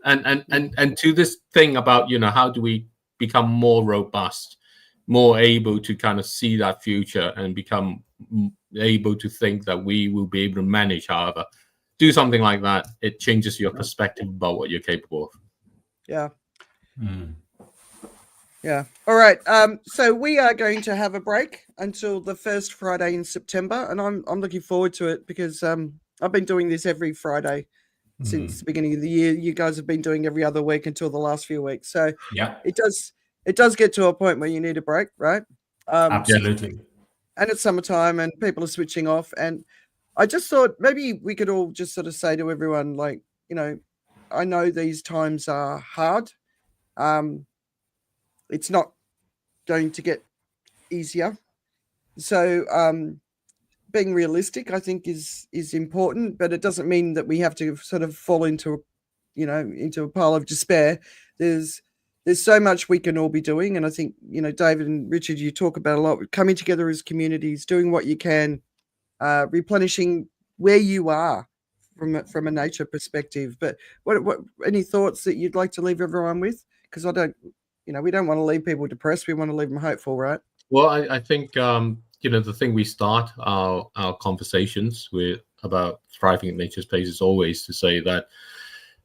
B: and to this thing about how do we become more robust, more able to kind of see that future and become able to think that we will be able to manage. However, do something like that, it changes your perspective about what you're capable of.
A: Yeah.
C: Mm.
A: Yeah. All right. So we are going to have a break until the first Friday in September, and I'm looking forward to it because I've been doing this every Friday since the beginning of the year. You guys have been doing every other week until the last few weeks. So
C: Yeah,
A: it does get to a point where you need a break, right?
C: absolutely.
A: And it's summertime and people are switching off. And I just thought maybe we could all just sort of say to everyone, like, I know these times are hard. It's not going to get easier. So being realistic, I think, is important, but it doesn't mean that we have to sort of fall into a pile of despair. There's so much we can all be doing, and I think David and Richard, you talk about a lot, coming together as communities, doing what you can, replenishing where you are from a nature perspective. But what any thoughts that you'd like to leave everyone with? Because we don't want to leave people depressed. We want to leave them hopeful, right?
B: Well, I think the thing we start our conversations with about thriving at nature's pace is always to say that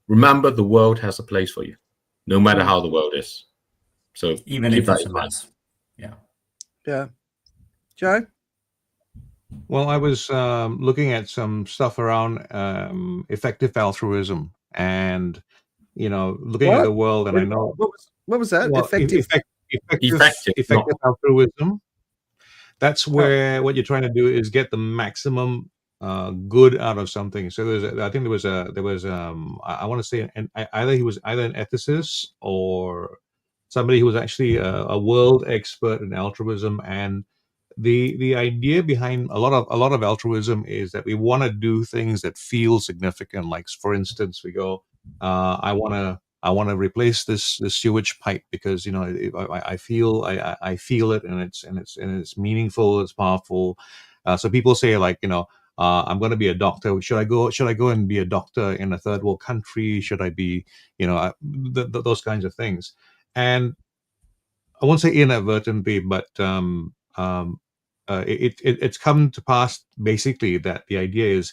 B: remember the world has a place for you, no matter how the world is. So
C: Even
B: keep
C: if
B: that
C: it's a
B: in mind.
C: mess. Yeah.
A: Yeah. Joe?
D: Well, I was looking at some stuff around effective altruism and looking at
A: What?
D: the world, and I know
A: What was that?
D: well,
A: Effective.
B: Effective, not
D: altruism. That's
A: Oh,
D: where what you're trying to do is get the maximum good out of something. So I think there was I want to say either he was either an ethicist or somebody who was actually a world expert in altruism. And the idea behind a lot of altruism is that we want to do things that feel significant. Like, for instance, we go, I want to replace this sewage pipe because I feel I feel it, and it's meaningful, it's powerful. So people say, like, I'm going to be a doctor. Should I go and be a doctor in a third world country? Should I be those kinds of things? And I won't say inadvertently, but it's come to pass basically that the idea is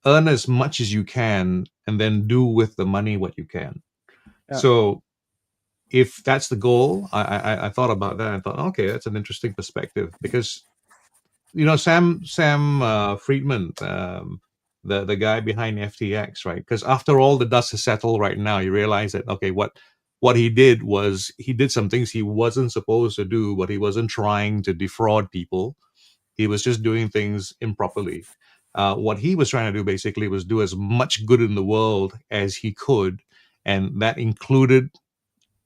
D: earn as much as you can and then do with the money what you can.
A: Yeah.
D: So if that's the goal, I thought about that. I thought, okay, that's an interesting perspective because Sam Friedman, the guy behind FTX, right? Because after all the dust has settled right now, you realize that, okay, what he did was he did some things he wasn't supposed to do, but he wasn't trying to defraud people. He was just doing things improperly. What he was trying to do basically was do as much good in the world as he could, and that included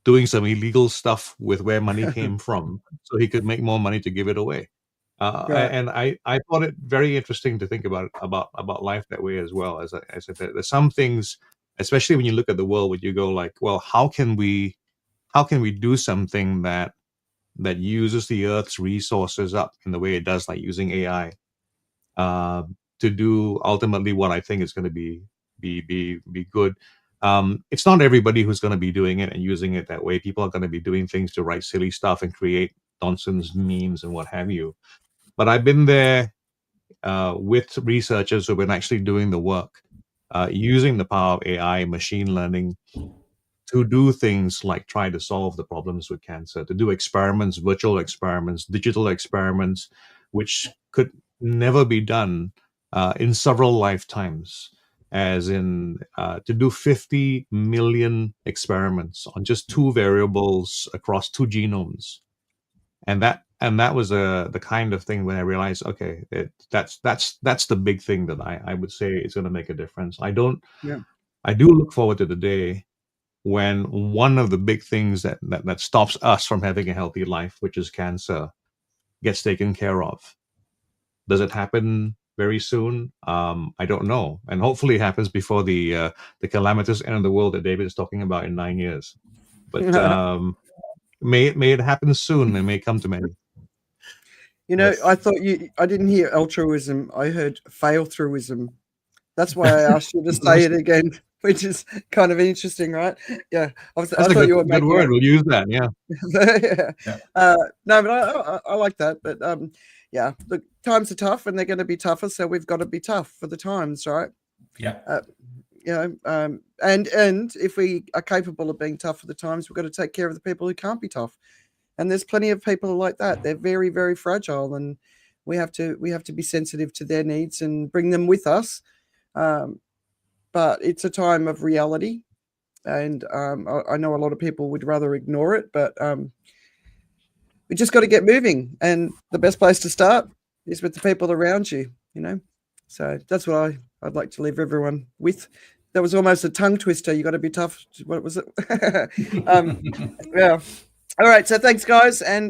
D: doing some illegal stuff with where money came from, so he could make more money to give it away.
A: Right.
D: And I thought it very interesting to think about life that way as well. As I said, there's some things, especially when you look at the world, where you go like, well, how can we do something that uses the Earth's resources up in the way it does, like using AI, to do ultimately what I think is going to be good. It's not everybody who's going to be doing it and using it that way. People are going to be doing things to write silly stuff and create nonsense memes and what have you. But I've been there with researchers who've been actually doing the work, using the power of AI, machine learning, to do things like try to solve the problems with cancer, to do experiments, virtual experiments, digital experiments, which could never be done in several lifetimes, as in to do 50 million experiments on just two variables across two genomes. And that was the kind of thing when I realized, okay, that's the big thing that I would say is going to make a difference.
A: Yeah.
D: I do look forward to the day when one of the big things that stops us from having a healthy life, which is cancer, gets taken care of. Does it happen very soon? I don't know, and hopefully it happens before the calamitous end of the world that David is talking about in 9 years. But may it happen soon, and may it come to many.
A: You know,
C: Yes.
A: I didn't hear altruism. I heard fail-throughism. That's why I asked you to say it again, which is kind of interesting, right? Yeah, I
D: That's a
A: thought you were
D: good
A: making
D: word. We'll use that. Yeah.
A: yeah. No, but I like that. But yeah, the times are tough, and they're going to be tougher. So we've got to be tough for the times, right?
C: Yeah.
A: You know, and if we are capable of being tough for the times, we've got to take care of the people who can't be tough. And there's plenty of people like that. They're very, very fragile, and we have to be sensitive to their needs and bring them with us. But it's a time of reality, and I know a lot of people would rather ignore it, but we just got to get moving, and the best place to start is with the people around you, you know. So that's what I'd like to leave everyone with. That was almost a tongue twister. You got to be tough. What was it? Yeah. All right. So thanks, guys, and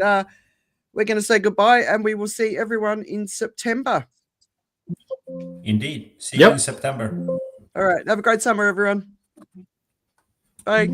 A: we're going to say goodbye, and we will see everyone in September.
C: Indeed. See you in September.
A: All right. Have a great summer, everyone. Bye.